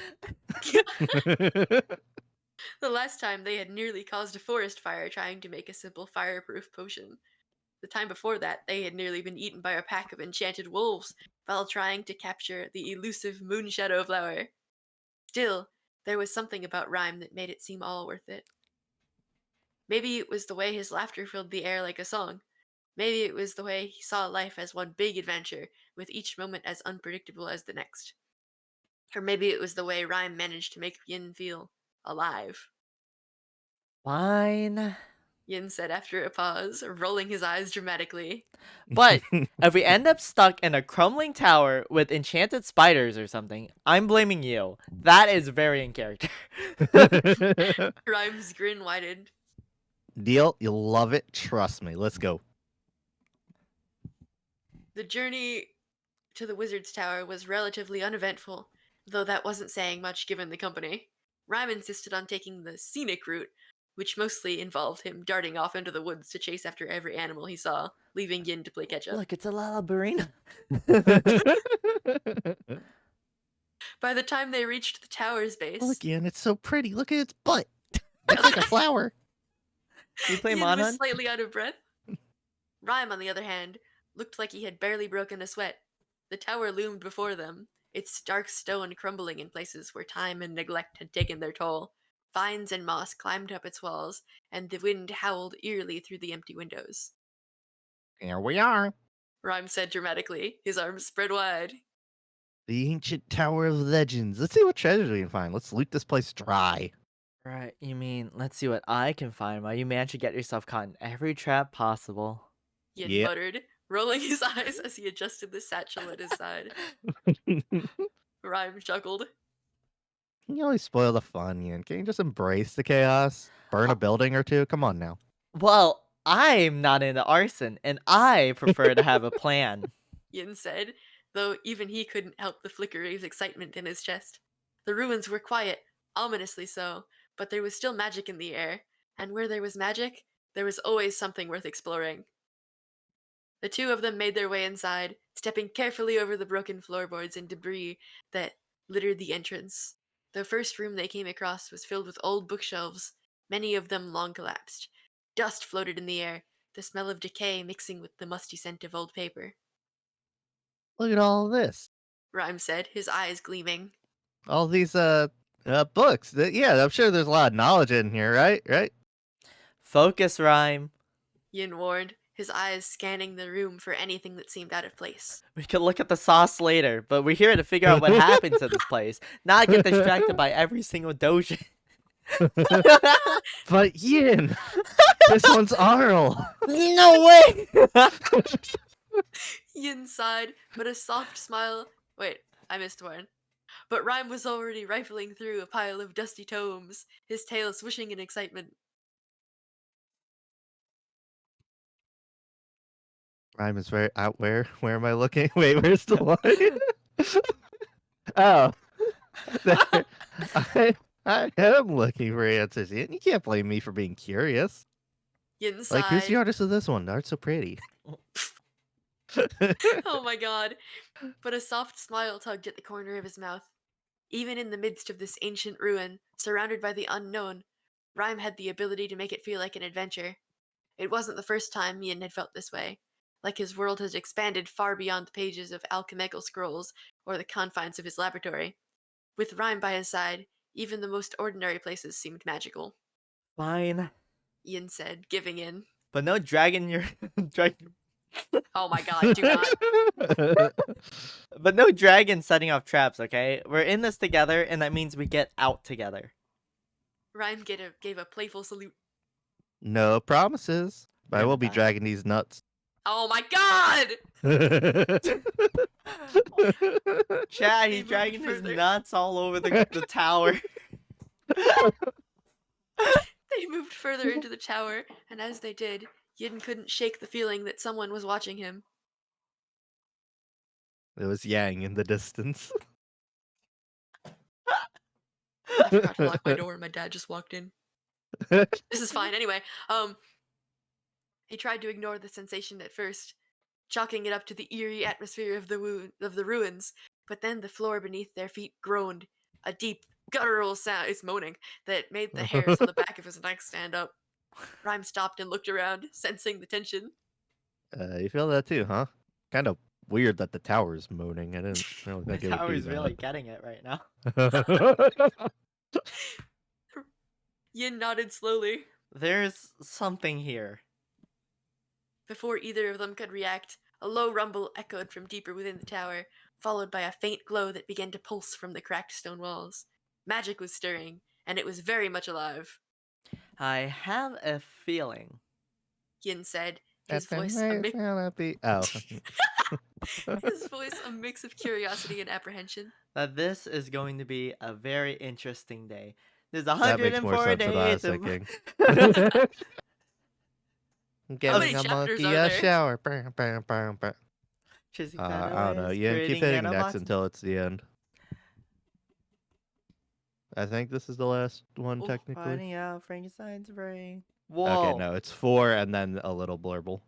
the last time they had nearly caused a forest fire trying to make a simple fireproof potion. The time before that, they had nearly been eaten by a pack of enchanted wolves while trying to capture the elusive Moonshadow flower. Still, there was something about Rhyme that made it seem all worth it. Maybe it was the way his laughter filled the air like a song. Maybe it was the way he saw life as one big adventure, with each moment as unpredictable as the next. Or maybe it was the way Rhyme managed to make Yin feel alive. Fine. Yin said after a pause, rolling his eyes dramatically. But if we end up stuck in a crumbling tower with enchanted spiders or something, I'm blaming you. That is very in character. Rhyme's grin widened. Deal, you'll love it. Trust me. Let's go. The journey to the Wizard's Tower was relatively uneventful, though that wasn't saying much given the company. Rhyme insisted on taking the scenic route, which mostly involved him darting off into the woods to chase after every animal he saw, leaving Yin to play catch up. Look, it's a Lalabarina. By the time they reached the tower's base, Look, Ian, it's so pretty. Look at its butt. It's like a flower. You play Yin was Monhun? slightly out of breath. Rhyme, on the other hand, looked like he had barely broken a sweat. The tower loomed before them, its dark stone crumbling in places where time and neglect had taken their toll. Vines and moss climbed up its walls, and the wind howled eerily through the empty windows. Here we are. Rhyme said dramatically, his arms spread wide. The ancient Tower of Legends. Let's see what treasures we can find. Let's loot this place dry. Right, you mean, let's see what I can find while you manage to get yourself caught in every trap possible. Yin Yep. muttered, rolling his eyes as he adjusted the satchel at his side. Rhyme chuckled. You always spoil the fun, Ian. Can you just embrace the chaos? Burn a building or two? Come on now. Well, I'm not into arson, and I prefer to have a plan. Yin said, though even he couldn't help the flicker of excitement in his chest. The ruins were quiet, ominously so, but there was still magic in the air, and where there was magic, there was always something worth exploring. The two of them made their way inside, stepping carefully over the broken floorboards and debris that littered the entrance. The first room they came across was filled with old bookshelves, many of them long collapsed. Dust floated in the air, the smell of decay mixing with the musty scent of old paper. Look at all this. Rhyme said, his eyes gleaming. All these books. Yeah, I'm sure there's a lot of knowledge in here, right? Right? Focus, Rhyme. Yin warned, his eyes scanning the room for anything that seemed out of place. We can look at the sauce later, but we're here to figure out what happened to this place, not get distracted by every single dojo. But Ian, this one's Arl. No way! Yin sighed, but a soft smile. Wait, I missed one. But Rhyme was already rifling through a pile of dusty tomes, his tail swishing in excitement. Rhyme is very out. Where am I looking? Wait, where's the line? Oh, there. I am looking for answers. Ian. You can't blame me for being curious. Yin Like, who's the sighed. artist of this one? The art's so pretty. Oh my god. But a soft smile tugged at the corner of his mouth. Even in the midst of this ancient ruin, surrounded by the unknown, Rhyme had the ability to make it feel like an adventure. It wasn't the first time Yin had felt this way, like his world had expanded far beyond the pages of alchemical scrolls or the confines of his laboratory. With Rhyme by his side, even the most ordinary places seemed magical, Fine. Yin said, giving in. But no dragging your dragon. Oh my god, do not. But no dragon setting off traps, okay? We're in this together, and that means we get out together. Rhyme gave a playful salute. No promises. But I We're will gonna be die. dragging these nuts. Oh my god! Chad, He he's moved dragging his further. nuts all over the tower. They moved further into the tower, and as they did, Yin couldn't shake the feeling that someone was watching him. It was Yang in the distance. I forgot to lock my door and my dad just walked in. This is fine anyway. He tried to ignore the sensation at first, chalking it up to the eerie atmosphere of the ruins, but then the floor beneath their feet groaned, a deep, guttural sound, it's moaning, that made the hairs on the back of his neck stand up. Rhyme stopped and looked around, sensing the tension. You feel that too, huh? Kind of weird that the tower's moaning. I didn't really The think it would be tower's really that. getting it right now. Yin nodded slowly. There's something here. Before either of them could react, a low rumble echoed from deeper within the tower, followed by a faint glow that began to pulse from the cracked stone walls. Magic was stirring, and it was very much alive, I have a feeling. Yin said, His voice a mix of curiosity and apprehension. That this is going to be a very interesting day. There's That makes more 104 sense than I was days of... thinking. How Giving many a chapters monkey are a there? shower. Chasing I don't know. feathers, Yeah, keep creating hitting next nanobots. until it's the end. I think this is the last one, Oh, technically. finding out Frankenstein's brain. Whoa. Okay, no, it's 4 and then a little blurble.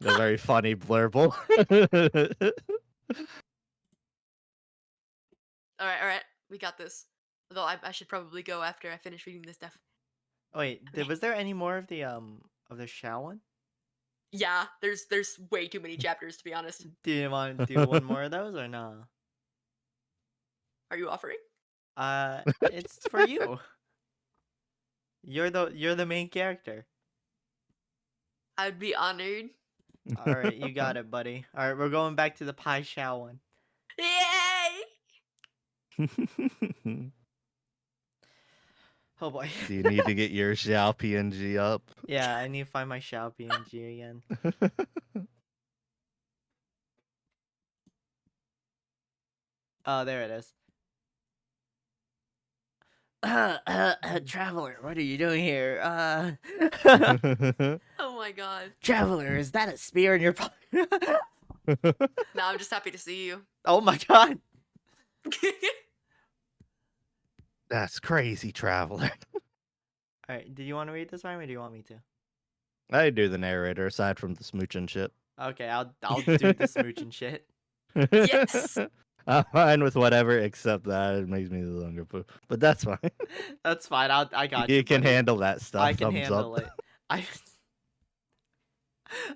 A very funny blurble. Alright, we got this. Although I should probably go after I finish reading this stuff. Wait, was there any more of the Shao one? Yeah, there's way too many chapters, to be honest. Do you want to do one more of those or no? Are you offering? It's for you. You're the main character. I'd be honored. All right, you got it, buddy. All right, we're going back to the Pai Shao one. Yay! Oh boy. Do you need to get your Xiao PNG up? Yeah, I need to find my Shao PNG again. Oh, there it is. Traveler, what are you doing here? Oh my god. Traveler, is that a spear in your pocket? No, I'm just happy to see you. Oh my god. That's crazy, traveler. Alright, do you want to read this rhyme or do you want me to? I do the narrator aside from the smooching shit. Okay, I'll do the smooching shit. Yes! I'm fine with whatever except that. It makes me the longer poo. But that's fine. That's fine. I got you. You can buddy. handle that stuff. I can Thumbs handle up. it.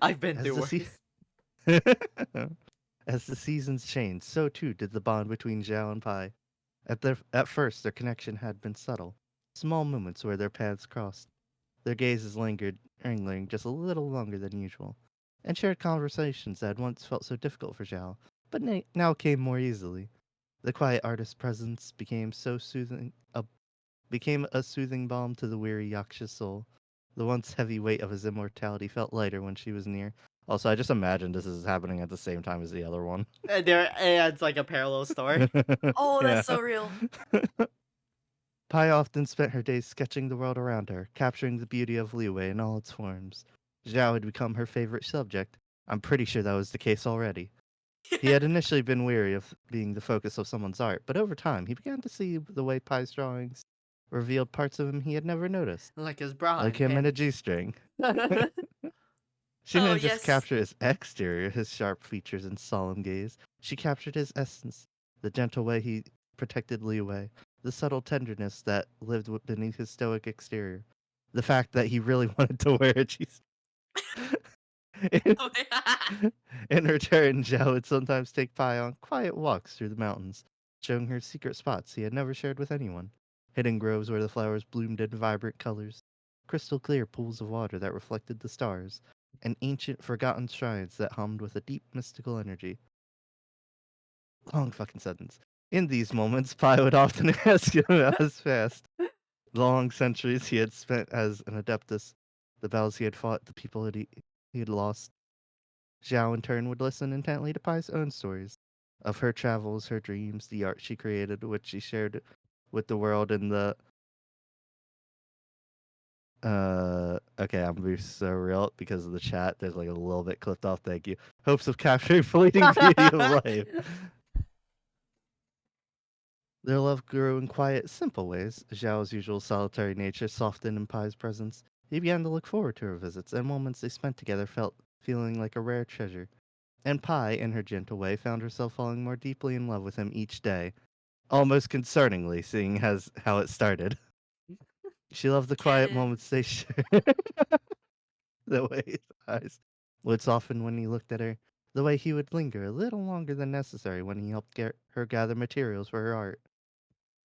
I've been As through the, worse. As the seasons changed, so too did the bond between Zhao and Pai. At first, their connection had been subtle. Small moments where their paths crossed. Their gazes lingered, angling just a little longer than usual, and shared conversations that had once felt so difficult for Zhao, but now came more easily. The quiet artist's presence became a soothing balm to the weary Yaksha's soul. The once heavy weight of his immortality felt lighter when she was near. Also, I just imagine this is happening at the same time as the other one. It's like a parallel story. Oh, that's so real. Pai often spent her days sketching the world around her, capturing the beauty of Liyue in all its forms. Zhao had become her favorite subject. I'm pretty sure that was the case already. He had initially been weary of being the focus of someone's art, but over time he began to see the way Pai's drawings revealed parts of him he had never noticed, Like his bra. like him in a G-string. She Oh, didn't just yes. capture his exterior, his sharp features and solemn gaze. She captured his essence, the gentle way he protected Liwei, the subtle tenderness that lived beneath his stoic exterior, the fact that he really wanted to wear a G-string. Oh, yeah. In return, Zhao would sometimes take Pai on quiet walks through the mountains, showing her secret spots he had never shared with anyone. Hidden groves where the flowers bloomed in vibrant colors, crystal clear pools of water that reflected the stars, and ancient forgotten shrines that hummed with a deep mystical energy. Long fucking sentence. In these moments, Pai would often ask him about his past, the long centuries he had spent as an adeptus, the battles he had fought, the people that he had lost. Zhao, in turn, would listen intently to Pai's own stories of her travels, her dreams, the art she created, which she shared with the world in the. Okay, I'm gonna be so real because of the chat. There's like a little bit clipped off. Thank you. Hopes of capturing fleeting beauty of life. Their love grew in quiet, simple ways. Zhao's usual solitary nature softened in Pai's presence. He began to look forward to her visits, and moments they spent together feeling like a rare treasure. And Pai, in her gentle way, found herself falling more deeply in love with him each day, almost concerningly, seeing as how it started. She loved the quiet Canon. moments they shared, the way his eyes would soften when he looked at her, the way he would linger a little longer than necessary when he helped her gather materials for her art.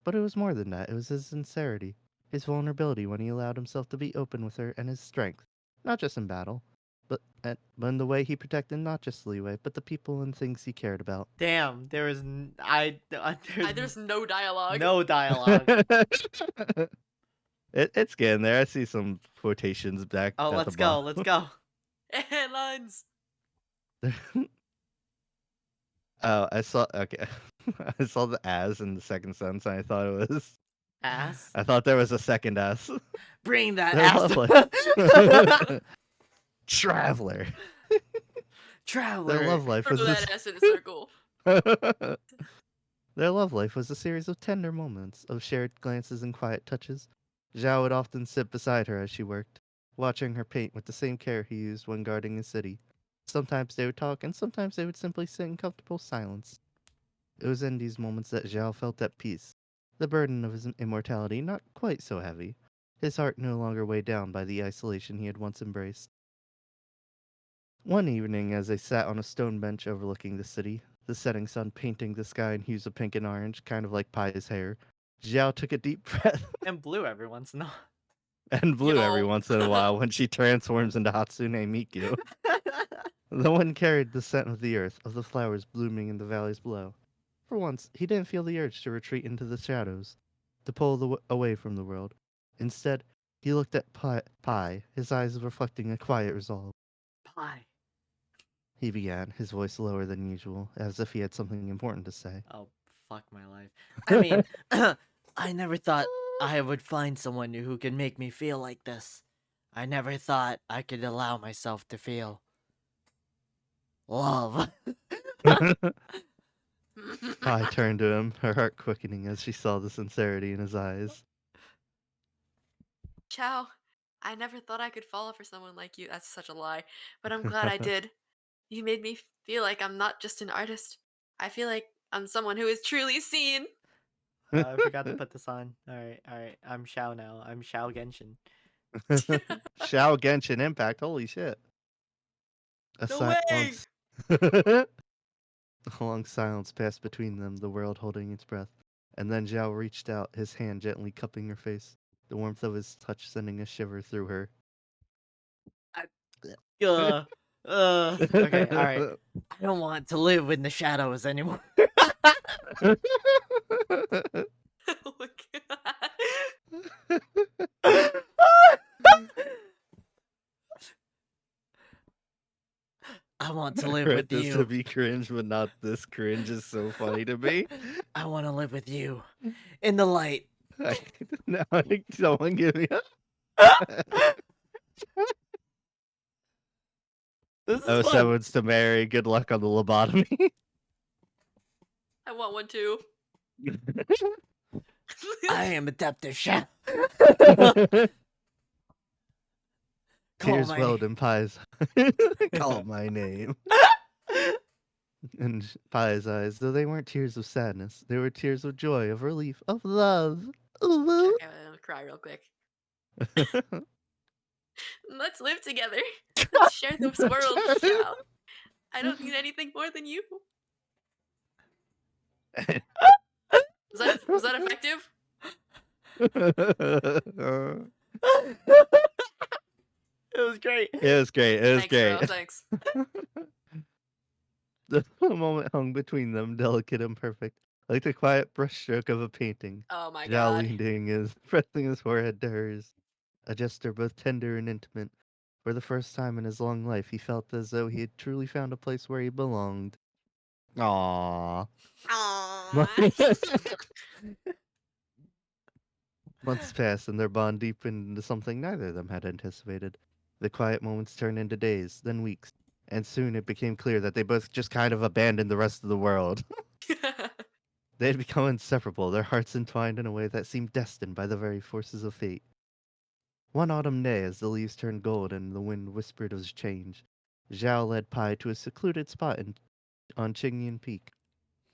But it was more than that. It was his sincerity, his vulnerability when he allowed himself to be open with her, and his strength, not just in battle, but in the way he protected not just Liwei, but the people and things he cared about. Damn, there was There's no dialogue. no dialogue. It's getting there. I see some quotations back Oh, at let's the go, bottom. let's go. Headlines. Oh, I saw. Okay, I saw the "as" in the second sentence, and I thought it was. Ass. I thought there was a second "s." Bring that Their ass. love Traveler. Traveler. Their love life Throw was this. that ass in a circle. Their love life was a series of tender moments, of shared glances and quiet touches. Zhao would often sit beside her as she worked, watching her paint with the same care he used when guarding his city. Sometimes they would talk, and sometimes they would simply sit in comfortable silence. It was in these moments that Zhao felt at peace, the burden of his immortality not quite so heavy, his heart no longer weighed down by the isolation he had once embraced. One evening, as they sat on a stone bench overlooking the city, the setting sun painting the sky in hues of pink and orange, kind of like Pai's hair, Zhao took a deep breath And blue every once in a and blew every Yo. once in a while when she transforms into Hatsune Miku. The wind carried the scent of the earth, of the flowers blooming in the valleys below. For once, he didn't feel the urge to retreat into the shadows, to pull away from the world. Instead, he looked at Pai, his eyes reflecting a quiet resolve. Pie. He began, his voice lower than usual, as if he had something important to say. Oh, fuck my life. I mean, I never thought I would find someone who could make me feel like this. I never thought I could allow myself to feel love. Pai turned to him, her heart quickening as she saw the sincerity in his eyes. Chow, I never thought I could fall for someone like you. That's such a lie. But I'm glad I did. You made me feel like I'm not just an artist. I feel like I'm someone who is truly seen. I forgot to put this on. Alright, alright. I'm Shao now. I'm Shao Genshin. Shao Genshin Impact, holy shit. No way! A long silence passed between them, the world holding its breath. And then Zhao reached out, his hand gently cupping her face, the warmth of his touch sending a shiver through her. Okay, alright. I don't want to live in the shadows anymore. Oh my god. I want to live with This to you. be cringe, but not this cringe is so funny to me. I want to live with you. In the light. Now, someone give me a... This is Oh, fun. someone's to marry. Good luck on the lobotomy. I want one too. I am Adaptive Chef. Tears my welled name. in Pie's. Call my name. In Pie's eyes, though they weren't tears of sadness, they were tears of joy, of relief, of love. Ooh. Okay, I'm gonna cry real quick. Let's live together. Let's share this world, Shao. I don't need anything more than you. Was that effective? It was great. It was great. It was Thanks, great. bro. Thanks. The moment hung between them, delicate and perfect, like the quiet brushstroke of a painting. Oh my Zhao god. pressing his forehead to hers, a gesture both tender and intimate. For the first time in his long life, he felt as though he had truly found a place where he belonged. Aww. Aww. Months passed, and their bond deepened into something neither of them had anticipated. The quiet moments turned into days, then weeks, and soon it became clear that they both just kind of abandoned the rest of the world. They had become inseparable, their hearts entwined in a way that seemed destined by the very forces of fate. One autumn day, as the leaves turned gold and the wind whispered of change, Zhao led Pai to a secluded spot on Qingyan Peak.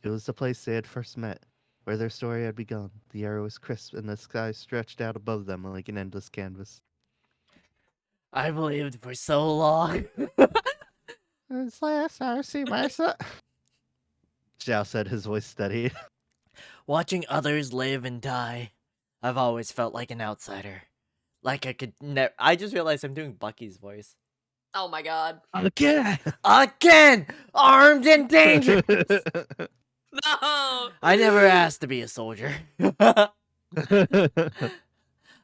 It was the place they had first met, where their story had begun. The air was crisp, and the sky stretched out above them like an endless canvas. I believed for so long. It's last I see my son. Zhao said, his voice steady. Watching others live and die, I've always felt like an outsider. Like I could never. I just realized I'm doing Bucky's voice. Oh my god. Again! Again! Armed and dangerous! No! I never asked to be a soldier.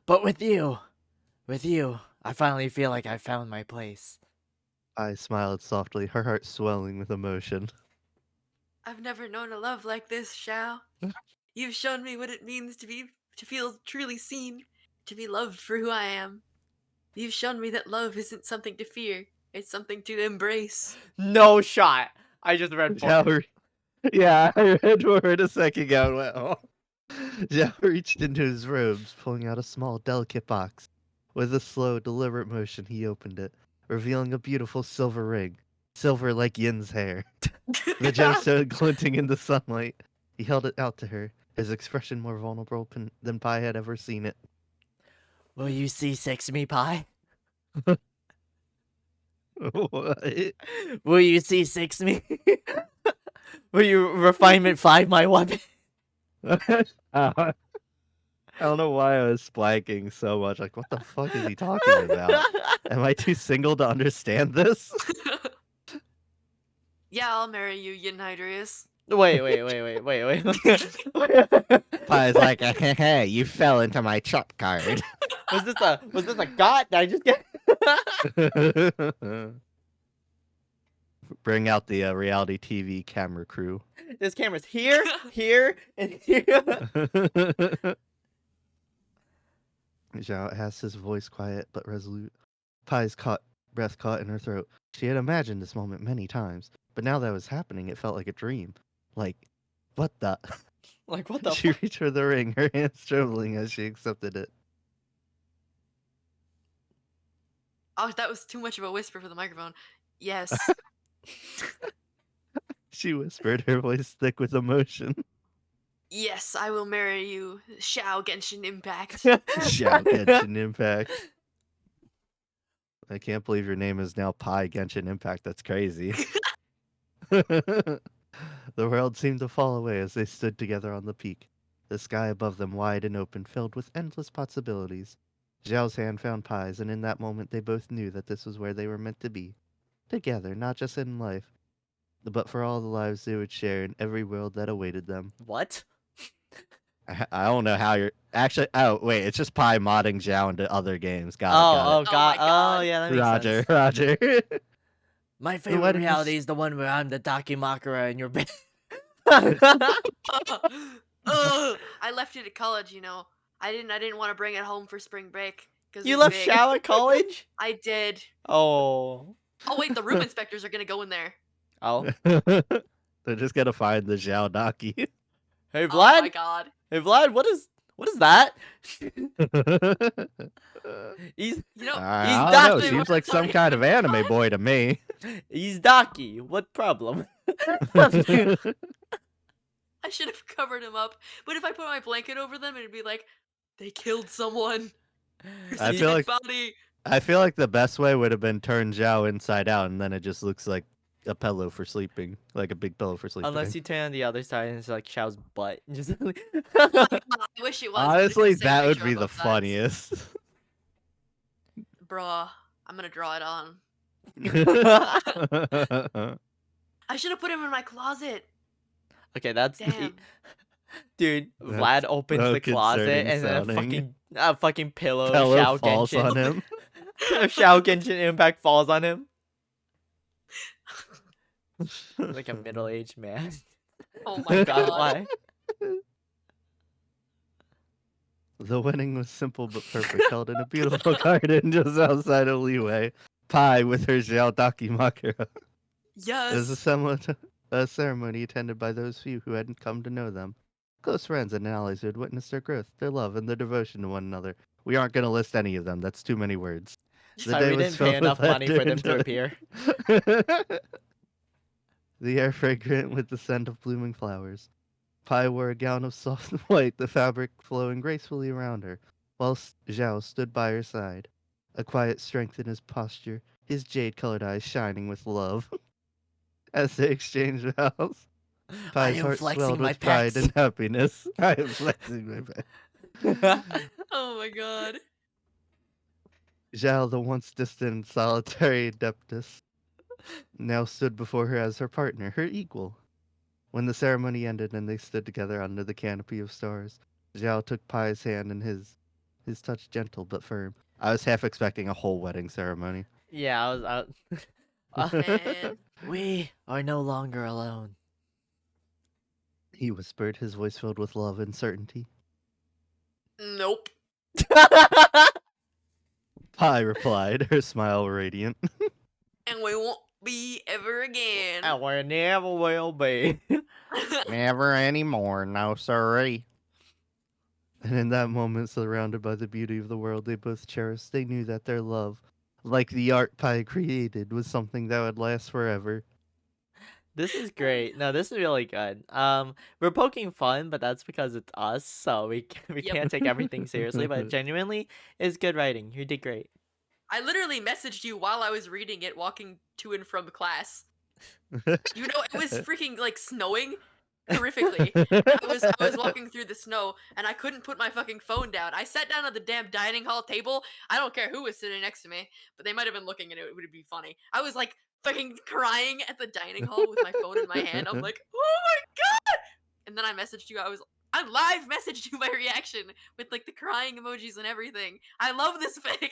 But with you, I finally feel like I found my place. I smiled softly, her heart swelling with emotion. I've never known a love like this, Shao. You've shown me what it means to feel truly seen, to be loved for who I am. You've shown me that love isn't something to fear, it's something to embrace. No shot. I just read Zhao yeah, I read forward a second ago and went, oh. Zhao reached into his robes, pulling out a small, delicate box. With a slow, deliberate motion, he opened it, revealing a beautiful silver ring, silver like Yin's hair. The gemstone glinting in the sunlight. He held it out to her, his expression more vulnerable than Pai had ever seen it. Will you C6 me, Pi? What? Will you C6 me? Will you refinement 5 my weapon? I don't know why I was blanking so much. Like, what the fuck is he talking about? Am I too single to understand this? Yeah, I'll marry you, Yin Hydrius. Wait. Pai's like, hey, you fell into my trap card. Was this a got? Did I just get? Bring out the reality TV camera crew. This camera's here, and here. Zhao asked, his voice quiet but resolute. Pai's breath caught in her throat. She had imagined this moment many times, but now that it was happening, it felt like a dream. Like, what the? Like, what the? She reached for the ring, her hands trembling as she accepted it. Oh, that was too much of a whisper for the microphone. Yes. She whispered, her voice thick with emotion. Yes, I will marry you, Shao Genshin Impact. Shao Genshin Impact. I can't believe your name is now Pai Genshin Impact. That's crazy. The world seemed to fall away as they stood together on the peak, the sky above them wide and open, filled with endless possibilities. Zhao's hand found Pai's, and in that moment they both knew that this was where they were meant to be. Together, not just in life, but for all the lives they would share in every world that awaited them. What? I don't know how you're... Actually, oh, wait, it's just Pai modding Zhao into other games. Got it. Oh, Oh God. my God. Oh, yeah, that makes Roger, sense. Roger. My favorite wedding was- reality is the one where I'm the Dakimakura and you're. Ugh, I left it at college, you know. I didn't want to bring it home for spring break. 'Cause You it's left big. Shao at college? I did. Oh. Oh wait, the room inspectors are gonna go in there. Oh. They're just gonna find the Zhao Daki. Hey, Oh my Vlad. god. Hey, Vlad. What is What is that? He's You know, He's I don't know. Doc. Seems like some kind of anime boy to me. Docky. What problem? I should have covered him up. But if I put my blanket over them, it'd be like, they killed someone. There's I a feel dead like- body. I feel like the best way would have been turn Zhao inside out, and then it just looks like a pillow for sleeping, like a big pillow for sleeping. Unless you turn on the other side and it's like Xiao's butt. Just Oh my God, I wish it was. but it's the Honestly, same that would picture be on the both sides. funniest. Bruh, I'm gonna draw it on. I should have put him in my closet. Okay, that's Damn. dude. That's Vlad opens so the closet concerning and then sounding. a fucking pillow. Pillow Xiao falls Genshin. on him. Xiao Genshin impact falls on him. Like a middle-aged man. Oh my God, God. why? The wedding was simple but perfect, held in a beautiful garden just outside of Liyue. Pai with her Xiao Dakimakura. It was Yes. a ceremony attended by those few who hadn't come to know them. Close friends and allies who had witnessed their growth, their love, and their devotion to one another. We aren't going to list any of them. That's too many words. The Sorry, day we was didn't pay filled with enough money for laughter them and to joy. appear. The air fragrant with the scent of blooming flowers. Pai wore a gown of soft white, the fabric flowing gracefully around her, whilst Zhao stood by her side, a quiet strength in his posture, his jade-colored eyes shining with love. As they exchanged vows, I Pai's am heart flexing swelled my with pride pecs. and happiness. I am flexing my back. Oh my God. Zhao, the once distant and solitary adeptus, now stood before her as her partner, her equal. When the ceremony ended and they stood together under the canopy of stars, Zhao took Pai's hand in his touch gentle but firm. I was half expecting a whole wedding ceremony. Yeah, I was out. Man. We are no longer alone. He whispered, his voice filled with love and certainty. Nope. Pai replied, her smile radiant. And we won't be ever again. And we never will be. Never anymore, no sorry. And in that moment, surrounded by the beauty of the world they both cherished, they knew that their love, like the art Pai created, was something that would last forever. This is great. No, this is really good. We're poking fun, but that's because it's us, so we Yep. can't take everything seriously. But genuinely, it's good writing. You did great. I literally messaged you while I was reading it, walking to and from class. You know, it was freaking like snowing horrifically. I was walking through the snow and I couldn't put my fucking phone down. I sat down at the damn dining hall table. I don't care who was sitting next to me, but they might have been looking at it. It would be funny. I was like fucking crying at the dining hall with my phone in my hand. I'm like, oh my God! And then I messaged you. I live messaged you my reaction with like the crying emojis and everything. I love this fic.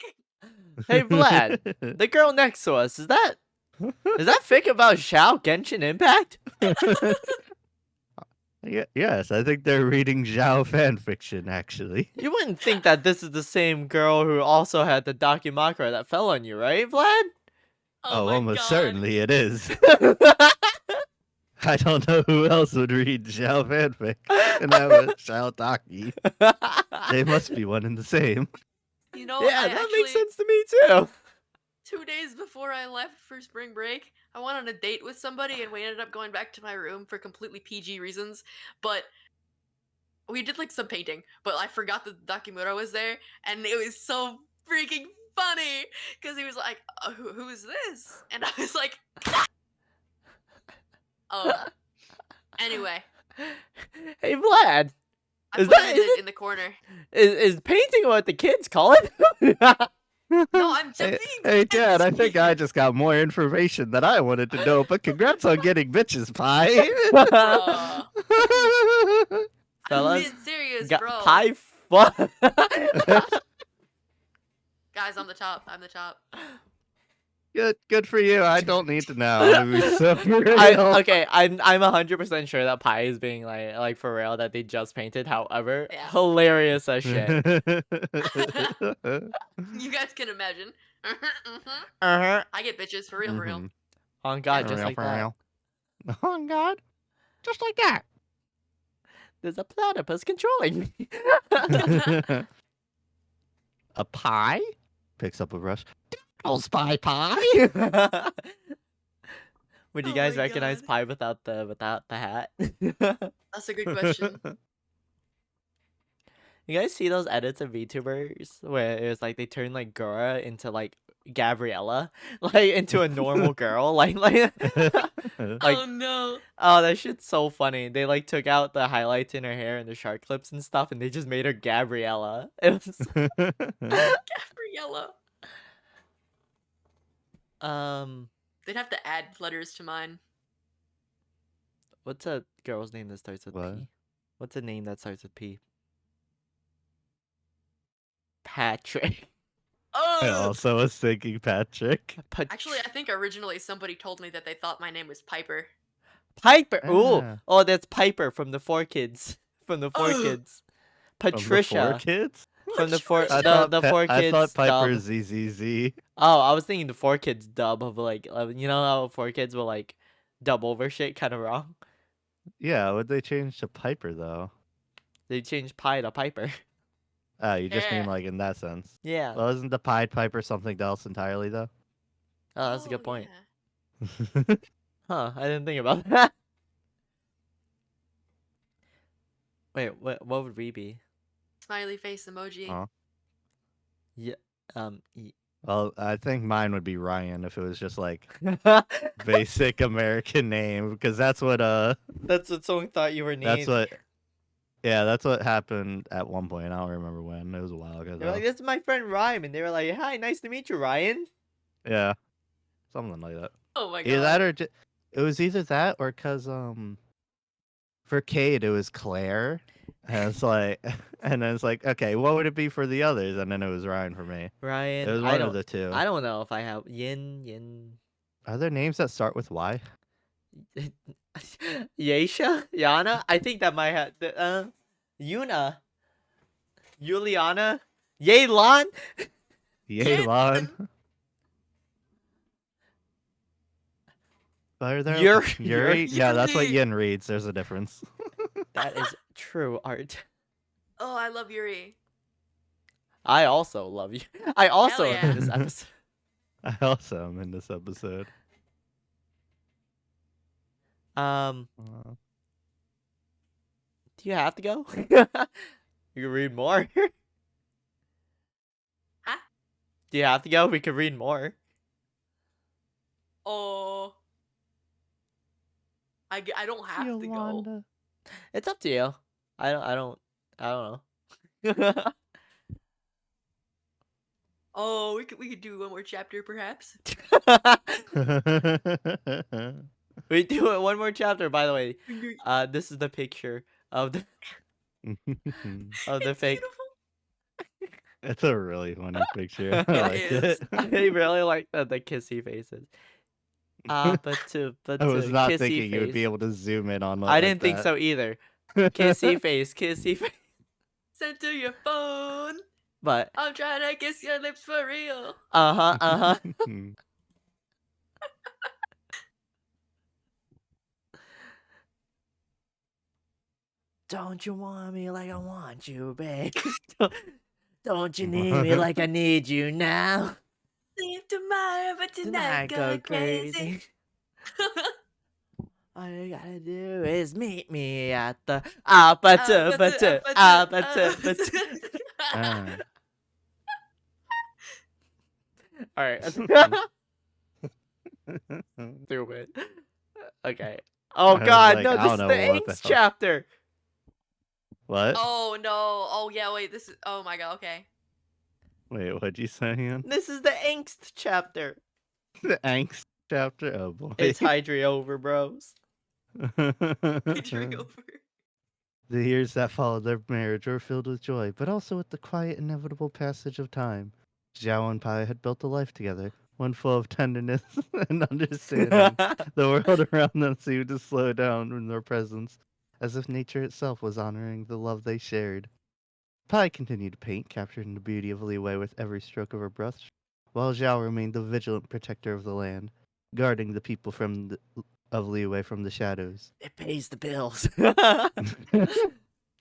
Hey Vlad, the girl next to us, is that fic about Xiao Genshin Impact? Yes, I think they're reading Zhao fanfiction, actually. You wouldn't think that this is the same girl who also had the Dakimakura that fell on you, right, Vlad? Oh, my almost God. certainly it is. I don't know who else would read Zhao fanfic, and that was Zhao Taki. They must be one and the same. You know, Yeah, I that actually, makes sense to me too. 2 days before I left for spring break, I went on a date with somebody and we ended up going back to my room for completely PG reasons. But we did like some painting, but I forgot that Dakimura was there, and it was so freaking funny because he was like, who is this? And I was like, oh. Anyway, Hey Vlad, I Is put that- it is in the corner. is painting what the kids call it? No, I'm just Hey, being hey, Dad, I fancy. think I just got more information than I wanted to know, but congrats on getting bitches, Pi. Bruh. I'm Fellas, being serious, Got bro. pie fun. Guys, I'm the top. I'm the top. Good for you. I don't need to know. I'm so real. Okay, I'm 100% sure that pie is being like for real that they just painted. However, Yeah. hilarious as shit. You guys can imagine. Uh-huh. I get bitches for real, for real. Mhm. On God, For just real, like for that. real. Oh God, just like that. There's a platypus controlling me. A pie? Picks up a brush. Oh, spy pie. Would you Oh guys my recognize God. Pi without the hat? That's a good question. You guys see those edits of VTubers where it was like they turn like Gura into like Gabriella, like into a normal girl, like Oh no. oh, that shit's so funny. They like took out the highlights in her hair and the shark clips and stuff, and they just made her Gabriella. It was Gabriella. They'd have to add letters to mine. what's a girl's name that starts with What? P? What's a name that starts with P? Patrick. Oh! I also was thinking Patrick. Actually, I think originally somebody told me that they thought my name was Piper. Piper. Ooh. Ah. Oh, that's Piper from the Four Kids. From the Four Ugh. Kids. From the Four Patricia Kids? from the Four Patricia. the Four I Kids thought Piper dub. ZZZ. Oh, I was thinking the Four Kids dub of like you know how Four Kids will like dub over shit kind of wrong. Yeah, would they change to Piper though? They changed Pi to Piper. Oh, you just mean Yeah. like in that sense. Yeah. Well, isn't the Pied Piper something else entirely though? Oh, that's a Oh, good point. yeah. Huh? I didn't think about that. Wait, what would we be? Smiley face emoji. Huh? Yeah. Well, I think mine would be Ryan if it was just like basic American name because that's what That's what someone thought you were named. that's what happened at one point. I don't remember when. It was a while ago They're like, though. this is my friend Ryan, and they were like, hi, nice to meet you, Ryan. Yeah, something like that. Oh my god. Either that or it was either that or because for Cade it was Claire, and it's like and then it's like okay, what would it be for the others? And then it was Ryan for me. Ryan. It was I one don't. of the two. I don't know if I have Yin. Are there names that start with Y? Yasha? Yana? I think that might have Yuna. Juliana? Yelan? Yelan. Are there Yuri. Yuri? Yeah, that's what Yuri. Yin reads. There's a difference. That is true art. Oh, I love Yuri. I also love you. I also Hell am in yeah. this episode. I also am in this episode. Do you have to go? You can read more. Huh? Do you have to go? We could read more. Oh. I don't have to go. Yolanda. It's up to you. I don't know. Oh, we could do one more chapter perhaps. We do it one more chapter, by the way. This is the picture of the It's fake. beautiful. It's a really funny picture. I It like is. it. I really like the kissy faces. But I was not kissy thinking you would be face. able to zoom in on. I didn't think so either. Kissy face. Send to your phone. But I'm trying to kiss your lips for real. uh-huh. Don't you want me like I want you, babe? Don't you need me like I need you now? Leave tomorrow, but tonight go crazy. All you gotta do is meet me at the Ah. All right. Stupid. Okay. Oh I was God, like, no! I This don't is know the what the angst hell. chapter. What? Oh no. Oh yeah, wait, this is oh my god, okay. Wait, what'd you say again? This is the angst chapter. The angst chapter. Oh boy. It's Hydrius bros. Drink over. The years that followed their marriage were filled with joy, but also with the quiet, inevitable passage of time. Zhao and Pai had built a life together, one full of tenderness and understanding. The world around them seemed to slow down in their presence, as if nature itself was honoring the love they shared. Pai continued to paint, capturing the beauty of Li Wei with every stroke of her brush, while Zhao remained the vigilant protector of the land, guarding the people of Li Wei from the shadows. It pays the bills.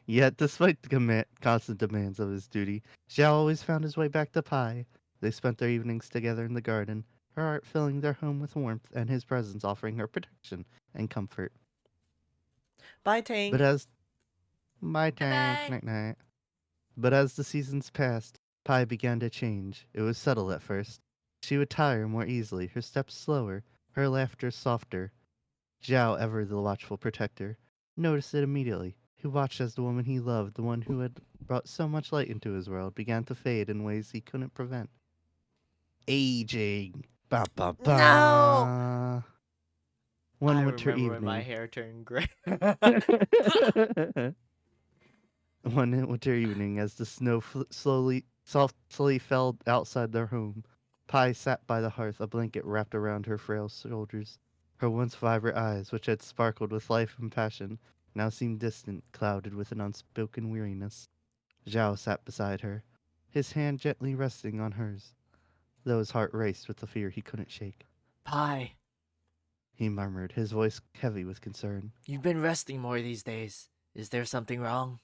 Yet, despite the constant demands of his duty, Xiao always found his way back to Pai. They spent their evenings together in the garden, her art filling their home with warmth and his presence offering her protection and comfort. Bye, Tank. But as my tank, Bye-bye. night night. But as the seasons passed, Pai began to change. It was subtle at first. She would tire more easily, her steps slower, her laughter softer. Zhao, ever the watchful protector, noticed it immediately. He watched as the woman he loved, the one who had brought so much light into his world, began to fade in ways he couldn't prevent. Aging. Ba ba ba. No! One I winter remember when my evening. hair turned gray. One winter evening, as the snow softly fell outside their home, Pai sat by the hearth, a blanket wrapped around her frail shoulders. Her once vibrant eyes, which had sparkled with life and passion, now seemed distant, clouded with an unspoken weariness. Zhao sat beside her, his hand gently resting on hers, though his heart raced with the fear he couldn't shake. Pai, He murmured, his voice heavy with concern. you've been resting more these days. Is there something wrong?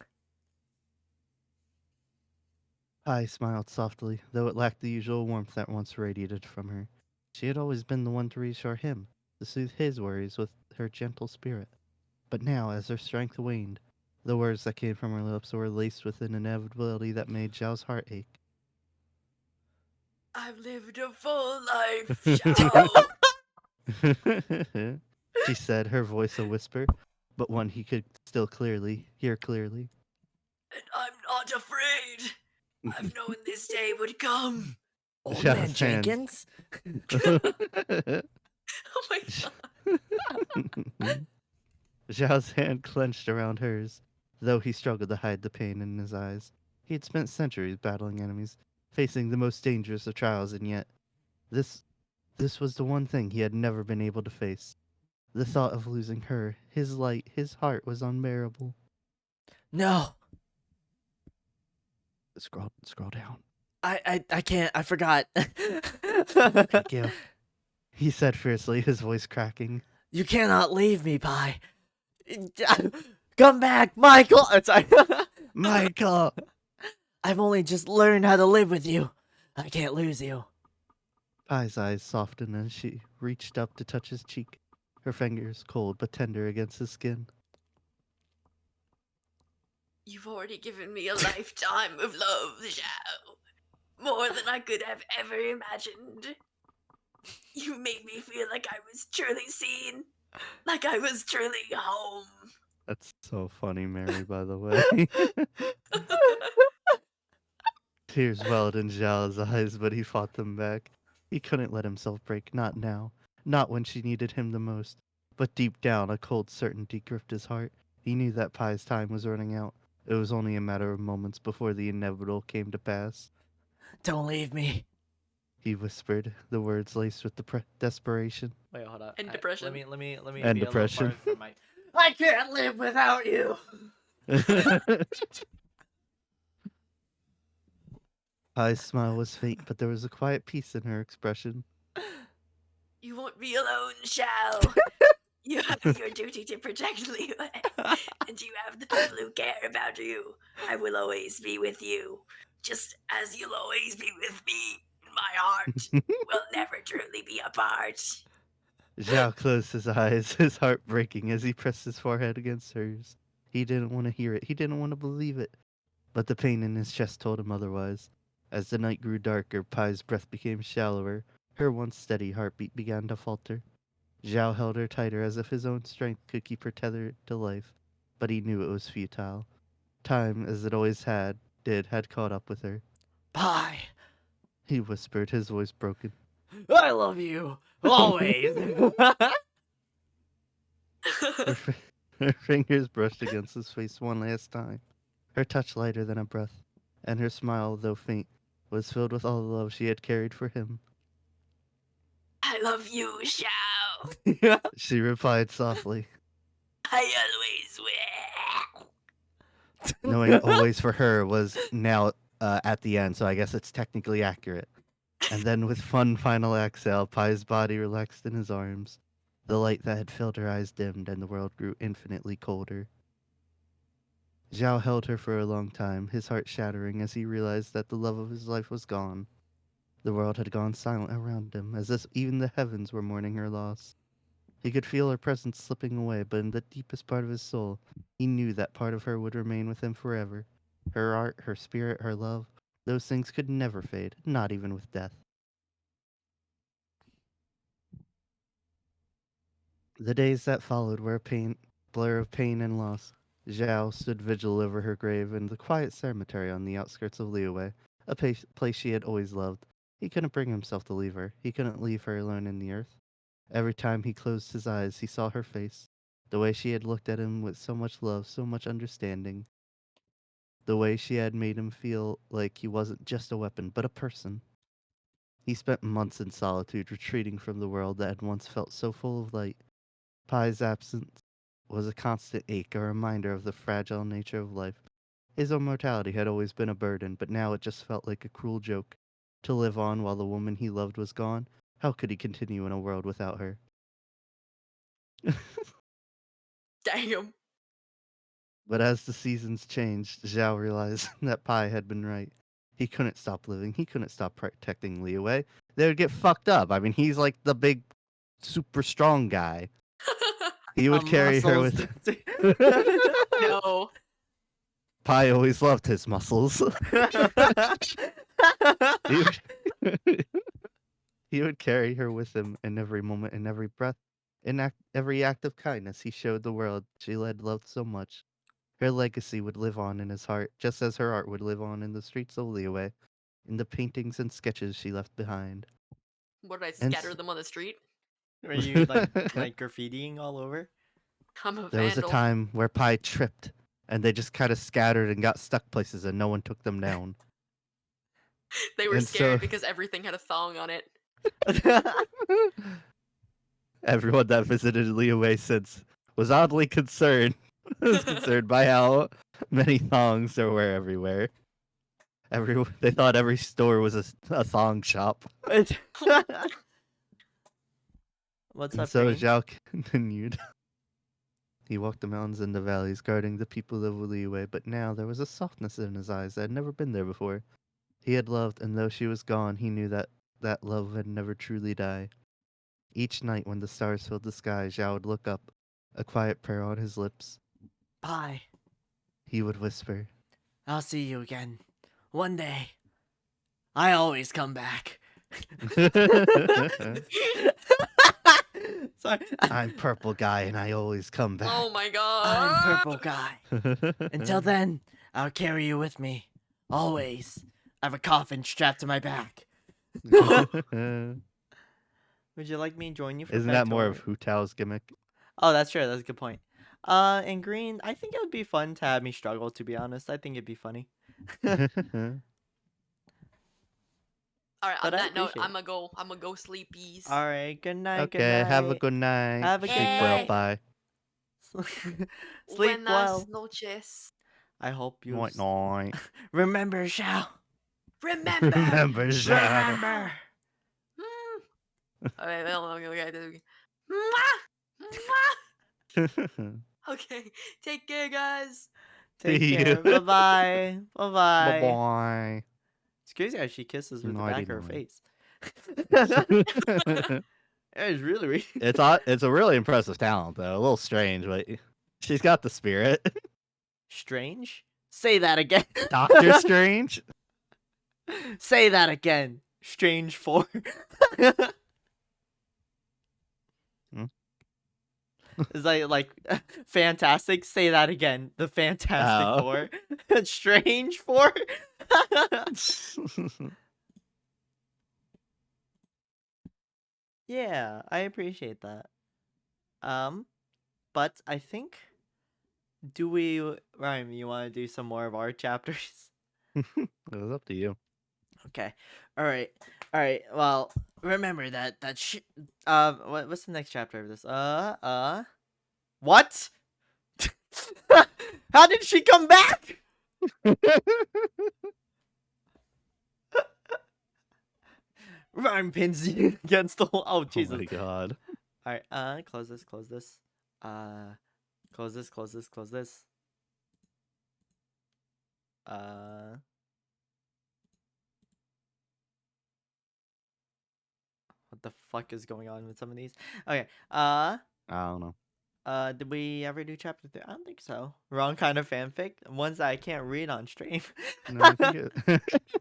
Pai smiled softly, though it lacked the usual warmth that once radiated from her. She had always been the one to reassure him, to soothe his worries with her gentle spirit. But now, as her strength waned, the words that came from her lips were laced with an inevitability that made Zhao's heart ache. I've lived a full life, Xiao. She said, her voice a whisper, but one he could still hear clearly. And I'm not afraid. I've known this day would come. Old Zhao's Man hands- Jenkins? Oh my god. Zhao's hand clenched around hers, though he struggled to hide the pain in his eyes. He had spent centuries battling enemies, facing the most dangerous of trials, and yet this was the one thing he had never been able to face. The thought of losing her, his light, his heart was unbearable. No, Scroll down. I can't. I forgot. Thank you. He said fiercely, his voice cracking. You cannot leave me, Pai. Come back, Michael. Sorry. Michael! I've only just learned how to live with you. I can't lose you. Pai's eyes softened as she reached up to touch his cheek, her fingers cold but tender against his skin. You've already given me a lifetime of love, Xiao. More than I could have ever imagined. You made me feel like I was truly seen. Like I was truly home. That's so funny, Mary, by the way. Tears welled in Zhao's eyes, but he fought them back. He couldn't let himself break, not now. Not when she needed him the most. But deep down, a cold certainty gripped his heart. He knew that Pai's time was running out. It was only a matter of moments before the inevitable came to pass. Don't leave me. He whispered, the words laced with desperation. Wait, hold up. And depression. Let me And be a little depression. farther from my. I can't live without you. Pai's smile was faint, but there was a quiet peace in her expression. You won't be alone, Xiao. You have your duty to protect Liu, and you have the people who care about you. I will always be with you, just as you'll always be with me. My heart will never truly be apart. Zhao closed his eyes, his heart breaking as he pressed his forehead against hers. He didn't want to hear it. He didn't want to believe it. But the pain in his chest told him otherwise. As the night grew darker, Pai's breath became shallower. Her once steady heartbeat began to falter. Zhao held her tighter as if his own strength could keep her tethered to life. But he knew it was futile. Time, as it always had caught up with her. Pai, He whispered, his voice broken. I love you always. Her fingers brushed against his face one last time. Her touch lighter than a breath, and her smile, though faint, was filled with all the love she had carried for him. I love you, Xiao. She replied softly, I always will. knowing always for her was now at the end, so I guess it's technically accurate. And then with one final exhale, Pai's body relaxed in his arms. The light that had filled her eyes dimmed, and the world grew infinitely colder. Zhao held her for a long time, his heart shattering as he realized that the love of his life was gone. The world had gone silent around him, as if even the heavens were mourning her loss. He could feel her presence slipping away, but in the deepest part of his soul, he knew that part of her would remain with him forever. Her art, her spirit, her love, those things could never fade, not even with death. The days that followed were a blur of pain and loss. Zhao stood vigil over her grave in the quiet cemetery on the outskirts of Liyue, a place she had always loved. He couldn't bring himself to leave her. He couldn't leave her alone in the earth. Every time he closed his eyes, he saw her face, the way she had looked at him with so much love, so much understanding, the way she had made him feel like he wasn't just a weapon, but a person. He spent months in solitude, retreating from the world that had once felt so full of light. Pai's absence was a constant ache, a reminder of the fragile nature of life. His immortality had always been a burden, but now it just felt like a cruel joke. To live on while the woman he loved was gone, how could he continue in a world without her? Damn. But as the seasons changed, Zhao realized that Pai had been right. He couldn't stop living. He couldn't stop protecting Liyue. They would get fucked up. I mean, he's like the big, super strong guy. He would carry her with. No. Pai always loved his muscles. he, would, he would carry her with him in every moment, in every breath, in every act of kindness he showed the world she had loved so much. Her legacy would live on in his heart, just as her art would live on in the streets of Liyue, in the paintings and sketches she left behind. What did I And scatter them on the street? Were you like graffitiing all over? I'm a there was a vandal. time where Pai tripped, and they just kind of scattered and got stuck places, and no one took them down. They were and scared so- because everything had a thong on it. Everyone that visited Liyue since was oddly concerned. Was concerned by how many thongs there were everywhere. They thought every store was a thong shop. What's And up, so Green? Zhao continued. He walked the mountains and the valleys, guarding the people of Liyue, but now there was a softness in his eyes that had never been there before. He had loved, and though she was gone, he knew that that love had never truly died. Each night when the stars filled the sky, Zhao would look up, a quiet prayer on his lips. Bye. He would whisper, I'll see you again. One day. I always come back. Sorry. I'm purple guy and I always come back. Oh my god. I'm purple guy. Until then, I'll carry you with me. Always. I have a coffin strapped to my back. Would you like me to join you for Isn't pet that more tour? of Hu Tao's gimmick? Oh, that's true. That's a good point. And Green, I think it would be fun to have me struggle, to be honest. I think it'd be funny. Alright, on But I that note, appreciate I'm gonna go sleepies. Alright, good night, good Okay, night. have a good night. Have a good Sleep well, night. bye. Sleep Buenas well. noches. I hope you Night, night. remember, Shao. Remember. Remember, Zhao. Remember. Alright, well, okay. Mwah! Mwah! Okay, take care, guys. Take See care. you. Bye-bye. Bye-bye. Bye-bye. It's crazy how she kisses with the back of her Nighty-night. face. It's really weird. It's a really impressive talent, though. A little strange, but she's got the spirit. Strange? Say that again. Doctor Strange? Say that again. Strange 4. Hmm? Is like fantastic? Say that again. The Fantastic Oh. 4. Strange 4. Yeah, I appreciate that. But I think Ryan, you want to do some more of our chapters? It was up to you. Okay. All right. Well, remember that what's the next chapter of this? What? How did she come back? Ryan pins you against the wall. Oh Jesus. Oh my god. All right. Close this. Close this. Close this. What the fuck is going on with some of these? Okay. I don't know. Did we ever do chapter 3? I don't think so. Wrong kind of fanfic. Ones that I can't read on stream. No, I think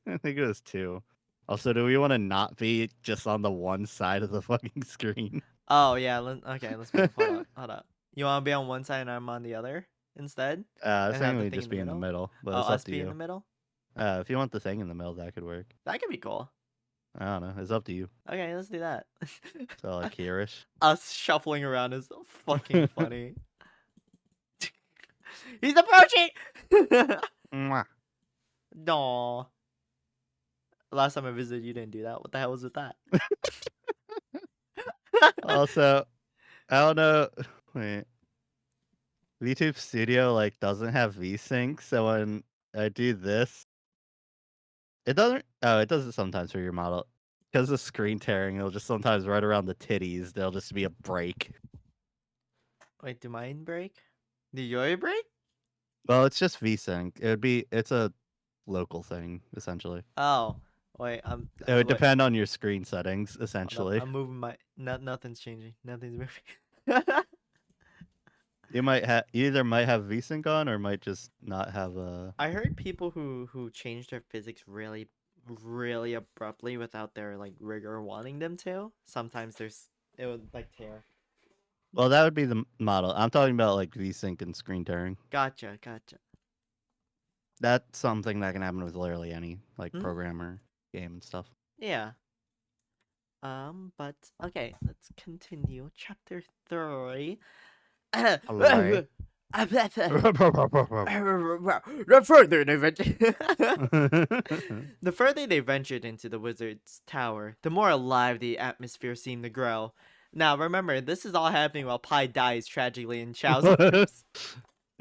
I think it was 2. Also, do we want to not be just on the one side of the fucking screen? Oh yeah. Okay. Let's move. Hold up. You want to be on one side and I'm on the other instead? I was And have saying the we thing just in be in the middle, but Oh, it's us up to be in the you. middle. If you want the thing in the middle, that could work. That could be cool. I don't know. It's up to you. Okay, let's do that. So like hereish. Us shuffling around is fucking funny. He's approaching. Mwah. No. Last time I visited, you didn't do that. What the hell was with that? Also, I don't know. Wait. VTube Studio like doesn't have VSync, so when I do this, it doesn't. Oh, it does it sometimes for your model. Because of screen tearing, it'll just sometimes right around the titties. There'll just be a break. Wait, do mine break? Do yours break? Well, it's just VSync. It's a local thing essentially. Oh, wait. It would wait, depend on your screen settings hold up, essentially. I'm moving my. Nothing's changing. Nothing's moving. You either might have VSync on or might just not have a. I heard people who change their physics really abruptly without their like rigor wanting them to. Sometimes it would like tear. Well, that would be the model. I'm talking about like VSync and screen tearing. Gotcha. That's something that can happen with literally any like Mhm. program or game and stuff. Yeah. But okay, let's continue. Chapter 3. Alright. The further they ventured into the wizard's tower, the more alive the atmosphere seemed to grow. Now, remember, this is all happening while Pi dies tragically in Chao's arms.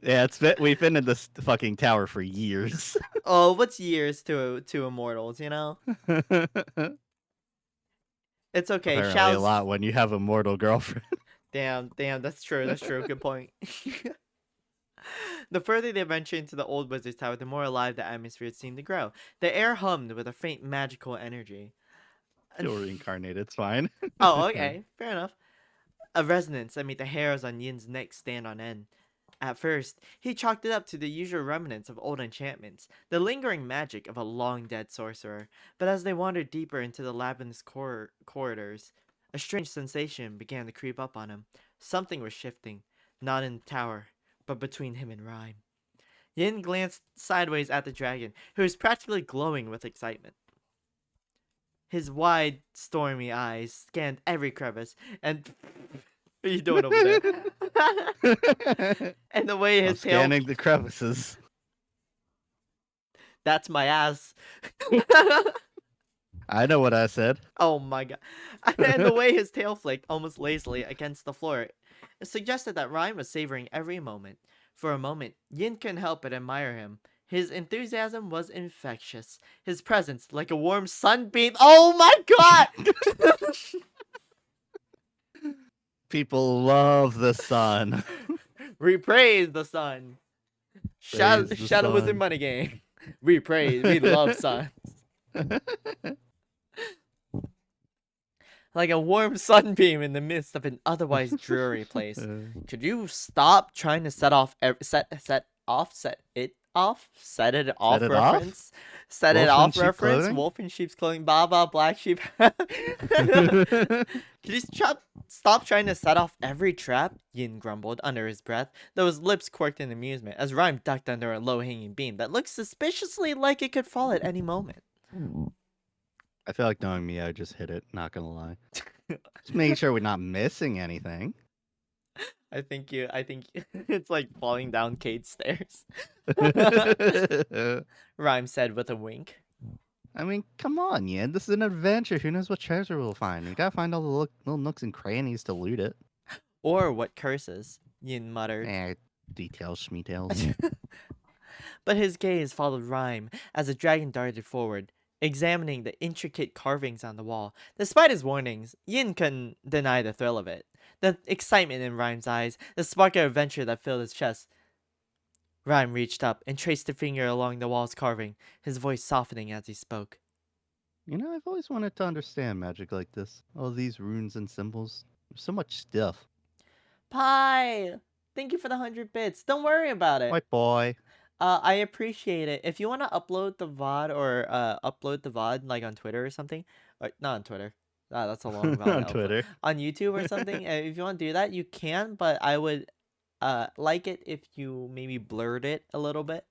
Yeah, we've been in this fucking tower for years. Oh, what's years to immortals, you know? It's okay. Apparently Xiao's a lot when you have a mortal girlfriend. Damn, that's true. Good point. The further they ventured into the old wizard's tower, the more alive the atmosphere seemed to grow. The air hummed with a faint magical energy. You'll reincarnate, it's fine. Oh, okay. Fair enough. A resonance that made the hairs on Yin's neck stand on end. At first, he chalked it up to the usual remnants of old enchantments, the lingering magic of a long-dead sorcerer. But as they wandered deeper into the labyrinth's corridors, a strange sensation began to creep up on him. Something was shifting, not in the tower, but between him and Rhyme. Yin glanced sideways at the dragon, who was practically glowing with excitement. His wide, stormy eyes scanned every crevice, and... What are you doing over there? And the way I'm his tail... scanning the crevices. That's my ass. I know what I said. Oh my god. And the way his tail flicked almost lazily against the floor, it suggested that Ryan was savoring every moment. For a moment, Yin couldn't help but admire him. His enthusiasm was infectious. His presence, like a warm sunbeam. Oh my god! People love the sun. We praise the sun. Praise the Shadow Wizard sun. Money Game. We love suns. Like a warm sunbeam in the midst of an otherwise dreary place. Could you stop trying to set it off reference? Set it Wolf in off sheep reference? clothing? Wolf in sheep's clothing. Baba, black sheep. Could you stop trying to set off every trap? Yin grumbled under his breath, though his lips quirked in amusement as Rhyme ducked under a low-hanging beam that looked suspiciously like it could fall at any moment. I feel like knowing me, I would just hit it, not gonna lie. Just making sure we're not missing anything. I think it's like falling down Kate's stairs. Rhyme said with a wink. I mean, come on, Yin. This is an adventure. Who knows what treasure we'll find? We gotta find all the little nooks and crannies to loot it. Or what curses, Yin muttered. Details, schmeetails. But his gaze followed Rhyme as the dragon darted forward, examining the intricate carvings on the wall. Despite his warnings, Yin couldn't deny the thrill of it. The excitement in Rhyme's eyes, the spark of adventure that filled his chest. Rhyme reached up and traced a finger along the wall's carving, his voice softening as he spoke. I've always wanted to understand magic like this. All these runes and symbols. There's so much stuff. Pie! Thank you for the 100 bits. Don't worry about it. My boy. I appreciate it. If you want to upload the VOD or upload the VOD like on Twitter or something, or not on Twitter. That's a long VOD. On to upload. Twitter. On YouTube or something, if you want to do that, you can. But I would like it if you maybe blurred it a little bit.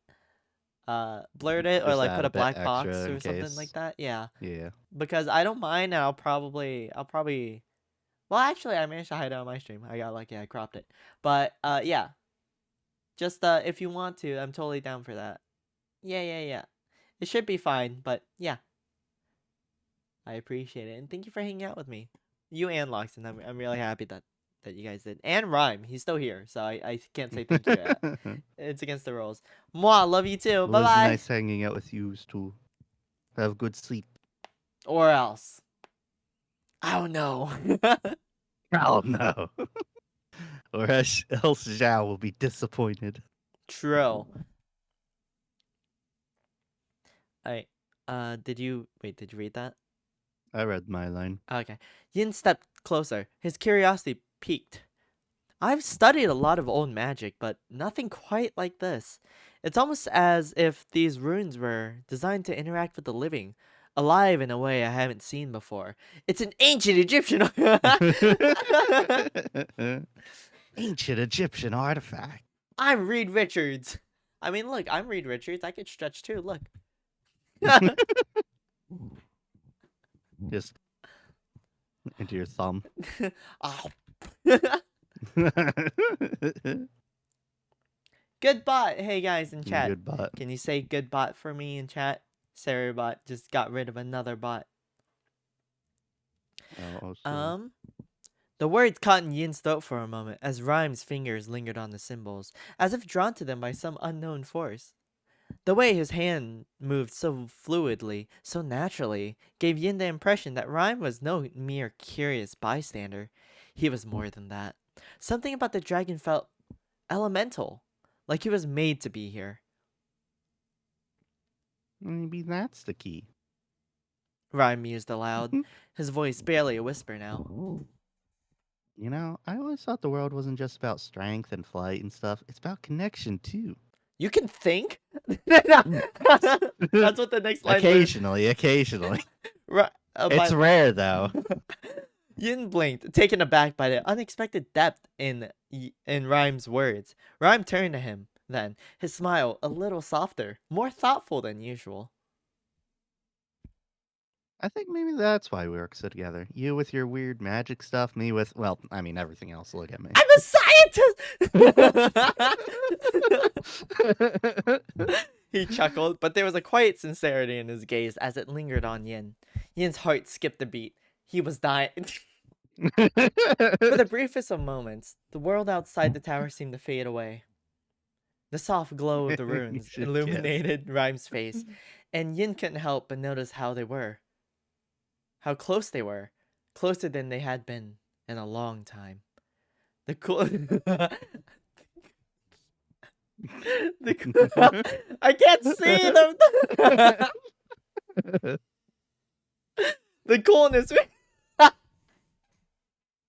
Blurred it or Just like add put a a bit black box extra in or something case. like that. Yeah, Yeah. because I don't mind, and I'll probably. Well, actually, I managed to hide it on my stream. I got lucky. I cropped it. But yeah. Just if you want to, I'm totally down for that. Yeah. It should be fine, but yeah. I appreciate it. And thank you for hanging out with me. You and Loxton. I'm really happy that you guys did. And Rhyme. He's still here, so I can't say thank you yet. It's against the rules. Mwah, love you too. It Bye was bye. nice hanging out with you too. Have good sleep. Or else. Oh no. Oh no. Or else Zhao will be disappointed. True. Did you read that? I read my line. Okay. Yin stepped closer. His curiosity piqued. I've studied a lot of old magic, but nothing quite like this. It's almost as if these runes were designed to interact with the living, alive in a way I haven't seen before. It's an ancient Egyptian. Ancient Egyptian artifact. I'm Reed Richards. I mean, look, I'm Reed Richards. I could stretch too. Look. Just into your thumb. Ow. Good bot. Hey guys in chat. Good bot. Can you say good bot for me in chat? Sarah bot just got rid of another bot. Oh, so- The words caught in Yin's throat for a moment as Rhyme's fingers lingered on the symbols, as if drawn to them by some unknown force. The way his hand moved so fluidly, so naturally, gave Yin the impression that Rhyme was no mere curious bystander. He was more than that. Something about the dragon felt elemental, like he was made to be here. Maybe that's the key. Rhyme mused aloud, his voice barely a whisper now. I always thought the world wasn't just about strength and flight and stuff. It's about connection too. You can think? That's what the next line Occasionally. It's rare though. Yin blinked, taken aback by the unexpected depth in Rhyme's words. Rhyme turned to him, then, his smile a little softer, more thoughtful than usual. I think maybe that's why we work so together. You with your weird magic stuff, me with, everything else. Look at me. I'm a scientist! He chuckled, but there was a quiet sincerity in his gaze as it lingered on Yin. Yin's heart skipped a beat. He was dying. For the briefest of moments, the world outside the tower seemed to fade away. The soft glow of the runes should illuminated Rhyme's face, and Yin couldn't help but notice how close they were, closer than they had been in a long time. I can't see them. The coolness.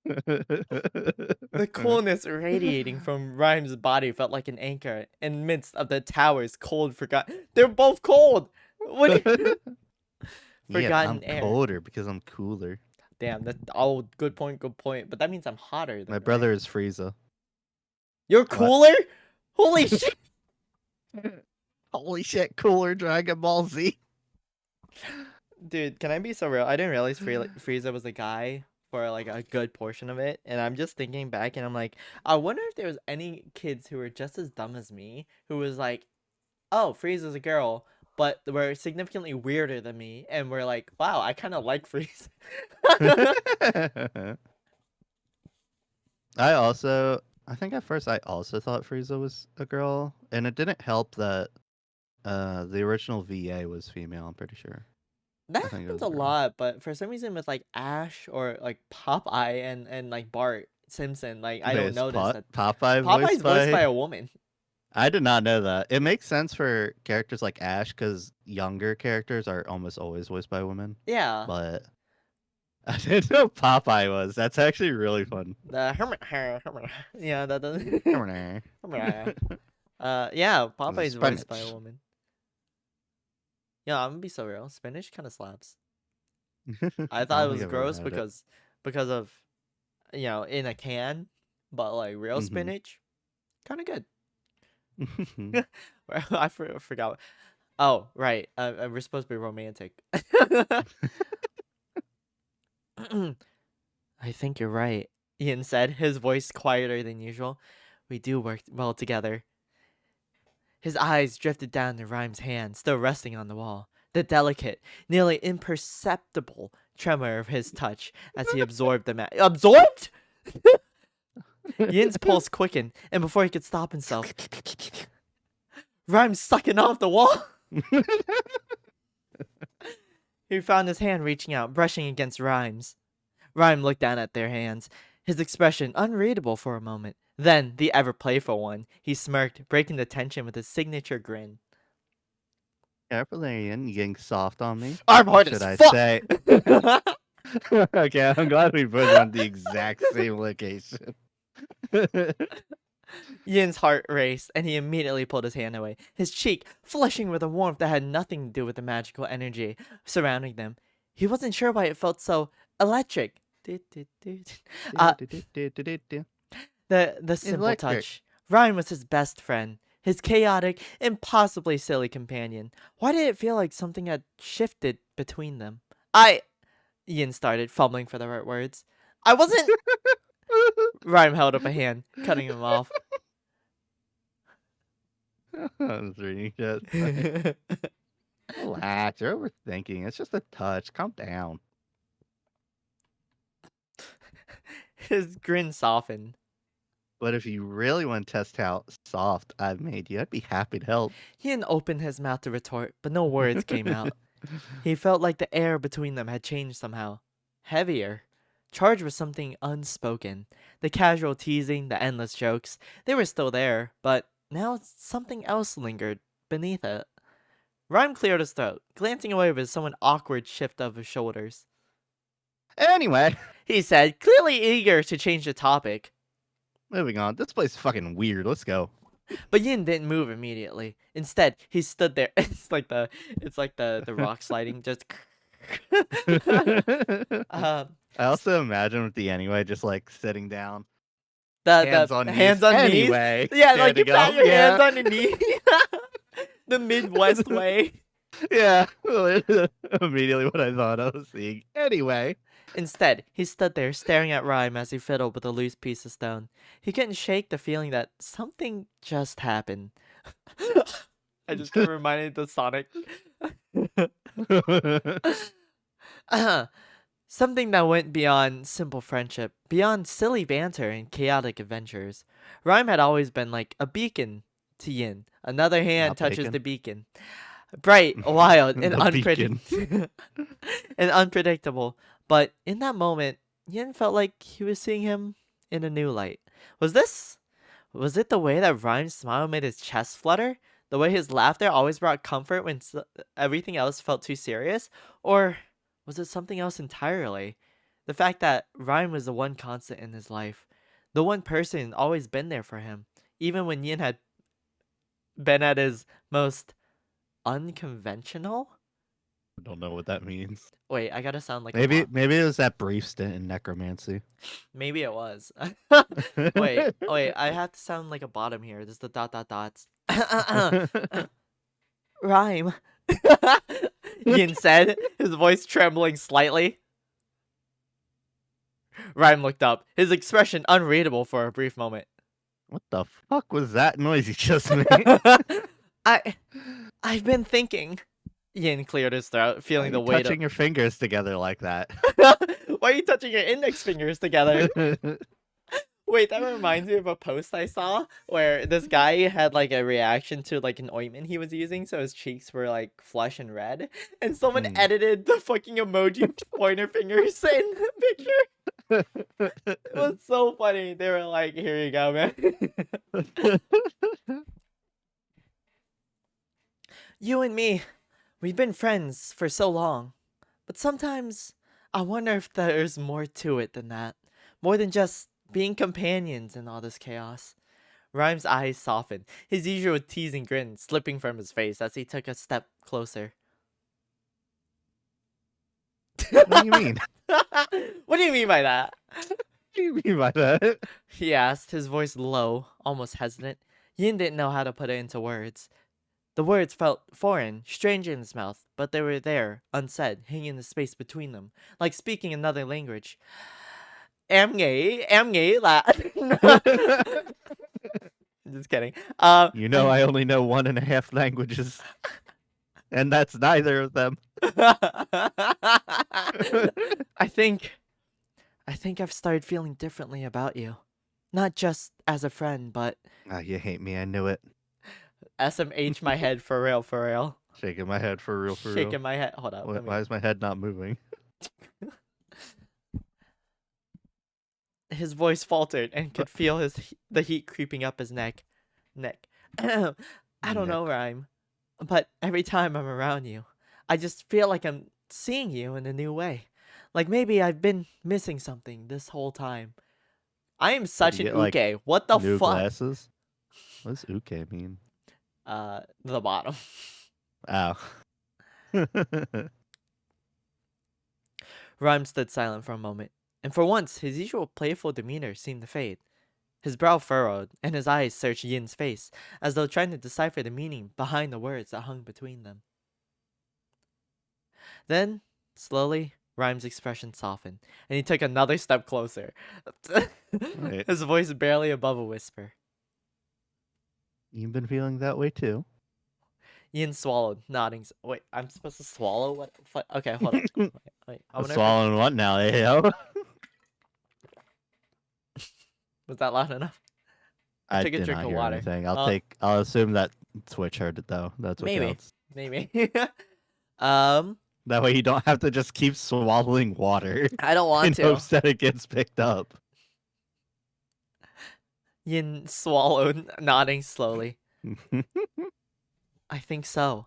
The coolness radiating from Rhyme's body felt like an anchor in midst of the tower's cold They're both cold. What? Forgotten I'm air. colder because I'm cooler. Damn, good point. But that means I'm hotter than My brother is Frieza. You're cooler? Holy shit. Holy shit, cooler Dragon Ball Z. Dude, can I be so real? I didn't realize Frieza was a guy for like a good portion of it, and I'm just thinking back and I'm like, I wonder if there was any kids who were just as dumb as me who was like, oh, Frieza's a girl, but were significantly weirder than me, and we're like, wow, I kind of like Frieza. I think at first I also thought Frieza was a girl, and it didn't help that the original VA was female, I'm pretty sure. That I think it happens was a a girl. lot, but for some reason with like Ash or like Popeye and like Bart Simpson, like I Wait, don't is notice that Popeye Popeye's voiced by by a woman. I did not know that. It makes sense for characters like Ash because younger characters are almost always voiced by women. Yeah. But I didn't know Popeye was. That's actually really fun. The yeah, that doesn't. Spanish. Yeah, Popeye's voiced by a woman. Yeah, I'm gonna be so real. Spinach kind of slaps. I thought it was gross because of in a can, but like real Mhm. spinach, kind of good. I forgot. Oh, right. We're supposed to be romantic. I think you're right, Ian said, his voice quieter than usual. We do work well together. His eyes drifted down to Rhyme's hand, still resting on the wall. The delicate, nearly imperceptible tremor of his touch as he absorbed the Absorbed? Yin's pulse quickened, and before he could stop himself, Rhyme's sucking off the wall. He found his hand reaching out, brushing against Rhyme's. Rhyme looked down at their hands, his expression unreadable for a moment. Then, the ever-playful one, he smirked, breaking the tension with his signature grin. Careful there, Ian. You getting soft on me? I'm hard Should as I fuck! say? Okay, I'm glad we both on the exact same location. Yin's heart raced, and he immediately pulled his hand away, his cheek flushing with a warmth that had nothing to do with the magical energy surrounding them. He wasn't sure why it felt so electric. The simple Electric. touch. Ryan was his best friend, his chaotic, impossibly silly companion. Why did it feel like something had shifted between them? Ian started, fumbling for the right words. I wasn't... Rhyme held up a hand, cutting him off. I was reading that. Relax, you're overthinking. It's just a touch. Calm down. His grin softened. But if you really want to test how soft I've made you, I'd be happy to help. Ian opened his mouth to retort, but no words came out. He felt like the air between them had changed somehow. Heavier. Charged with something unspoken. The casual teasing, the endless jokes, they were still there, but now something else lingered beneath it. Rhyme cleared his throat, glancing away with somewhat awkward shift of his shoulders. Anyway, He said, clearly eager to change the topic. moving on. This place is fucking weird. Let's go. But Yin didn't move immediately. Instead, he stood there. It's like the rock sliding, just. I also imagine with the anyway, just like sitting down, The hands on knees. hands on knees. Anyway, Yeah, like you standing pat up, your yeah. hands on your knee. The Midwest way. Yeah, immediately what I thought I was seeing. Anyway, Instead, he stood there staring at Rhyme as he fiddled with a loose piece of stone. He couldn't shake the feeling that something just happened. I just got reminded of Sonic. Something that went beyond simple friendship, beyond silly banter and chaotic adventures. Rhyme had always been like a beacon to Yin. Another hand Not touches bacon. the beacon. Bright, wild, and The beacon. and unpredictable. But in that moment, Yin felt like he was seeing him in a new light. Was it the way that Rhyme's smile made his chest flutter? The way his laughter always brought comfort when everything else felt too serious? Or was it something else entirely? The fact that Rhyme was the one constant in his life. The one person always been there for him. Even when Yin had been at his most unconventional? I don't know what that means. Wait, I gotta sound like Maybe a mom. it was that brief stint in necromancy. Maybe it was. wait, I have to sound like a bottom here. This is the dots. Rhyme. Yin said, his voice trembling slightly. Rhyme looked up, his expression unreadable for a brief moment. What the fuck was that noise you just made? I've been thinking. Yin cleared his throat, feeling Why the are you weight touching your fingers together like that. Why are you touching your index fingers together? Wait, that reminds me of a post I saw where this guy had like a reaction to like an ointment he was using, so his cheeks were like flush and red, and someone edited the fucking emoji pointer fingers in the picture. It was so funny. They were like, "Here you go, man." You and me, we've been friends for so long. But sometimes I wonder if there's more to it than that. More than just being companions in all this chaos. Rhyme's eyes softened, his usual teasing grin slipping from his face as he took a step closer. What do you mean? What do you mean by that? What do you mean by that? He asked, his voice low, almost hesitant. Yin didn't know how to put it into words. The words felt foreign, strange in his mouth, but they were there, unsaid, hanging in the space between them, like speaking another language. Em nghĩ là... Just kidding. You know, I only know 1.5 languages, and that's neither of them. I think I've started feeling differently about you. Not just as a friend, but Ah, you hate me. I knew it. SMH my head for real, for real. Shaking my head for real, for Shaking real. my head. Hold up. Why is my head not moving? His voice faltered and could feel the heat creeping up his neck. I don't know, Rhyme, but every time I'm around you, I just feel like I'm seeing you in a new way. Like maybe I've been missing something this whole time. I am such you an get, like, uke. What the New fuck? glasses? What does uke mean? The bottom. Ow. Rhyme stood silent for a moment, and for once his usual playful demeanor seemed to fade. His brow furrowed, and his eyes searched Yin's face, as though trying to decipher the meaning behind the words that hung between them. Then, slowly, Rhyme's expression softened, and he took another step closer. Right. His voice barely above a whisper. You've been feeling that way too. Yin swallowed, nodding. Wait, I'm supposed to swallow? What? Okay, hold on. Wait, I I'm wonder if swallowing what now, Ayo? was that loud enough? I took a did drink not of hear water. anything. I'll assume that Twitch heard it though. That's what Maybe. counts. Maybe. That way you don't have to just keep swallowing water I don't want in to. hopes that it gets picked up. Yin swallowed, nodding slowly. I think so.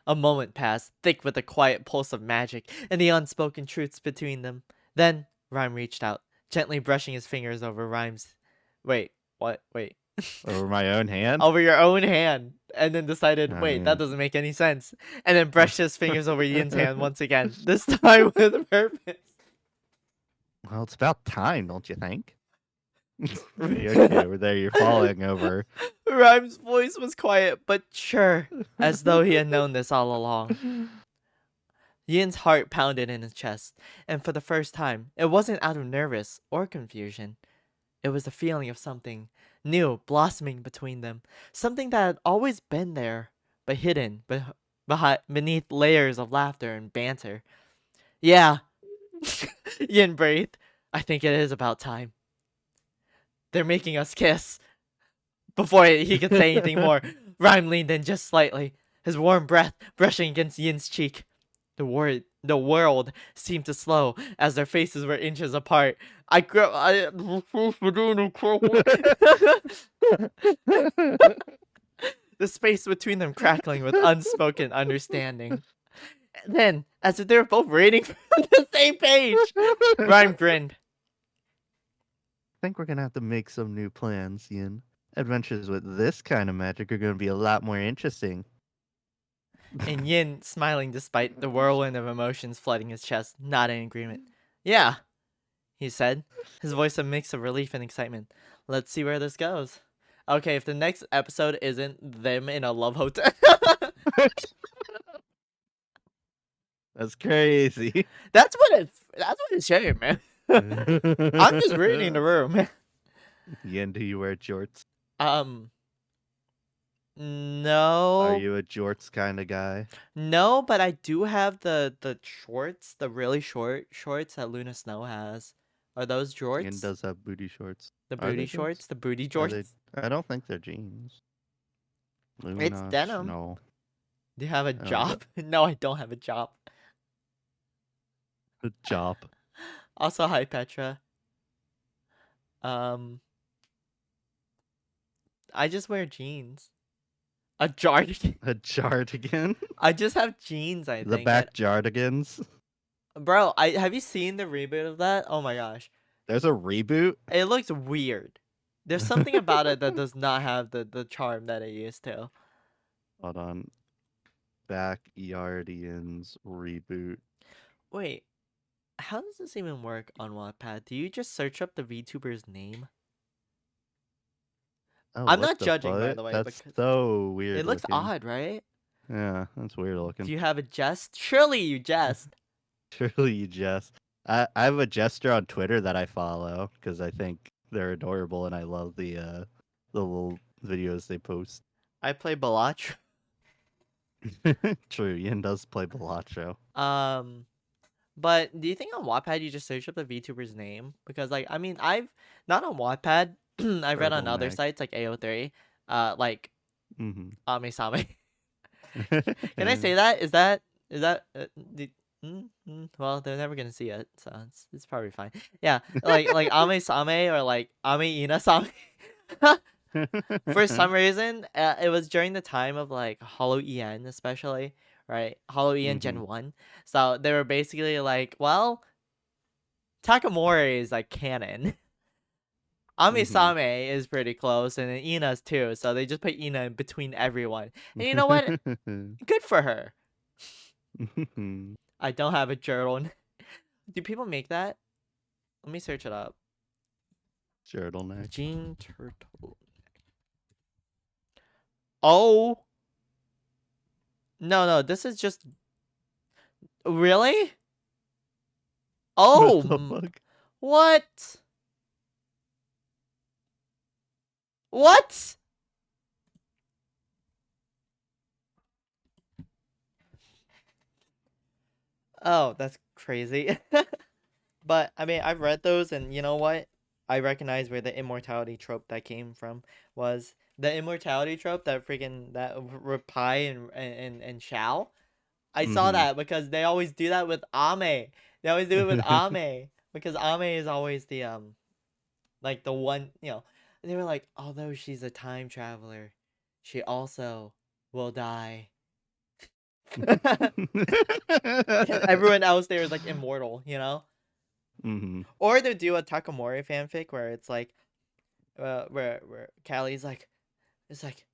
A moment passed, thick with the quiet pulse of magic and the unspoken truths between them. Then, Rhyme reached out, gently brushing his fingers over Rhyme's... Wait, what? Wait. Over my own hand? Over your own hand. And then decided, Oh, wait, man. that doesn't make any sense. And then brushed his fingers over Yin's hand once again, this time with a purpose. Well, it's about time, don't you think? Okay, over there, you're falling over. Rhyme's voice was quiet but sure, as though he had known this all along. Yin's heart pounded in his chest, and for the first time, it wasn't out of nervous or confusion. It was the feeling of something new blossoming between them, something that had always been there, but hidden beneath layers of laughter and banter. Yeah, Yin breathed. I think it is about time. They're making us kiss. Before he could say anything more, Rhyme leaned in just slightly, his warm breath brushing against Yin's cheek. The world seemed to slow as their faces were inches apart. The space between them crackling with unspoken understanding. Then, as if they were both reading from the same page, Rhyme grinned. I think we're gonna have to make some new plans, Yin. Adventures with this kind of magic are gonna be a lot more interesting. And Yin, smiling despite the whirlwind of emotions flooding his chest, nodded in agreement. Yeah, he said, his voice a mix of relief and excitement. Let's see where this goes. Okay, if the next episode isn't them in a love hotel. That's crazy. That's what it's saying, man. I'm just reading the room. Yin, do you wear jorts? No. Are you a jorts kind of guy? No, but I do have the shorts, the really short shorts that Luna Snow has. Are those jorts? Yin does have booty shorts. The Are they booty jorts? shorts? The booty Are jorts? I don't think they're jeans. It's denim. No. Do you have a Oh, job? No, I don't have a job. The job. Also, hi Petra. I just wear jeans. A Jardigan. A Jardigan. I just have jeans, I The think. back Jardigans. Bro, have you seen the reboot of that? Oh my gosh. There's a reboot. It looks weird. There's something about it that does not have the charm that it used to. Hold on. Backyardians reboot. Wait, how does this even work on Wattpad? Do you just search up the VTuber's name? Oh, I'm what not the judging, by fuck? the way, That's because so weird. it looks looking. odd, right? Yeah, that's weird looking. Do you have a jest? Surely you jest. Surely you jest. I have a jester on Twitter that I follow because I think they're adorable and I love the little videos they post. I play Balach. True, Yin does play Balacho. But do you think on Wattpad you just search up the VTuber's name? Because like I mean I've not on Wattpad. I've read on other Turtleneck. sites like AO3, like Mm-hmm. Ame-same. Can I say that? Is that well, they're never gonna see it, so it's probably fine. Yeah, like Ame-same or like Ame-ina-same. For some reason, it was during the time of like Hollow EN, especially, right? Hollow EN Gen 1. So they were basically like, well, Takamori is like canon. Ame-same is pretty close, and then Ina's too. So they just put Ina in between everyone. And you know what? Good for her. I don't have a journal. Do people make that? Let me search it up. Turtleneck. Jean Turtle. Oh. No, this is just... Really? Oh. What the fuck? What? What? Oh, that's crazy. But, I mean, I've read those, and you know what? I recognize where the immortality trope that came from was. The immortality trope, that freaking, that Pai and Shao. I saw that because they always do that with Ame. They always do it with Ame. Because Ame is always the, like the one, they were like, although she's a time traveler, she also will die. Everyone else there is like immortal, Or they do a Takamori fanfic where it's like, where Callie's like, it's like,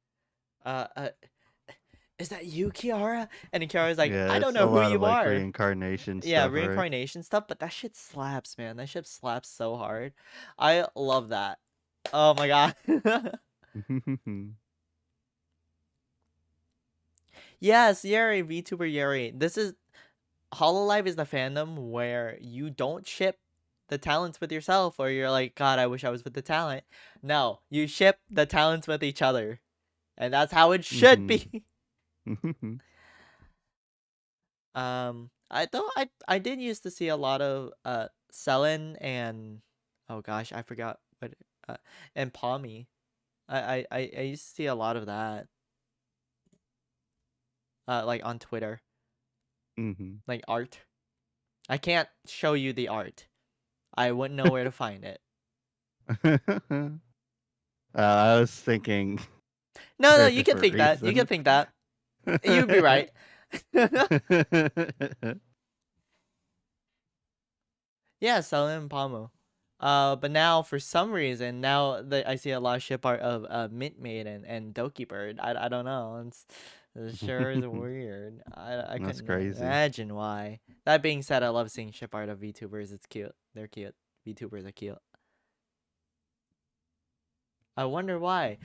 is that you, Kiara? And then Kiara's like, Yeah, I don't it's know a who lot you of, like, are. reincarnation Yeah, stuff, right? reincarnation stuff, but that shit slaps, man. That shit slaps so hard. I love that. Oh my god. Yes, Yuri, VTuber Yuri. This is Hololive is the fandom where you don't ship the talents with yourself, or you're like, God, I wish I was with the talent. No, you ship the talents with each other, and that's how it should be. I did used to see a lot of Selen and oh gosh, I forgot what and Palmy. I used to see a lot of that. Like on Twitter. Like art. I can't show you the art. I wouldn't know where to find it. I was thinking. No, for a you can different think that. You can reason. think that. You'd be right. Yeah, Selen and Palmo. But now for some reason, now that I see a lot of ship art of Mint Maiden and Doki Bird. I don't know. It sure is weird. I That's couldn't crazy. imagine why. That being said, I love seeing ship art of VTubers. It's cute. They're cute. VTubers are cute. I wonder why.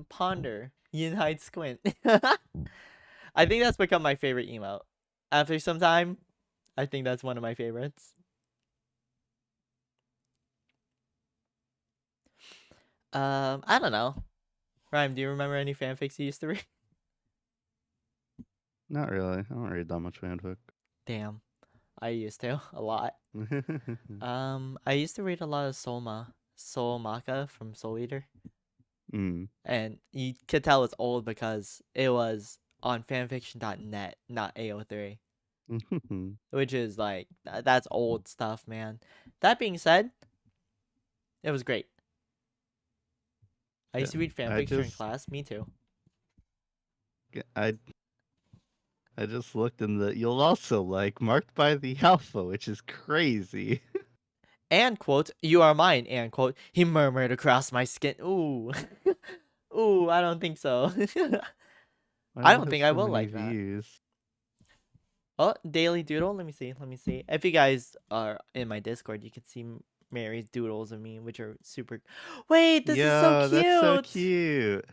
Ponder. Yin hide squint. I think that's become my favorite emote. After some time, I think that's one of my favorites. I don't know. Rhyme, do you remember any fanfics you used to read? Not really. I don't read that much fanfic. Damn. I used to. A lot. I used to read a lot of Soul Maka from Soul Eater. And you could tell it's old because it was on fanfiction.net, not AO3. Which is like, that's old stuff, man. That being said, it was great. I used to read fanfics during class. Me too. I just looked in the you'll also like marked by the alpha, which is crazy. And quote, "You are mine." And quote, "He murmured across my skin." Ooh, ooh, I don't think so. Why I does it don't have think I so will many like that. views? Oh, Daily Doodle. Let me see. Let me see. If you guys are in my Discord, you can see Mary's doodles of me, which are super. Wait, this is so Yo, cute. that's so cute.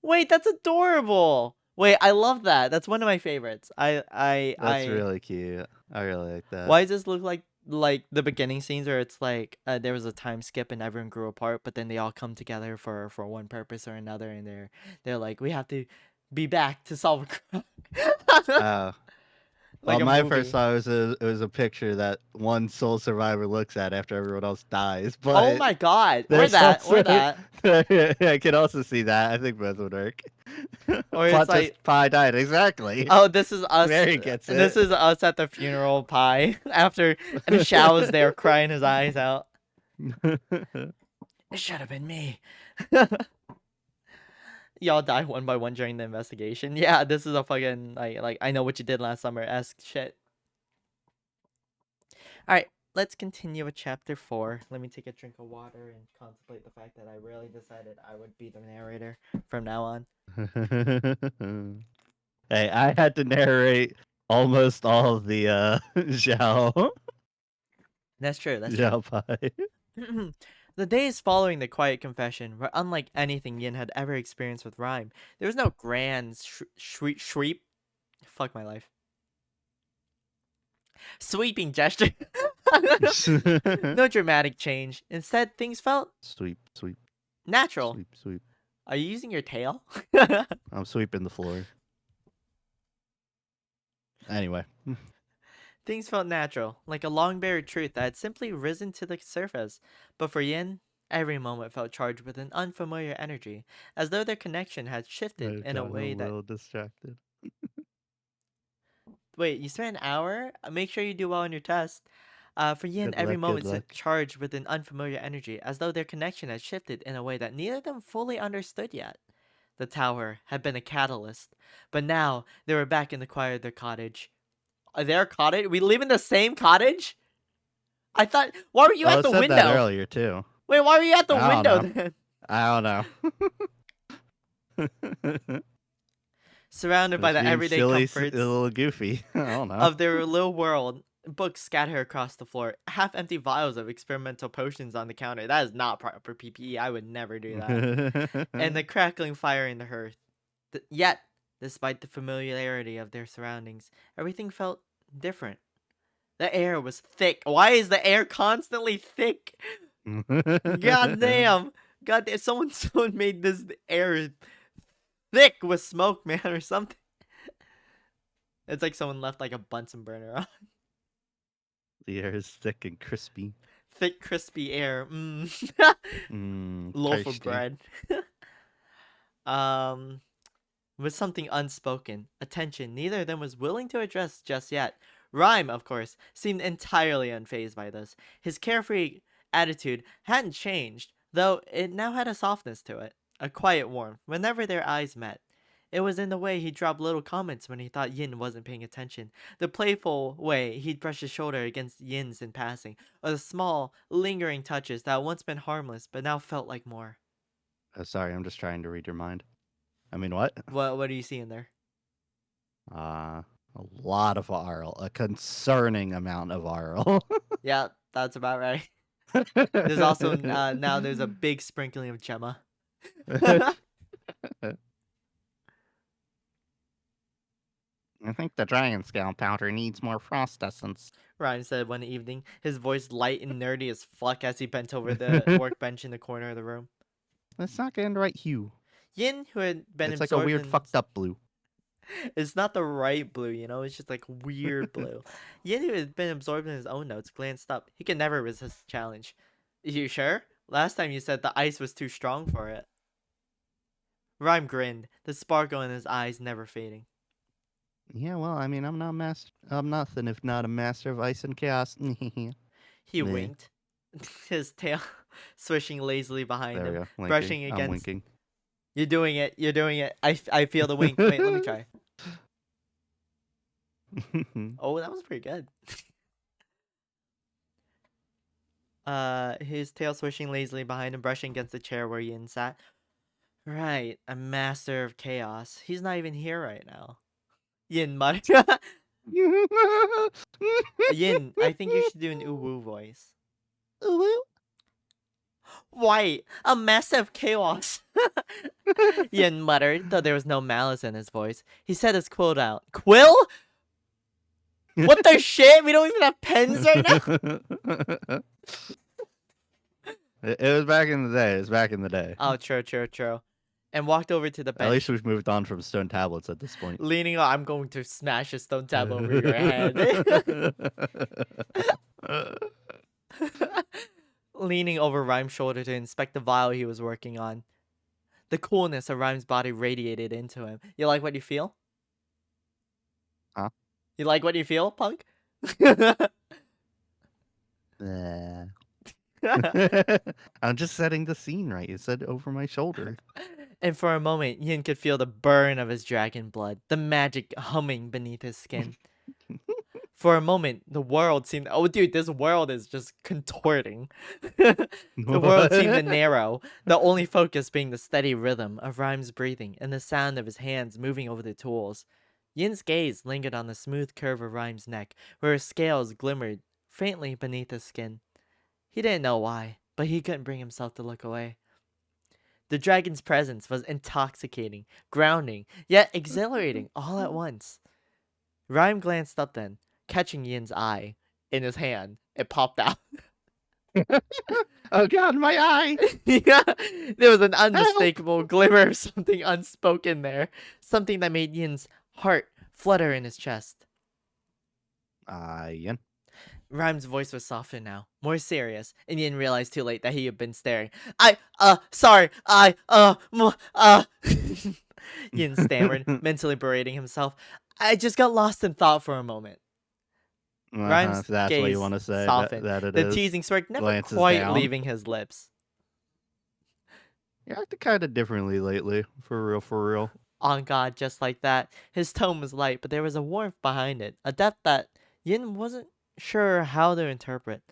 Wait, that's adorable. Wait, I love that. That's one of my favorites. That's really cute. I really like that. Why does this look like the beginning scenes where it's like there was a time skip and everyone grew apart, but then they all come together for one purpose or another, and they're like, we have to be back to solve a crime. Like Well, a my movie. first thought was a picture that one sole survivor looks at after everyone else dies. But Oh my god, or there's that, or also- that, I can also see that. I think both would work. or it's But like, just Pi died exactly. oh, this is us. Mary gets This it. is us at the funeral pie after, and Shao is there crying his eyes out. It should have been me. Y'all die one by one during the investigation. Yeah, this is a fucking like I know what you did last summer esque shit. All right, let's continue with chapter 4. Let me take a drink of water and contemplate the fact that I really decided I would be the narrator from now on. Hey, I had to narrate almost all of the Zhao That's true. That's true. Zhao Pai. The days following the quiet confession were unlike anything Yin had ever experienced with Rhyme. There was no grand sweep. Fuck my life. Sweeping gesture. No dramatic change. Instead, things felt Sweep. natural. Sweep. Are you using your tail? I'm sweeping the floor. Anyway. Things felt natural, like a long-buried truth that had simply risen to the surface. But for Yin, every moment felt charged with an unfamiliar energy, as though their connection had shifted in a way that... I'm a little distracted. Wait, you spent an hour? Make sure you do well on your test. For Yin, Good every luck, moment good seemed luck. charged with an unfamiliar energy, as though their connection had shifted in a way that neither of them fully understood yet. The tower had been a catalyst, but now they were back in the quiet of their cottage. Their cottage? We live in the same cottage? I thought. Why were you at I the said window? that earlier too. Wait, why were you at the I don't window know. then? I don't know. Surrounded by Just the being everyday silly, comforts a little goofy. I don't know. of their little world, books scattered across the floor, half-empty vials of experimental potions on the counter. That is not proper PPE. I would never do that. And the crackling fire in the hearth. Yet, despite the familiarity of their surroundings, everything felt different. The air was thick. Why is the air constantly thick? God damn. God damn. Someone made this air thick with smoke, man, or something. It's like someone left like a Bunsen burner on. The air is thick and crispy. Thick, crispy air. Loaf of Tasty. bread. With something unspoken, attention neither of them was willing to address just yet. Rhyme, of course, seemed entirely unfazed by this. His carefree attitude hadn't changed, though it now had a softness to it, a quiet warmth whenever their eyes met. It was in the way he dropped little comments when he thought Yin wasn't paying attention, the playful way he'd brush his shoulder against Yin's in passing, or the small, lingering touches that had once been harmless but now felt like more. Sorry, I'm just trying to read your mind. I mean, what? What are you seeing there? A lot of Arl. A concerning amount of Arl. Yeah, that's about right. There's also now there's a big sprinkling of Gemma. I think the dragon scale powder needs more frost essence. Ryan said one evening, his voice light and nerdy as fuck as he bent over the workbench in the corner of the room. Let's not get in the right hue. Yin, who had been It's like a absorbed weird in... fucked up blue. It's not the right blue, you know? It's just like weird blue. Yin, who had been absorbed in his own notes, glanced up. He could never resist the challenge. You sure? Last time you said the ice was too strong for it. Rhyme grinned, the sparkle in his eyes never fading. Yeah, well, I mean, I'm nothing if not a master of ice and chaos. He Meh. winked, his tail swishing lazily behind There we him, go. Winking. brushing I'm against... winking. You're doing it. I feel the wink. Wait, let me try. Oh, that was pretty good. His tail swishing lazily behind him, brushing against the chair where Yin sat. Right, a master of chaos. He's not even here right now. Yin muttered. Yin, I think you should do an uwu voice. Uwu? White, a master of chaos. Yin muttered, though there was no malice in his voice. He said his quote out. Quill? What the shit? We don't even have pens right now? It was back in the day. It was back in the day. Oh, true. And walked over to the At bench. least we've moved on from stone tablets at this point. Leaning on, I'm going to smash a stone tab over your head. Leaning over Rhyme's shoulder to inspect the vial he was working on. The coolness of Rhyme's body radiated into him. You like what you feel? Huh? You like what you feel, punk? Nah. I'm just setting the scene right. You said over my shoulder. And for a moment, Yin could feel the burn of his dragon blood, the magic humming beneath his skin. For a moment, the world seemed... Oh, dude, this world is just contorting. The world seemed to narrow, the only focus being the steady rhythm of Rhyme's breathing and the sound of his hands moving over the tools. Yin's gaze lingered on the smooth curve of Rhyme's neck, where his scales glimmered faintly beneath his skin. He didn't know why, but he couldn't bring himself to look away. The dragon's presence was intoxicating, grounding, yet exhilarating all at once. Rhyme glanced up then, catching Yin's eye. In his hand, it popped out. Oh god, my eye! Yeah, there was an unmistakable glimmer of something unspoken there. Something that made Yin's heart flutter in his chest. Yin. Rhyme's voice was softer now, more serious, and Yin realized too late that he had been staring. Sorry, Yin stammered, mentally berating himself. I just got lost in thought for a moment. Rhyme's If that's what gaze you want to say. softened. That it The is. teasing smirk never Glances quite down. leaving his lips. You acted kind of differently lately. For real. On God, just like that. His tone was light, but there was a warmth behind it, a depth that Yin wasn't sure how to interpret.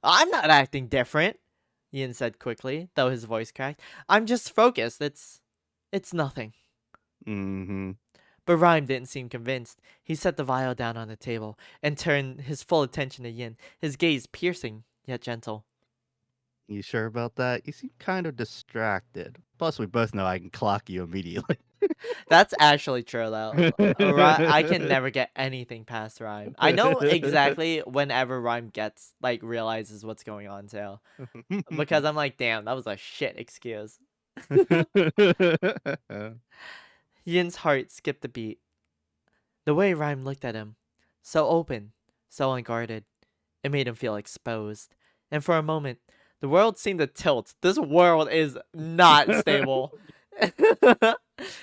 I'm not acting different, Yin said quickly, though his voice cracked. I'm just focused. It's nothing. Mm-hmm. But Rhyme didn't seem convinced. He set the vial down on the table and turned his full attention to Yin, his gaze piercing yet gentle. You sure about that? You seem kind of distracted. Plus, we both know I can clock you immediately. That's actually true, though. I can never get anything past Rhyme. I know exactly whenever Rhyme realizes what's going on, too. Because I'm like, damn, that was a shit excuse. Yin's heart skipped a beat. The way Rhyme looked at him, so open, so unguarded, it made him feel exposed. And for a moment, the world seemed to tilt. This world is not stable.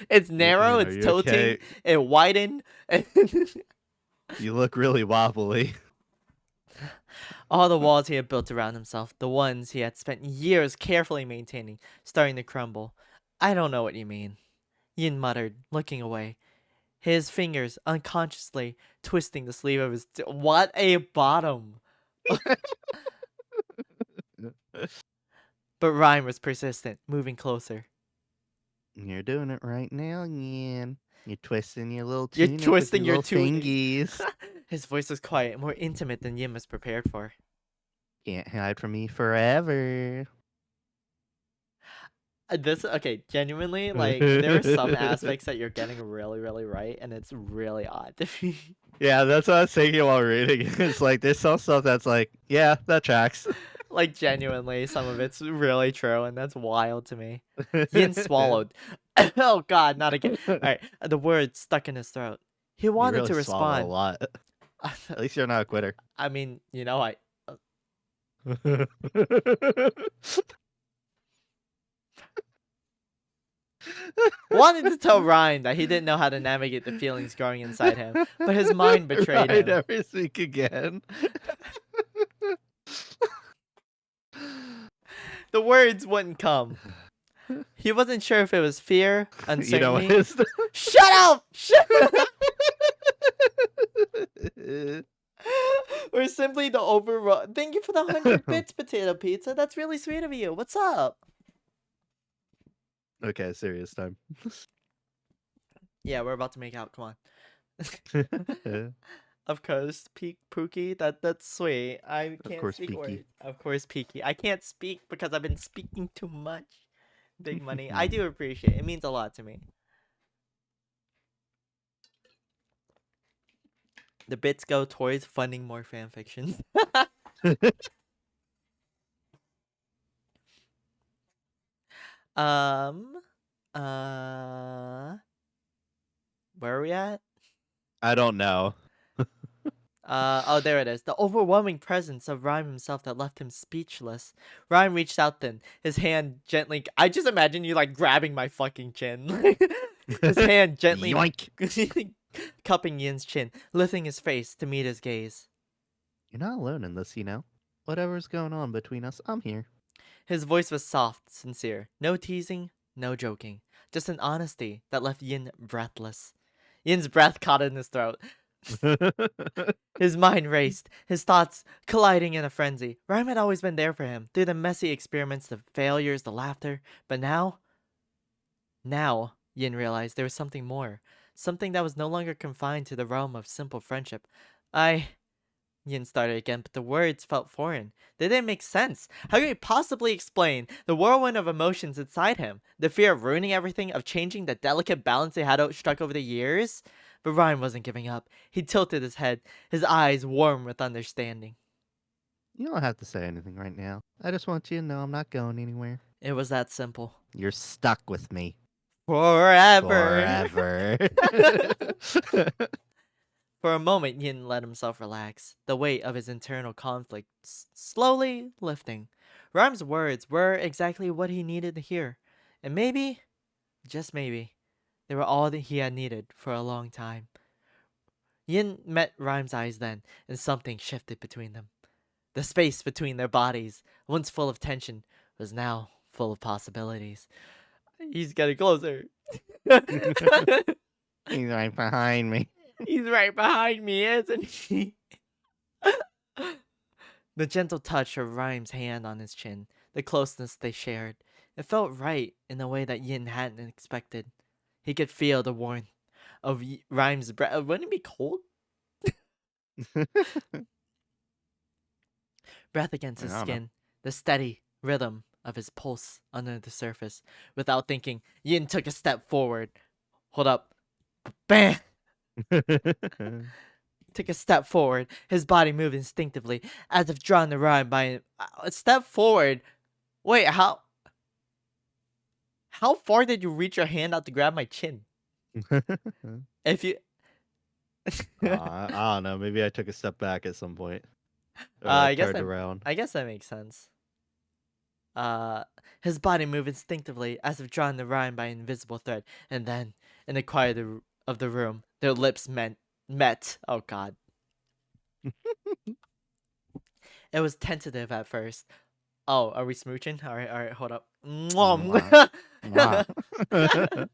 It's narrow, it's tilting, okay? it widened. You look really wobbly. All the walls he had built around himself, the ones he had spent years carefully maintaining, starting to crumble. I don't know what you mean, Yin muttered, looking away. His fingers unconsciously twisting the sleeve of his... What a bottom! But Rhyme was persistent, moving closer. You're doing it right now, Yin. You're twisting your little You're tunic twisting with your little fingies. His voice was quiet, more intimate than Yin was prepared for. Can't hide from me forever. Okay, genuinely, there are some aspects that you're getting really, really right, and it's really odd to me. Yeah, that's what I was thinking while reading. It's like there's some stuff that's like, yeah, that tracks. Genuinely, some of it's really true, and that's wild to me. Yin swallowed. Oh God, not again. All right, the words stuck in his throat. He wanted You really to swallow respond. a lot. At least you're not a quitter. I mean, wanted to tell Ryan that he didn't know how to navigate the feelings growing inside him, but his mind betrayed I him. never speak again. The words wouldn't come. He wasn't sure if it was fear, uncertainty. You know, Shut up! Shut up! Or simply the overrun. Thank you for the 100 bits, Potato Pizza. That's really sweet of you. What's up? Okay, serious time. Yeah, we're about to make out. Come on. Of course, Pookie. That's sweet. I can't course, speak Peaky. words. Of course, Peaky. I can't speak because I've been speaking too much. Big money. I do appreciate it. It means a lot to me. The bits go towards funding more fan fictions. um, where are we at? I don't know. Oh, there it is. The overwhelming presence of Rhyme himself that left him speechless. Rhyme reached out then, his hand gently. I just imagine you like grabbing my fucking chin. His hand gently Yoink! cupping Yin's chin, lifting his face to meet his gaze. You're not alone in this, you know. Whatever's going on between us, I'm here. His voice was soft, sincere. No teasing, no joking. Just an honesty that left Yin breathless. Yin's breath caught in his throat. His mind raced, his thoughts colliding in a frenzy. Rhyme had always been there for him, through the messy experiments, the failures, the laughter. But now, Yin realized there was something more. Something that was no longer confined to the realm of simple friendship. Yin started again, but the words felt foreign. They didn't make sense. How could he possibly explain the whirlwind of emotions inside him? The fear of ruining everything, of changing the delicate balance they had struck over the years? But Ryan wasn't giving up. He tilted his head, his eyes warm with understanding. You don't have to say anything right now. I just want you to know I'm not going anywhere. It was that simple. You're stuck with me. Forever. Forever. For a moment, Yin let himself relax, the weight of his internal conflict slowly lifting. Rhyme's words were exactly what he needed to hear. And maybe, just maybe, they were all that he had needed for a long time. Yin met Rhyme's eyes then, and something shifted between them. The space between their bodies, once full of tension, was now full of possibilities. He's getting closer. He's right behind me. He's right behind me, isn't he? The gentle touch of Rhyme's hand on his chin, the closeness they shared, it felt right in a way that Yin hadn't expected. He could feel the warmth of Rhyme's breath. Wouldn't it be cold? Breath against his I don't know. skin, the steady rhythm of his pulse under the surface. Without thinking, Yin took a step forward. Hold up. Bam! Took a step forward. His body moved instinctively, as if drawn to Rhyme by a step forward. Wait, how far did you reach your hand out to grab my chin? If you I don't know. Maybe I took a step back at some point. Or I guess turned that around. I guess that makes sense. His body moved instinctively, as if drawn to Rhyme by an invisible thread, and then, in the quiet of the room, their lips met. Oh God. It was tentative at first. Oh, are we smooching? All right, hold up. Mwah. Mwah.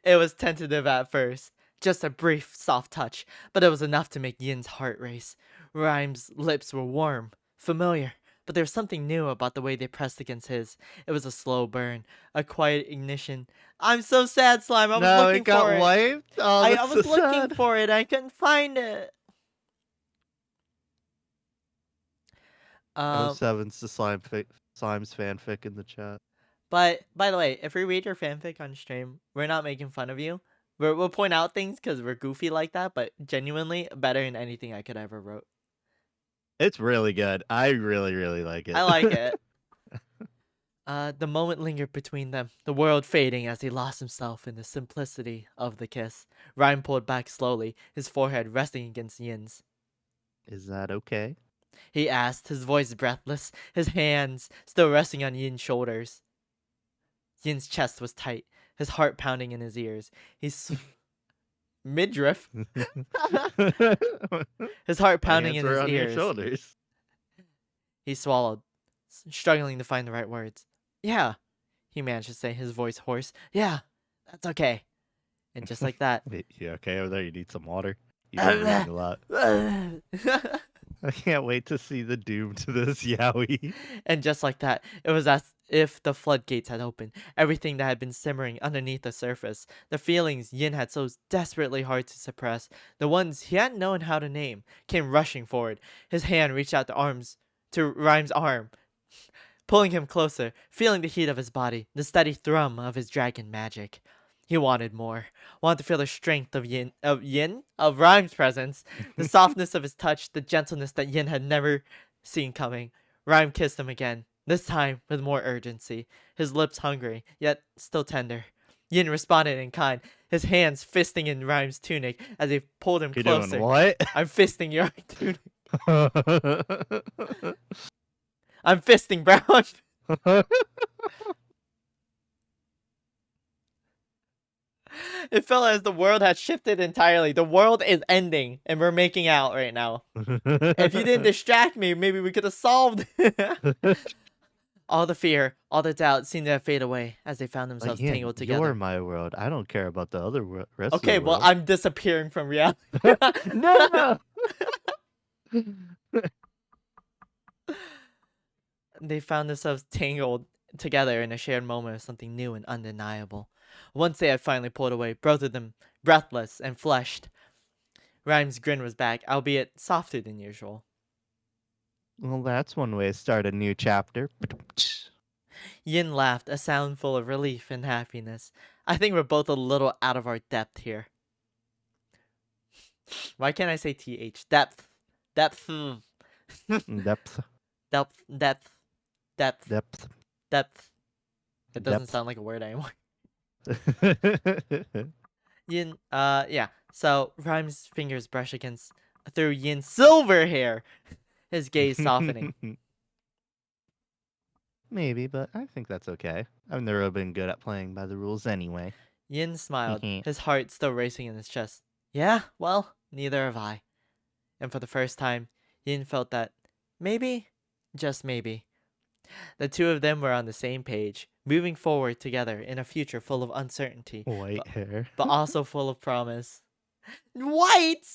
It was tentative at first, just a brief, soft touch, but it was enough to make Yin's heart race. Rhyme's lips were warm, familiar, but there was something new about the way they pressed against his. It was a slow burn, a quiet ignition. I'm so sad, Slime. I was No, looking it got for it. wiped. Oh, I that's was so looking sad. for it. I couldn't find it. 07's the Slime's fanfic in the chat. But by the way, if we read your fanfic on stream, we're not making fun of you. We'll point out things because we're goofy like that, but genuinely better than anything I could ever wrote. It's really good. I really, really like it. I like it. The moment lingered between them, the world fading as he lost himself in the simplicity of the kiss. Ryan pulled back slowly, his forehead resting against Yin's. Is that okay? He asked, his voice breathless, his hands still resting on Yin's shoulders. Yin's chest was tight, his heart pounding in his ears. Midriff. His heart pounding in My his hands were on your ears. shoulders. He swallowed, struggling to find the right words. Yeah, he managed to say, his voice hoarse. Yeah, that's okay. And just like that, Wait, you okay over there? You need some water? You've been reading a lot. I can't wait to see the doom to this yaoi. And just like that, it was as if the floodgates had opened. Everything that had been simmering underneath the surface, the feelings Yin had so desperately hard to suppress, the ones he hadn't known how to name, came rushing forward. His hand reached out to Rhyme's arm, pulling him closer, feeling the heat of his body, the steady thrum of his dragon magic. He wanted more. Wanted to feel the strength of Rhyme's presence, the softness of his touch, the gentleness that Yin had never seen coming. Rhyme kissed him again, this time with more urgency, his lips hungry, yet still tender. Yin responded in kind, his hands fisting in Rhyme's tunic as he pulled him You're closer. doing what? I'm fisting your tunic. I'm fisting Brown. It felt as the world had shifted entirely. The world is ending, and we're making out right now. If you didn't distract me, maybe we could have solved it. All the fear, all the doubt seemed to fade away as they found themselves Again, tangled together. You're my world. I don't care about the other rest Okay, of the well, world. I'm disappearing from reality. No! They found themselves tangled together in a shared moment of something new and undeniable. Once they had finally pulled away, both of them breathless and flushed, Rhyme's grin was back, albeit softer than usual. Well, that's one way to start a new chapter. Yin laughed, a sound full of relief and happiness. I think we're both a little out of our depth here. Why can't I say TH? Depth. Depth. Depth. Depth. Depth. Depth. Depth. Depth. It doesn't Depth. sound like a word anymore. Yin, yeah. So Rhyme's fingers brush through Yin's silver hair, his gaze softening. Maybe, but I think that's okay. I've never been good at playing by the rules anyway. Yin smiled, his heart still racing in his chest. Yeah, well, neither have I. And for the first time, Yin felt that maybe, just maybe, the two of them were on the same page, moving forward together in a future full of uncertainty, White hair. but also full of promise. White!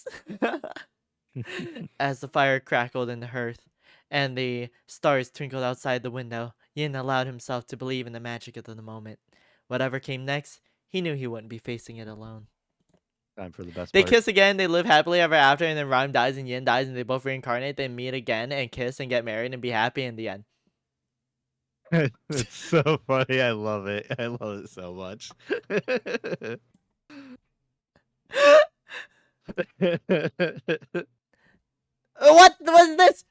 As the fire crackled in the hearth and the stars twinkled outside the window, Yin allowed himself to believe in the magic of the moment. Whatever came next, he knew he wouldn't be facing it alone. Time for the best They part. kiss again, they live happily ever after, and then Rhyme dies and Yin dies, and they both reincarnate, then meet again and kiss and get married and be happy in the end. It's so funny. I love it. I love it so much. What was this?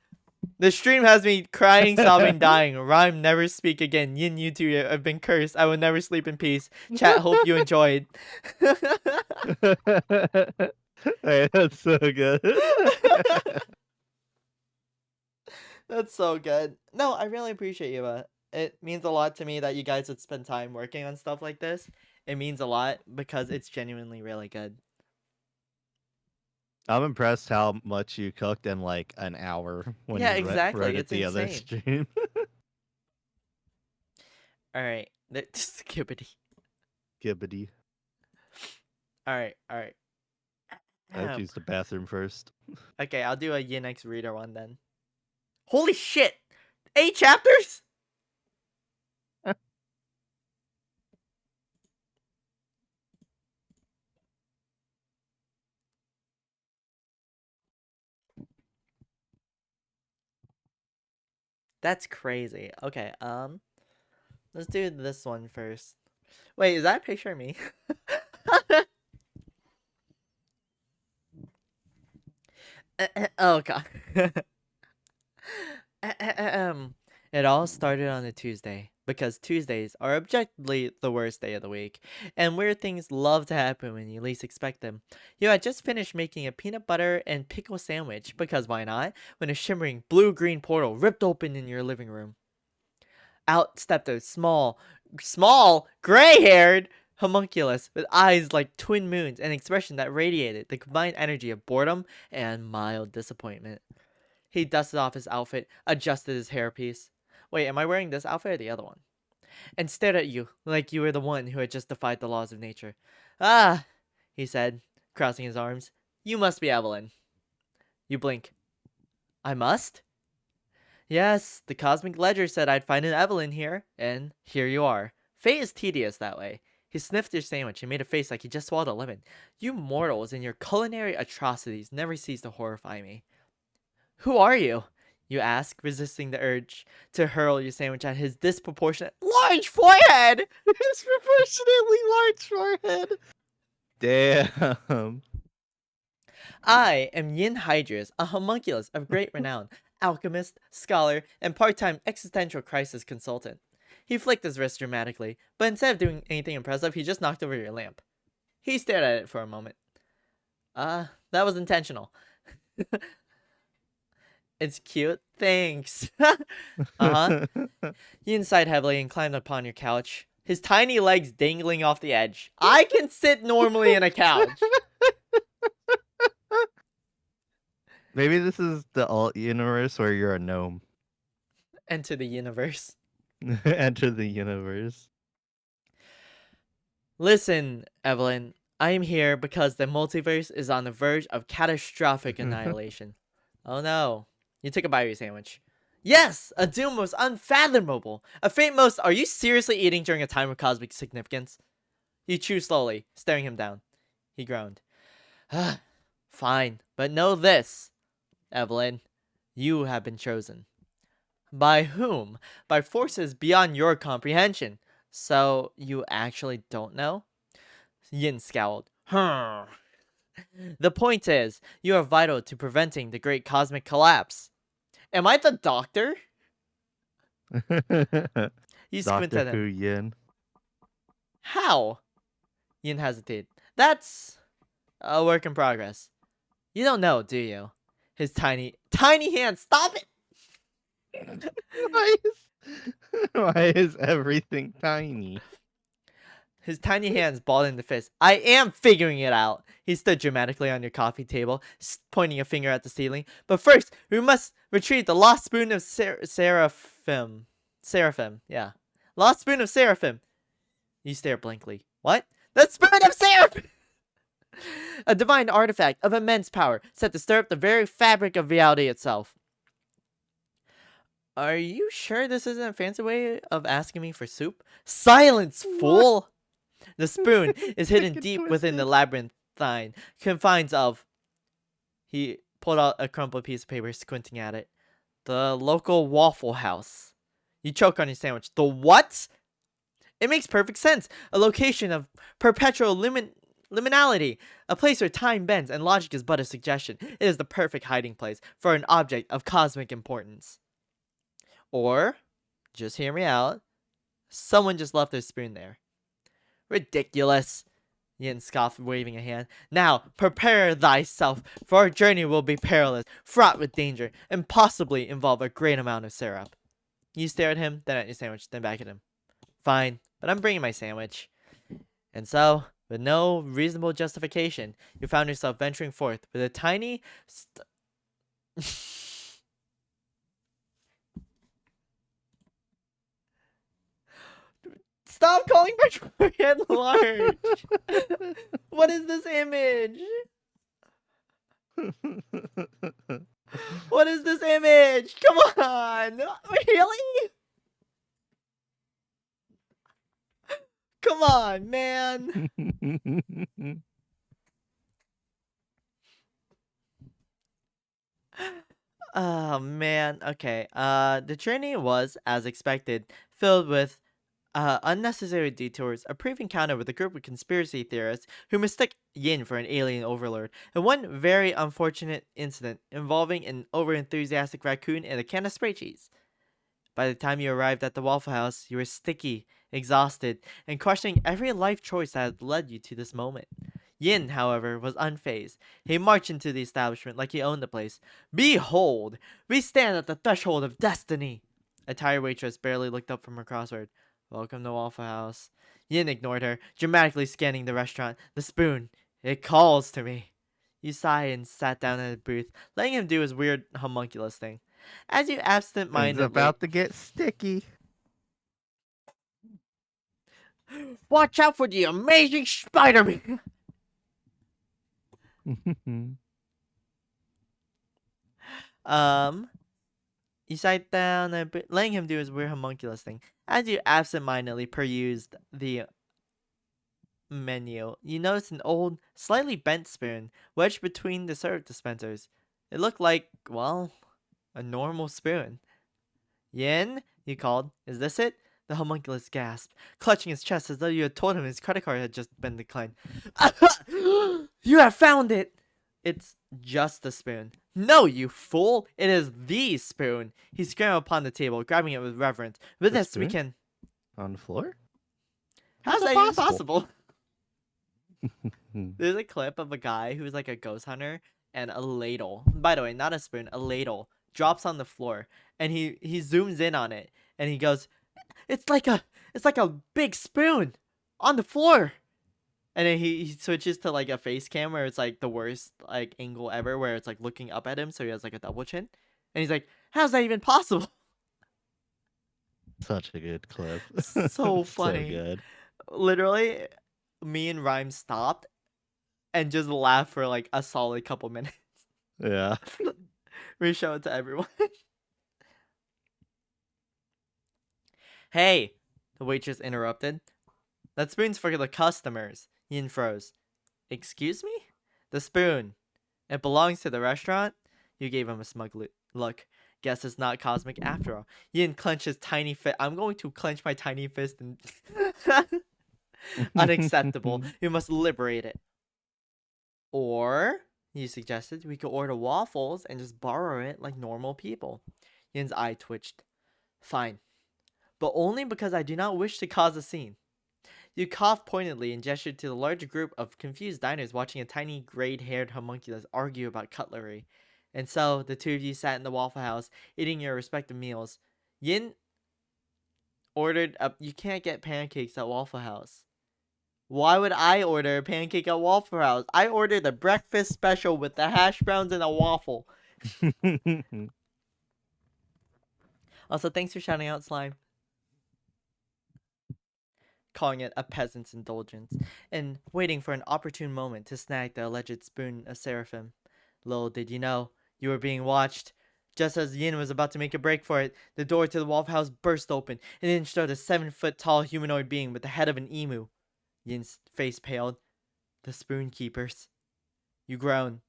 The stream has me crying, sobbing, dying. Rhyme, never speak again. Yin, you two have been cursed. I will never sleep in peace. Chat, hope you enjoyed. Hey, that's so good. That's so good. No, I really appreciate you. It means a lot to me that you guys would spend time working on stuff like this. It means a lot because it's genuinely really good. I'm impressed how much you cooked in like an hour when Yeah, you exactly. read It's the other insane. stream. All right, skibbity. Gibbity. All right. I have to use the bathroom first. Okay, I'll do a Yinx reader one then. Holy shit! 8 chapters? That's crazy. Okay, let's do this one first. Wait, is that a picture of me? Oh god. It all started on a Tuesday, because Tuesdays are objectively the worst day of the week, and weird things love to happen when you least expect them. You had just finished making a peanut butter and pickle sandwich, because why not, when a shimmering blue-green portal ripped open in your living room. Out stepped a small, gray-haired homunculus with eyes like twin moons and an expression that radiated the combined energy of boredom and mild disappointment. He dusted off his outfit, adjusted his hairpiece. Wait, am I wearing this outfit or the other one? And stared at you like you were the one who had just defied the laws of nature. Ah, he said, crossing his arms. You must be Evelyn. You blink. I must? Yes, the Cosmic Ledger said I'd find an Evelyn here, and here you are. Fate is tedious that way. He sniffed your sandwich and made a face like he just swallowed a lemon. You mortals and your culinary atrocities never cease to horrify me. Who are you? You ask, resisting the urge to hurl your sandwich at his disproportionate large forehead! Disproportionately large forehead. Damn. I am Yin Hydrius, a homunculus of great renown, alchemist, scholar, and part-time existential crisis consultant. He flicked his wrist dramatically, but instead of doing anything impressive, he just knocked over your lamp. He stared at it for a moment. That was intentional. It's cute. Thanks. Uh-huh. Yin sighed heavily and climbed upon your couch, his tiny legs dangling off the edge. I can sit normally in a couch. Maybe this is the alt universe where you're a gnome. Enter the universe. Enter the universe. Listen, Evelyn, I am here because the multiverse is on the verge of catastrophic annihilation. Oh no. You took a bite of your sandwich. Yes! A doom most unfathomable! A fate most— Are you seriously eating during a time of cosmic significance? You chew slowly, staring him down. He groaned. Fine, but know this, Evelyn. You have been chosen. By whom? By forces beyond your comprehension. So, you actually don't know? Yin scowled. The point is, you are vital to preventing the great cosmic collapse. Am I the doctor? You squint Doctor at Who him. Yin. How? Yin hesitated. That's a work in progress. You don't know, do you? His tiny hand. Stop it! Why is everything tiny? His tiny hands balled into fists. I am figuring it out. He stood dramatically on your coffee table, pointing a finger at the ceiling. But first, we must retrieve the lost spoon of Seraphim. Seraphim, yeah. Lost spoon of Seraphim. You stare blankly. What? The spoon of Seraphim! A divine artifact of immense power, set to stir up the very fabric of reality itself. Are you sure this isn't a fancy way of asking me for soup? Silence, fool! The spoon is hidden deep within the labyrinthine confines of— He pulled out a crumpled piece of paper, squinting at it. The local Waffle House. You choke on your sandwich. The what? It makes perfect sense. A location of perpetual liminality. A place where time bends and logic is but a suggestion. It is the perfect hiding place for an object of cosmic importance. Or, just hear me out, someone just left their spoon there. Ridiculous. Yin scoffed, waving a hand. Now, prepare thyself, for our journey will be perilous, fraught with danger, and possibly involve a great amount of syrup. You stare at him, then at your sandwich, then back at him. Fine, but I'm bringing my sandwich. And so, with no reasonable justification, you found yourself venturing forth with a tiny... Stop calling my forehead large! What is this image? What is this image? Come on! Really? Come on, man! Oh, man. Okay. The journey was, as expected, filled with unnecessary detours, a brief encounter with a group of conspiracy theorists who mistook Yin for an alien overlord, and one very unfortunate incident involving an overenthusiastic raccoon and a can of spray cheese. By the time you arrived at the Waffle House, you were sticky, exhausted, and questioning every life choice that had led you to this moment. Yin, however, was unfazed. He marched into the establishment like he owned the place. Behold, we stand at the threshold of destiny! A tired waitress barely looked up from her crossword. Welcome to Waffle House. Yin ignored her, dramatically scanning the restaurant. The spoon. It calls to me. You sighed and sat down at a booth, letting him do his weird homunculus thing. As you It's absent-mindedly... about to get sticky. Watch out for the amazing Spider-Man! You sat down and letting him do his weird homunculus thing. As you absentmindedly perused the menu, you noticed an old, slightly bent spoon wedged between the syrup dispensers. It looked like, well, a normal spoon. Yin, you called. Is this it? The homunculus gasped, clutching his chest as though you had told him his credit card had just been declined. You have found it! It's just a spoon. No, you fool! It is the spoon! He scrambled upon the table, grabbing it with reverence. With The this, we spoon? can. On the floor? How's that even possible? Hmm. There's a clip of a guy who's like a ghost hunter, and a ladle. By the way, not a spoon, a ladle drops on the floor, and he zooms in on it, and he goes, it's like a big spoon on the floor." And then he switches to like a face cam where it's like the worst like angle ever, where it's like looking up at him, so he has like a double chin. And he's like, "How's that even possible?" Such a good clip. So funny. So good. Literally, me and Rhyme stopped and just laughed for like a solid couple minutes. Yeah. We show it to everyone. "Hey," the waitress interrupted. "That spoon's for the customers." Yin froze. "Excuse me?" "The spoon. It belongs to the restaurant?" You gave him a smug look. "Guess it's not cosmic after all." Yin clenched his tiny fist. I'm going to clench my tiny fist and unacceptable. We must liberate it. Or, you suggested, we could order waffles and just borrow it like normal people. Yin's eye twitched. "Fine. But only because I do not wish to cause a scene." You coughed pointedly and gestured to the large group of confused diners watching a tiny grayed-haired homunculus argue about cutlery. And so, the two of you sat in the Waffle House, eating your respective meals. Yin ordered up. You can't get pancakes at Waffle House. Why would I order a pancake at Waffle House? I ordered a breakfast special with the hash browns and a waffle. Also, thanks for shouting out, Slime. Calling it a peasant's indulgence, and waiting for an opportune moment to snag the alleged spoon of seraphim. Little did you know, you were being watched. Just as Yin was about to make a break for it, the door to the Waffle House burst open, and in strode a 7-foot-tall humanoid being with the head of an emu. Yin's face paled. "The Spoon Keepers." You groaned.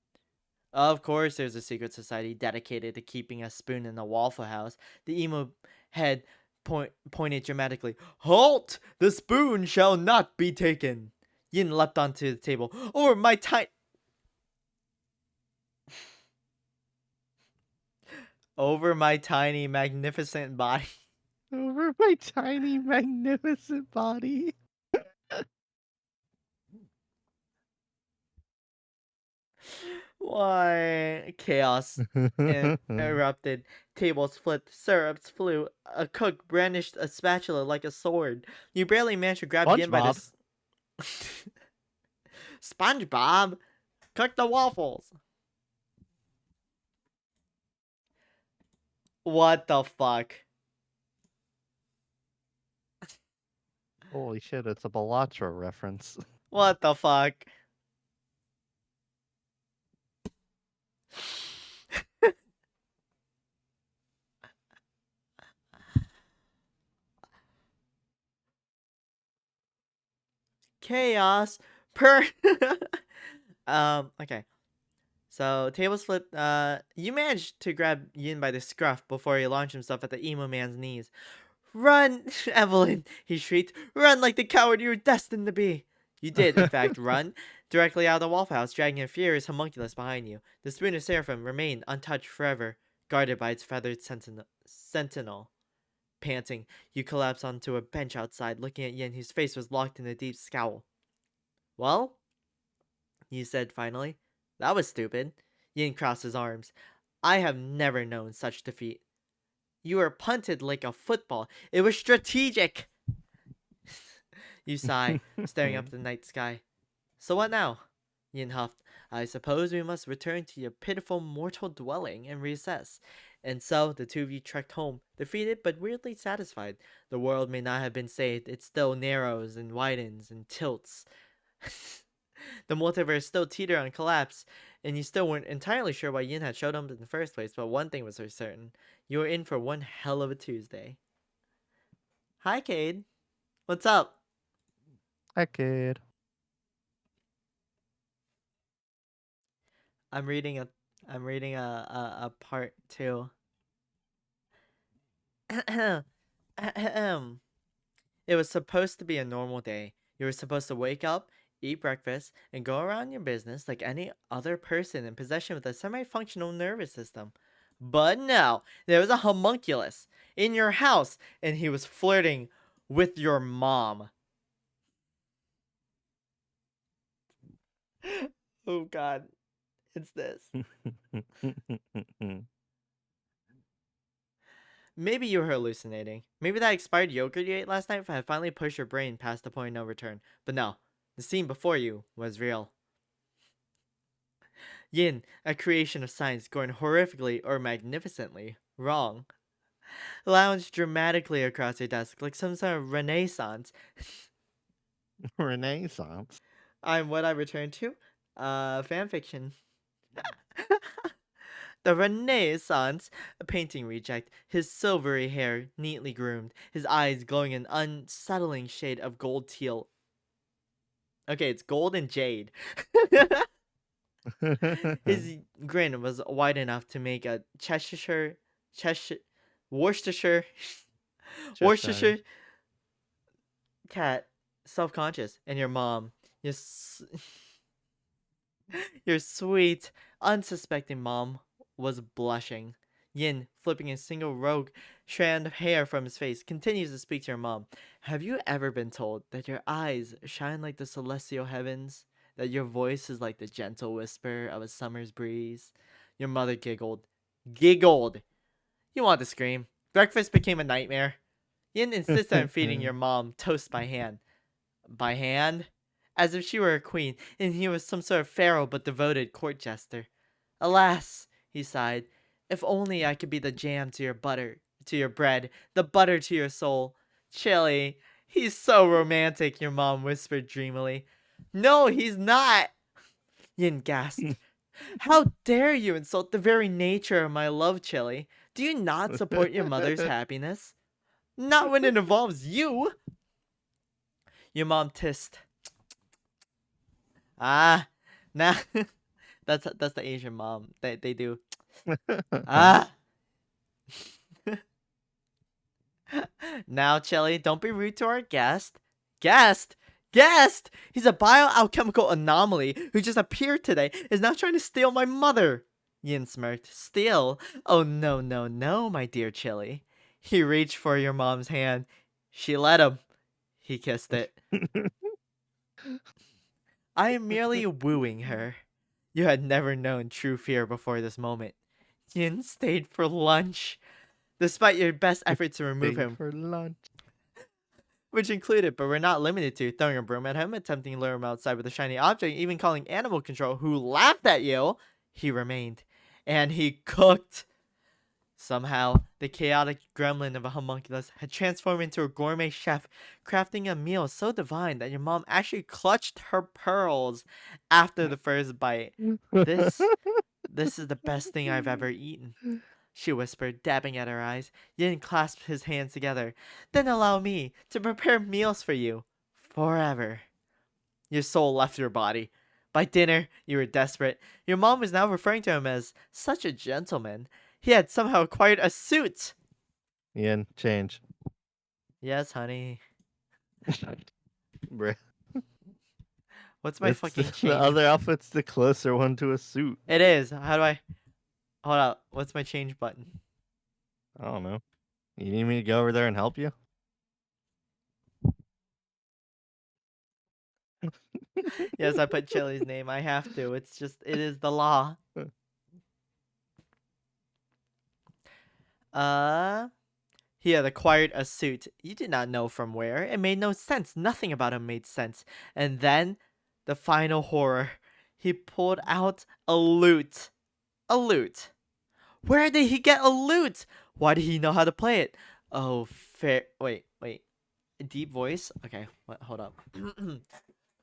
Of course there's a secret society dedicated to keeping a spoon in the Waffle House. The emo head pointed dramatically. "Halt! The spoon shall not be taken." Yin leapt onto the table. "Over my over my tiny, magnificent body." Over my tiny, magnificent body. Why? Chaos erupted. Tables flipped, syrups flew. A cook brandished a spatula like a sword. You barely managed to grab Yin by the SpongeBob, cook the waffles. What the fuck? Holy shit, it's a Balatro reference. What the fuck? Chaos okay. So tables flipped. You managed to grab Yin by the scruff before he launched himself at the emo man's knees. "Run, Evelyn!" he shrieked. "Run like the coward you were destined to be!" You did, in fact, run directly out of the Waffle House, dragging a furious homunculus behind you. The spoon of seraphim remained untouched forever, guarded by its feathered sentinel. Panting, you collapsed onto a bench outside, looking at Yin, whose face was locked in a deep scowl. "Well?" you said finally. "That was stupid." Yin crossed his arms. "I have never known such defeat." "You were punted like a football. It was strategic." You sigh, staring up at the night sky. "So what now?" Yin huffed. "I suppose we must return to your pitiful mortal dwelling and reassess." And so the two of you trekked home, defeated but weirdly satisfied. The world may not have been saved. It still narrows and widens and tilts. The multiverse still teetered on collapse, and you still weren't entirely sure why Yin had showed up in the first place, but one thing was for certain. You were in for one hell of a Tuesday. Hi, Cade. What's up? Hi, kid. I'm reading a part 2. It was supposed to be a normal day. You were supposed to wake up, eat breakfast, and go around your business like any other person in possession with a semi-functional nervous system. But no, there was a homunculus in your house, and he was flirting with your mom. Oh God, it's this. Maybe you were hallucinating. Maybe that expired yogurt you ate last night had finally pushed your brain past the point of no return. But no, the scene before you was real. Yin, a creation of science going horrifically or magnificently wrong, lounged dramatically across your desk like some sort of renaissance. Renaissance. I'm what I returned to. Fanfiction. The Renaissance, a painting reject, his silvery hair neatly groomed, his eyes glowing an unsettling shade of gold teal. Okay, it's gold and jade. His grin was wide enough to make a Worcestershire cat self-conscious, and your mom, your sweet, unsuspecting mom, was blushing. Yin, flipping a single rogue strand of hair from his face, continues to speak to your mom. Have you ever been told that your eyes shine like the celestial heavens? That your voice is like the gentle whisper of a summer's breeze? Your mother giggled. Giggled! You want to scream. Breakfast became a nightmare. Yin insisted on feeding your mom toast by hand. By hand? As if she were a queen, and he was some sort of pharaoh but devoted court jester. Alas, he sighed, if only I could be the jam to your butter, to your bread, the butter to your soul. Chili, he's so romantic, your mom whispered dreamily. No, he's not, Yin gasped. How dare you insult the very nature of my love, Chili? Do you not support your mother's happiness? Not when it involves you. Your mom tissed. Ah, now that's the Asian mom. They do. Ah. Now, Chelly, don't be rude to our guest. Guest? Guest! He's a bioalchemical anomaly who just appeared today, is now trying to steal my mother. Yin smirked. Steal? Oh, no, no, no, my dear Chili. He reached for your mom's hand. She let him. He kissed it. I am merely wooing her. You had never known true fear before this moment. Yin stayed for lunch, despite your best efforts to remove Stayed him, for lunch. which included, but were not limited to, throwing a broom at him, attempting to lure him outside with a shiny object, even calling animal control, who laughed at you. He remained. And he cooked. Somehow, the chaotic gremlin of a homunculus had transformed into a gourmet chef, crafting a meal so divine that your mom actually clutched her pearls after the first bite. This is the best thing I've ever eaten, she whispered, dabbing at her eyes. Yin clasped his hands together. Then allow me to prepare meals for you. Forever. Your soul left your body. By dinner, you were desperate. Your mom was now referring to him as such a gentleman. He had somehow acquired a suit. Ian, change. Yes, honey. Bruh. What's my It's fucking the change? other outfit's the closer one to a suit. It is. How do I... Hold up. What's my change button? I don't know. You need me to go over there and help you? Yes, I put Chili's name. I have to. It is the law. He had acquired a suit. You did not know from where. It made no sense. Nothing about him made sense. And then, the final horror. He pulled out a lute. A lute. Where did he get a lute? Why did he know how to play it? Oh, fair. Wait. A deep voice? Okay, hold up.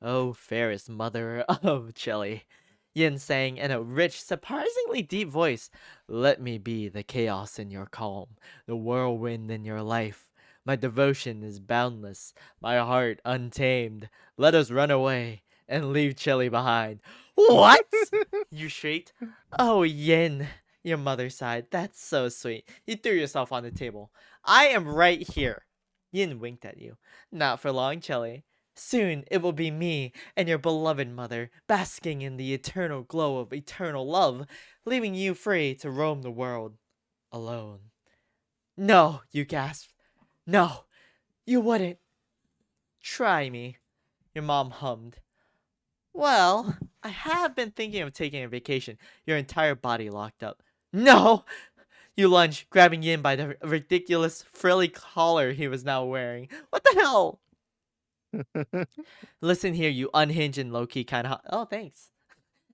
Oh, fairest mother of Chile. Yin sang in a rich, surprisingly deep voice. Let me be the chaos in your calm, the whirlwind in your life. My devotion is boundless, my heart untamed. Let us run away and leave Chile behind. What? You shrieked. Oh, Yin. Your mother sighed. That's so sweet. You threw yourself on the table. I am right here. Yin winked at you. Not for long, Chile. Soon it will be me and your beloved mother, basking in the eternal glow of eternal love, leaving you free to roam the world alone. No, you gasped. No, you wouldn't. Try me, your mom hummed. Well, I have been thinking of taking a vacation, your entire body locked up. No! You lunged, grabbing Yin by the ridiculous frilly collar he was now wearing. What the hell? Listen here, you unhinged and low-key kind of... Oh, thanks.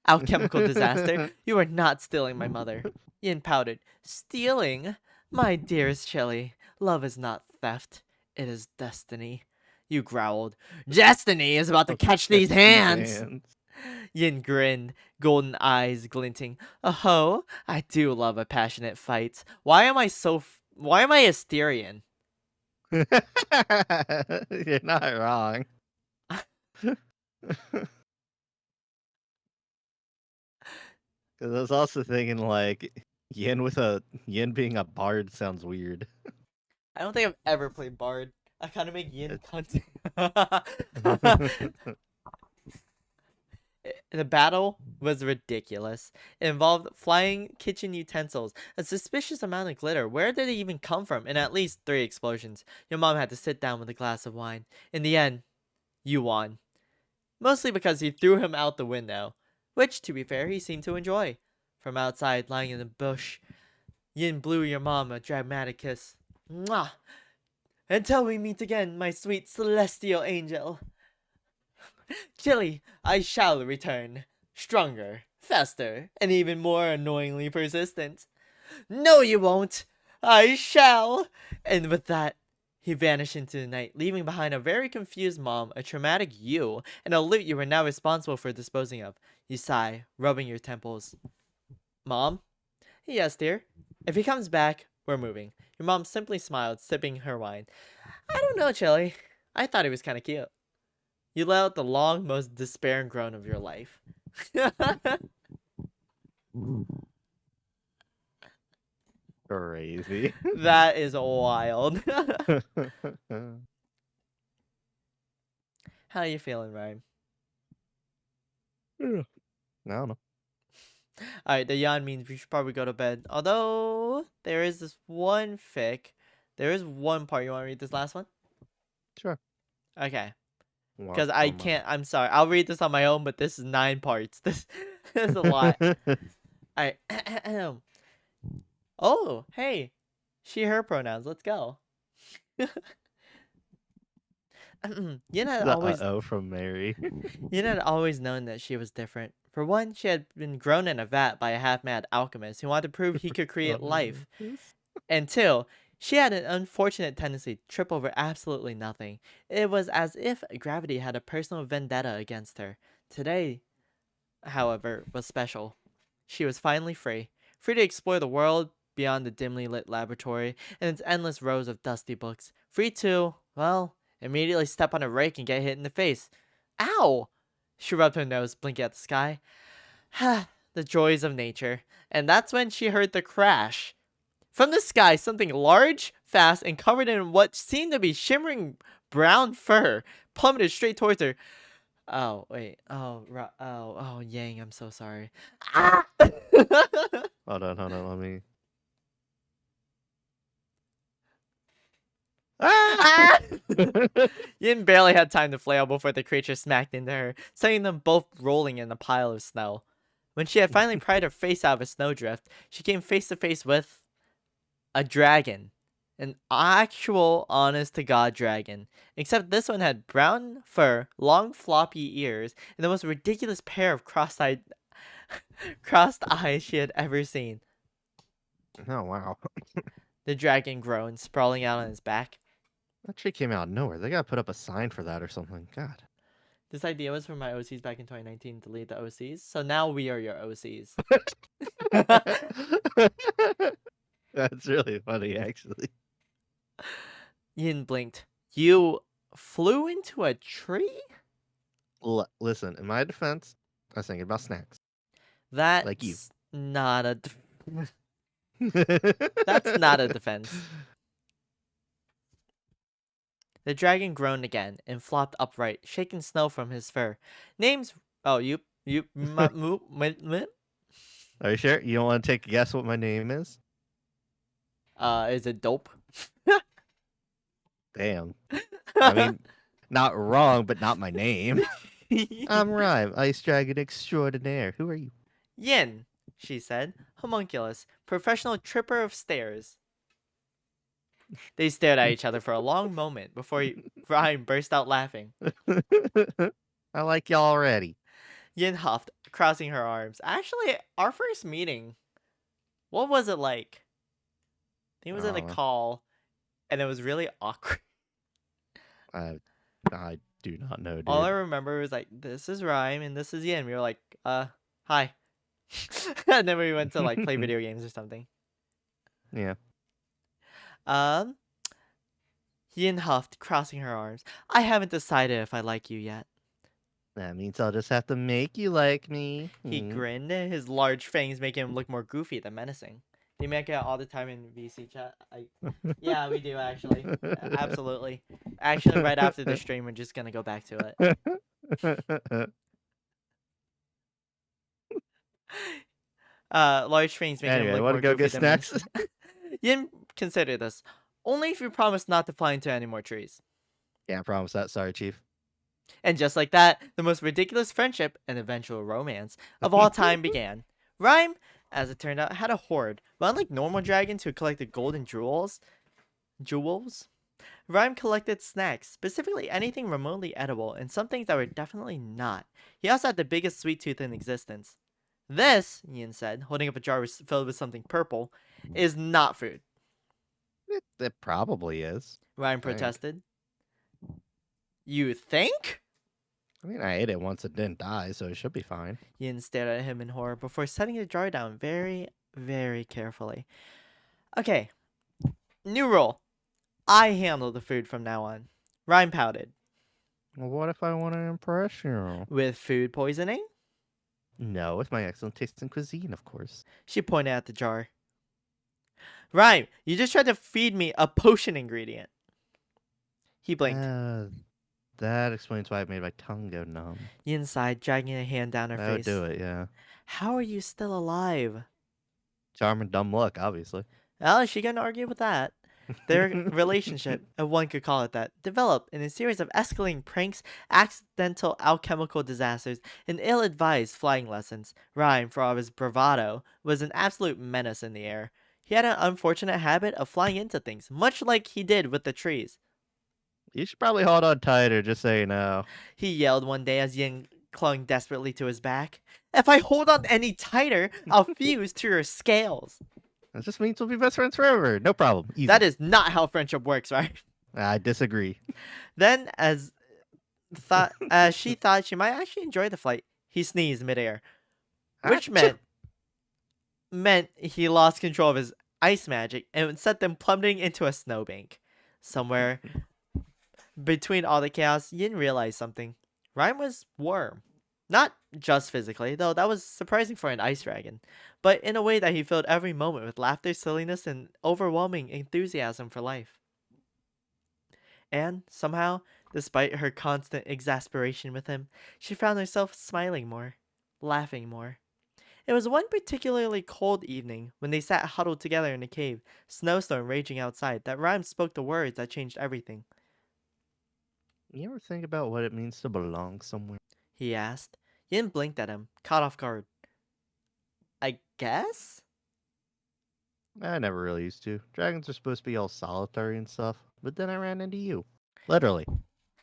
Alchemical disaster. You are not stealing my mother. Yin pouted. Stealing? My dearest Shelly, love is not theft. It is destiny. You growled. Destiny is about to catch these hands. Yin grinned, golden eyes glinting. Oh, I do love a passionate fight. Why am I Asterian? You're not wrong. Because I was also thinking, like, Yin being a bard sounds weird. I don't think I've ever played Bard. I kind of make Yin content. The battle was ridiculous. It involved flying kitchen utensils, a suspicious amount of glitter. Where did it even come from? And at least 3 explosions. Your mom had to sit down with a glass of wine. In the end, you won. Mostly because you threw him out the window, which, to be fair, he seemed to enjoy. From outside, lying in the bush, Yin blew your mom a dramatic kiss. Mwah! Until we meet again, my sweet celestial angel. Chili, I shall return. Stronger, faster, and even more annoyingly persistent. No, you won't. I shall. And with that, he vanished into the night, leaving behind a very confused mom, a traumatic you, and a loot you were now responsible for disposing of. You sigh, rubbing your temples. Mom? Yes, dear. If he comes back, we're moving. Your mom simply smiled, sipping her wine. I don't know, Chili. I thought he was kind of cute. You let out the long, most despairing groan of your life. Crazy. That is wild. How you feeling, Ryan? I don't know. Alright, the yawn means we should probably go to bed. Although, there is this one fic. There is one part. You want to read this last one? Sure. Okay. Wow, Because I can't. I'm sorry. I'll read this on my own, but this is 9 parts. This is a lot. Alright. Oh, hey. She, her pronouns. Let's go. Yin had always from Mary. Yin had always known that she was different. For one, she had been grown in a vat by a half-mad alchemist who wanted to prove he could create life. And 2, she had an unfortunate tendency to trip over absolutely nothing. It was as if gravity had a personal vendetta against her. Today, however, was special. She was finally free. Free to explore the world beyond the dimly lit laboratory and its endless rows of dusty books. Free to, well, immediately step on a rake and get hit in the face. Ow! She rubbed her nose, blinking at the sky. The joys of nature. And that's when she heard the crash. From the sky, something large, fast, and covered in what seemed to be shimmering brown fur plummeted straight towards her. Oh, wait. Oh, Yang, I'm so sorry. Ah! Hold on, let me. Ah! Yin barely had time to flail before the creature smacked into her, sending them both rolling in a pile of snow. When she had finally pried her face out of a snowdrift, she came face to face with a dragon. An actual honest-to-God dragon. Except this one had brown fur, long floppy ears, and the most ridiculous pair of crossed eyes she had ever seen. Oh wow. The dragon groaned, sprawling out on his back. That tree came out of nowhere. They gotta put up a sign for that or something. God. This idea was from my OCs back in 2019. Delete the OCs. So now we are your OCs. That's really funny, actually. Yin blinked. You flew into a tree? Listen, in my defense, I was thinking about snacks. That's Like you. not a. That's not a defense. The dragon groaned again and flopped upright, shaking snow from his fur. Name's. Oh, you. Are you sure? You don't want to take a guess what my name is? Is it dope? Damn. I mean, not wrong, but not my name. I'm Rhyme, Ice Dragon Extraordinaire. Who are you? Yin, she said. Homunculus, professional tripper of stairs. They stared at each other for a long moment before Ryan burst out laughing. I like y'all already. Yin huffed, crossing her arms. Actually, our first meeting, what was it like? I think it was in a call, and it was really awkward. I do not know, dude. All I remember was like, this is Rhyme and this is Yin. We were like, hi. And then we went to like play video games or something. Yeah. Yin huffed, crossing her arms. I haven't decided if I like you yet. That means I'll just have to make you like me. He grinned, his large fangs making him look more goofy than menacing. They make it all the time in VC chat. Yeah, we do actually. Absolutely. Actually, right after the stream, we're just gonna go back to it. Large fangs making him Anyway, look want more to go goofy get than snacks? menacing. Yin, consider this. Only if you promise not to fly into any more trees. Yeah, I promise that. Sorry, Chief. And just like that, the most ridiculous friendship and eventual romance of all time began. Rhyme, as it turned out, had a hoard, but unlike normal dragons who collected gold and jewels, Rhyme collected snacks, specifically anything remotely edible and some things that were definitely not. He also had the biggest sweet tooth in existence. This, Ian said, holding up a jar filled with something purple, is not food. It probably is. Rhyme protested. You think? I mean, I ate it once. It didn't die, so it should be fine. Yin stared at him in horror before setting the jar down very, very carefully. Okay. New rule. I handle the food from now on. Rhyme pouted. Well, what if I want to impress you? With food poisoning? No, with my excellent taste in cuisine, of course. She pointed at the jar. Rhyme, you just tried to feed me a potion ingredient. He blinked. That explains why it made my tongue go numb. Yin sighed, dragging a hand down her That would face. do it, yeah. How are you still alive? Charm and dumb luck, obviously. Well, she couldn't argue with that. Their relationship, if one could call it that, developed in a series of escalating pranks, accidental alchemical disasters, and ill-advised flying lessons. Rhyme, for all of his bravado, was an absolute menace in the air. He had an unfortunate habit of flying into things, much like he did with the trees. You should probably hold on tighter, just so you know. He yelled one day as Yin clung desperately to his back. If I hold on any tighter, I'll fuse to your scales. That just means we'll be best friends forever. No problem. Easy. That is not how friendship works, right? I disagree. Then, as she thought she might actually enjoy the flight, he sneezed midair, which meant he lost control of his ice magic and sent them plummeting into a snowbank. Somewhere between all the chaos, Yin realized something. Rhyme was warm. Not just physically, though that was surprising for an ice dragon, but in a way that he filled every moment with laughter, silliness, and overwhelming enthusiasm for life. And, somehow, despite her constant exasperation with him, she found herself smiling more, laughing more. It was one particularly cold evening when they sat huddled together in a cave, snowstorm raging outside, that Rhyme spoke the words that changed everything. You ever think about what it means to belong somewhere? He asked. Yin blinked at him, caught off guard. I guess? I never really used to. Dragons are supposed to be all solitary and stuff, but then I ran into you. Literally.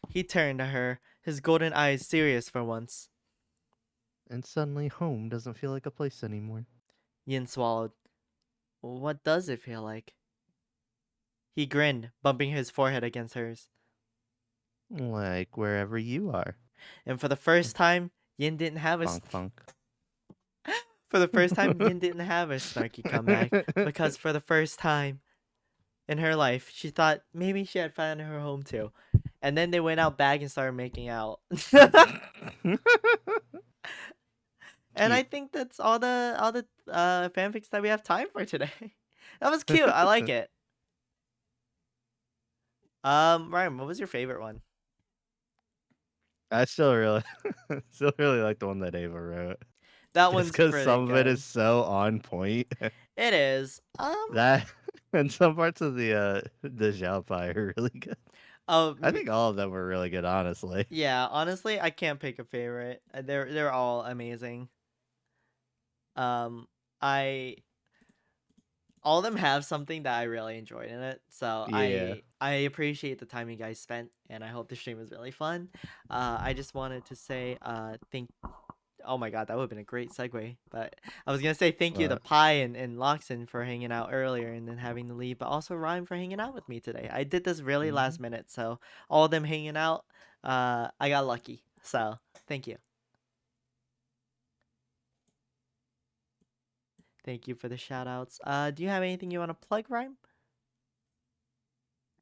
He turned to her, his golden eyes serious for once. And suddenly home doesn't feel like a place anymore. Yin swallowed. What does it feel like? He grinned, bumping his forehead against hers. Like wherever you are. And for the first time, Yin didn't have a Bonk bonk. for the first time, Yin didn't have a snarky comeback because for the first time in her life, she thought maybe she had found her home too. And then they went out back and started making out. And I Cute. think that's all the fanfics that we have time for today. That was cute. I like it. Ryan, what was your favorite one? I still really like the one that Ava wrote. That Just one's because pretty some of it good. is so on point. It is. That and some parts of the Zhao Pai are really good. I think all of them were really good, honestly. Yeah, honestly, I can't pick a favorite. They're all amazing. I all of them have something that I really enjoyed in it. So Yeah. I appreciate the time you guys spent, and I hope the stream was really fun. I just wanted to say oh my god, that would have been a great segue. But I was gonna say thank you to What? Pi and Loxin for hanging out earlier and then having to leave, but also Ryan for hanging out with me today. I did this really last minute, so all of them hanging out, I got lucky. So thank you. Thank you for the shout outs. Do you have anything you want to plug, Ryan?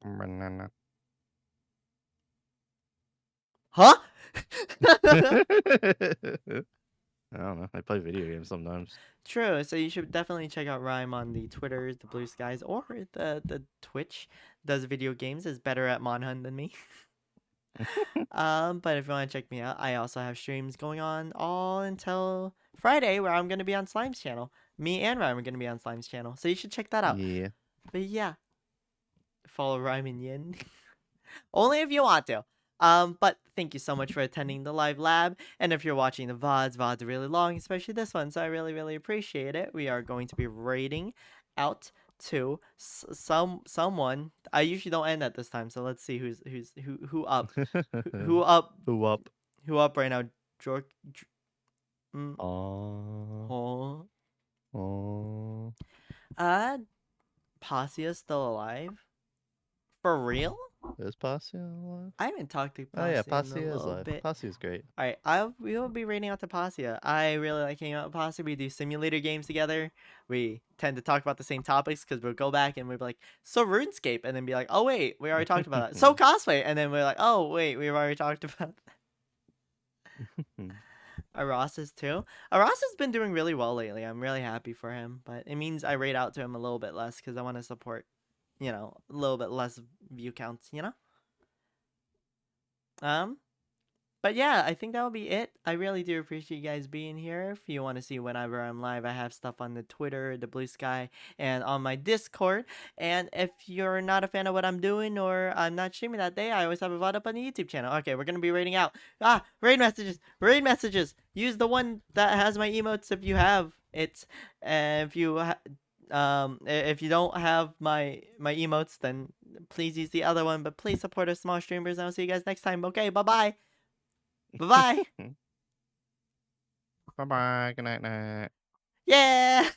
Banana. Huh? I don't know. I play video games sometimes. True. So you should definitely check out Rhyme on the Twitters, the Blue Skies, or the Twitch. Does video games, is better at Monhun than me. But if you want to check me out, I also have streams going on all until Friday, where I'm gonna be on Slime's channel. Me and Rhyme are gonna be on Slime's channel, so you should check that out. Yeah. But yeah, follow Rhyme and Yin. Only if you want to. But thank you so much for attending the live lab. And if you're watching the VODs are really long, especially this one, so I really, really appreciate it. We are going to be rating out to someone. I usually don't end at this time, so let's see who up. Who up? Who up? Who up right now? Jork. Oh. Oh. Passia still alive? For real? Is Passia alive? I haven't talked to Passia Oh yeah, in Passia a is little alive. bit. Passia's great. Alright, we will be rating out to Passia. I really like hanging out with Passia. We do simulator games together. We tend to talk about the same topics because we'll go back and we'll be like, so RuneScape, and then be like, oh wait, we already talked about that. So cosplay, and then we're like, oh wait, we've already talked about that. Aras's too. Aras has been doing really well lately. I'm really happy for him, but it means I rate out to him a little bit less because I want to support, a little bit less view counts, But yeah, I think that'll be it. I really do appreciate you guys being here. If you want to see whenever I'm live, I have stuff on the Twitter, the Blue Sky, and on my Discord. And if you're not a fan of what I'm doing or I'm not streaming that day, I always have a VOD up on the YouTube channel. Okay, we're gonna be rating out. Raid messages. Raid messages. Use the one that has my emotes if you have it. If you if you don't have my emotes, then please use the other one. But please support our small streamers, and I'll see you guys next time. Okay, bye bye. Bye bye. Bye bye. Good night, night. Yeah.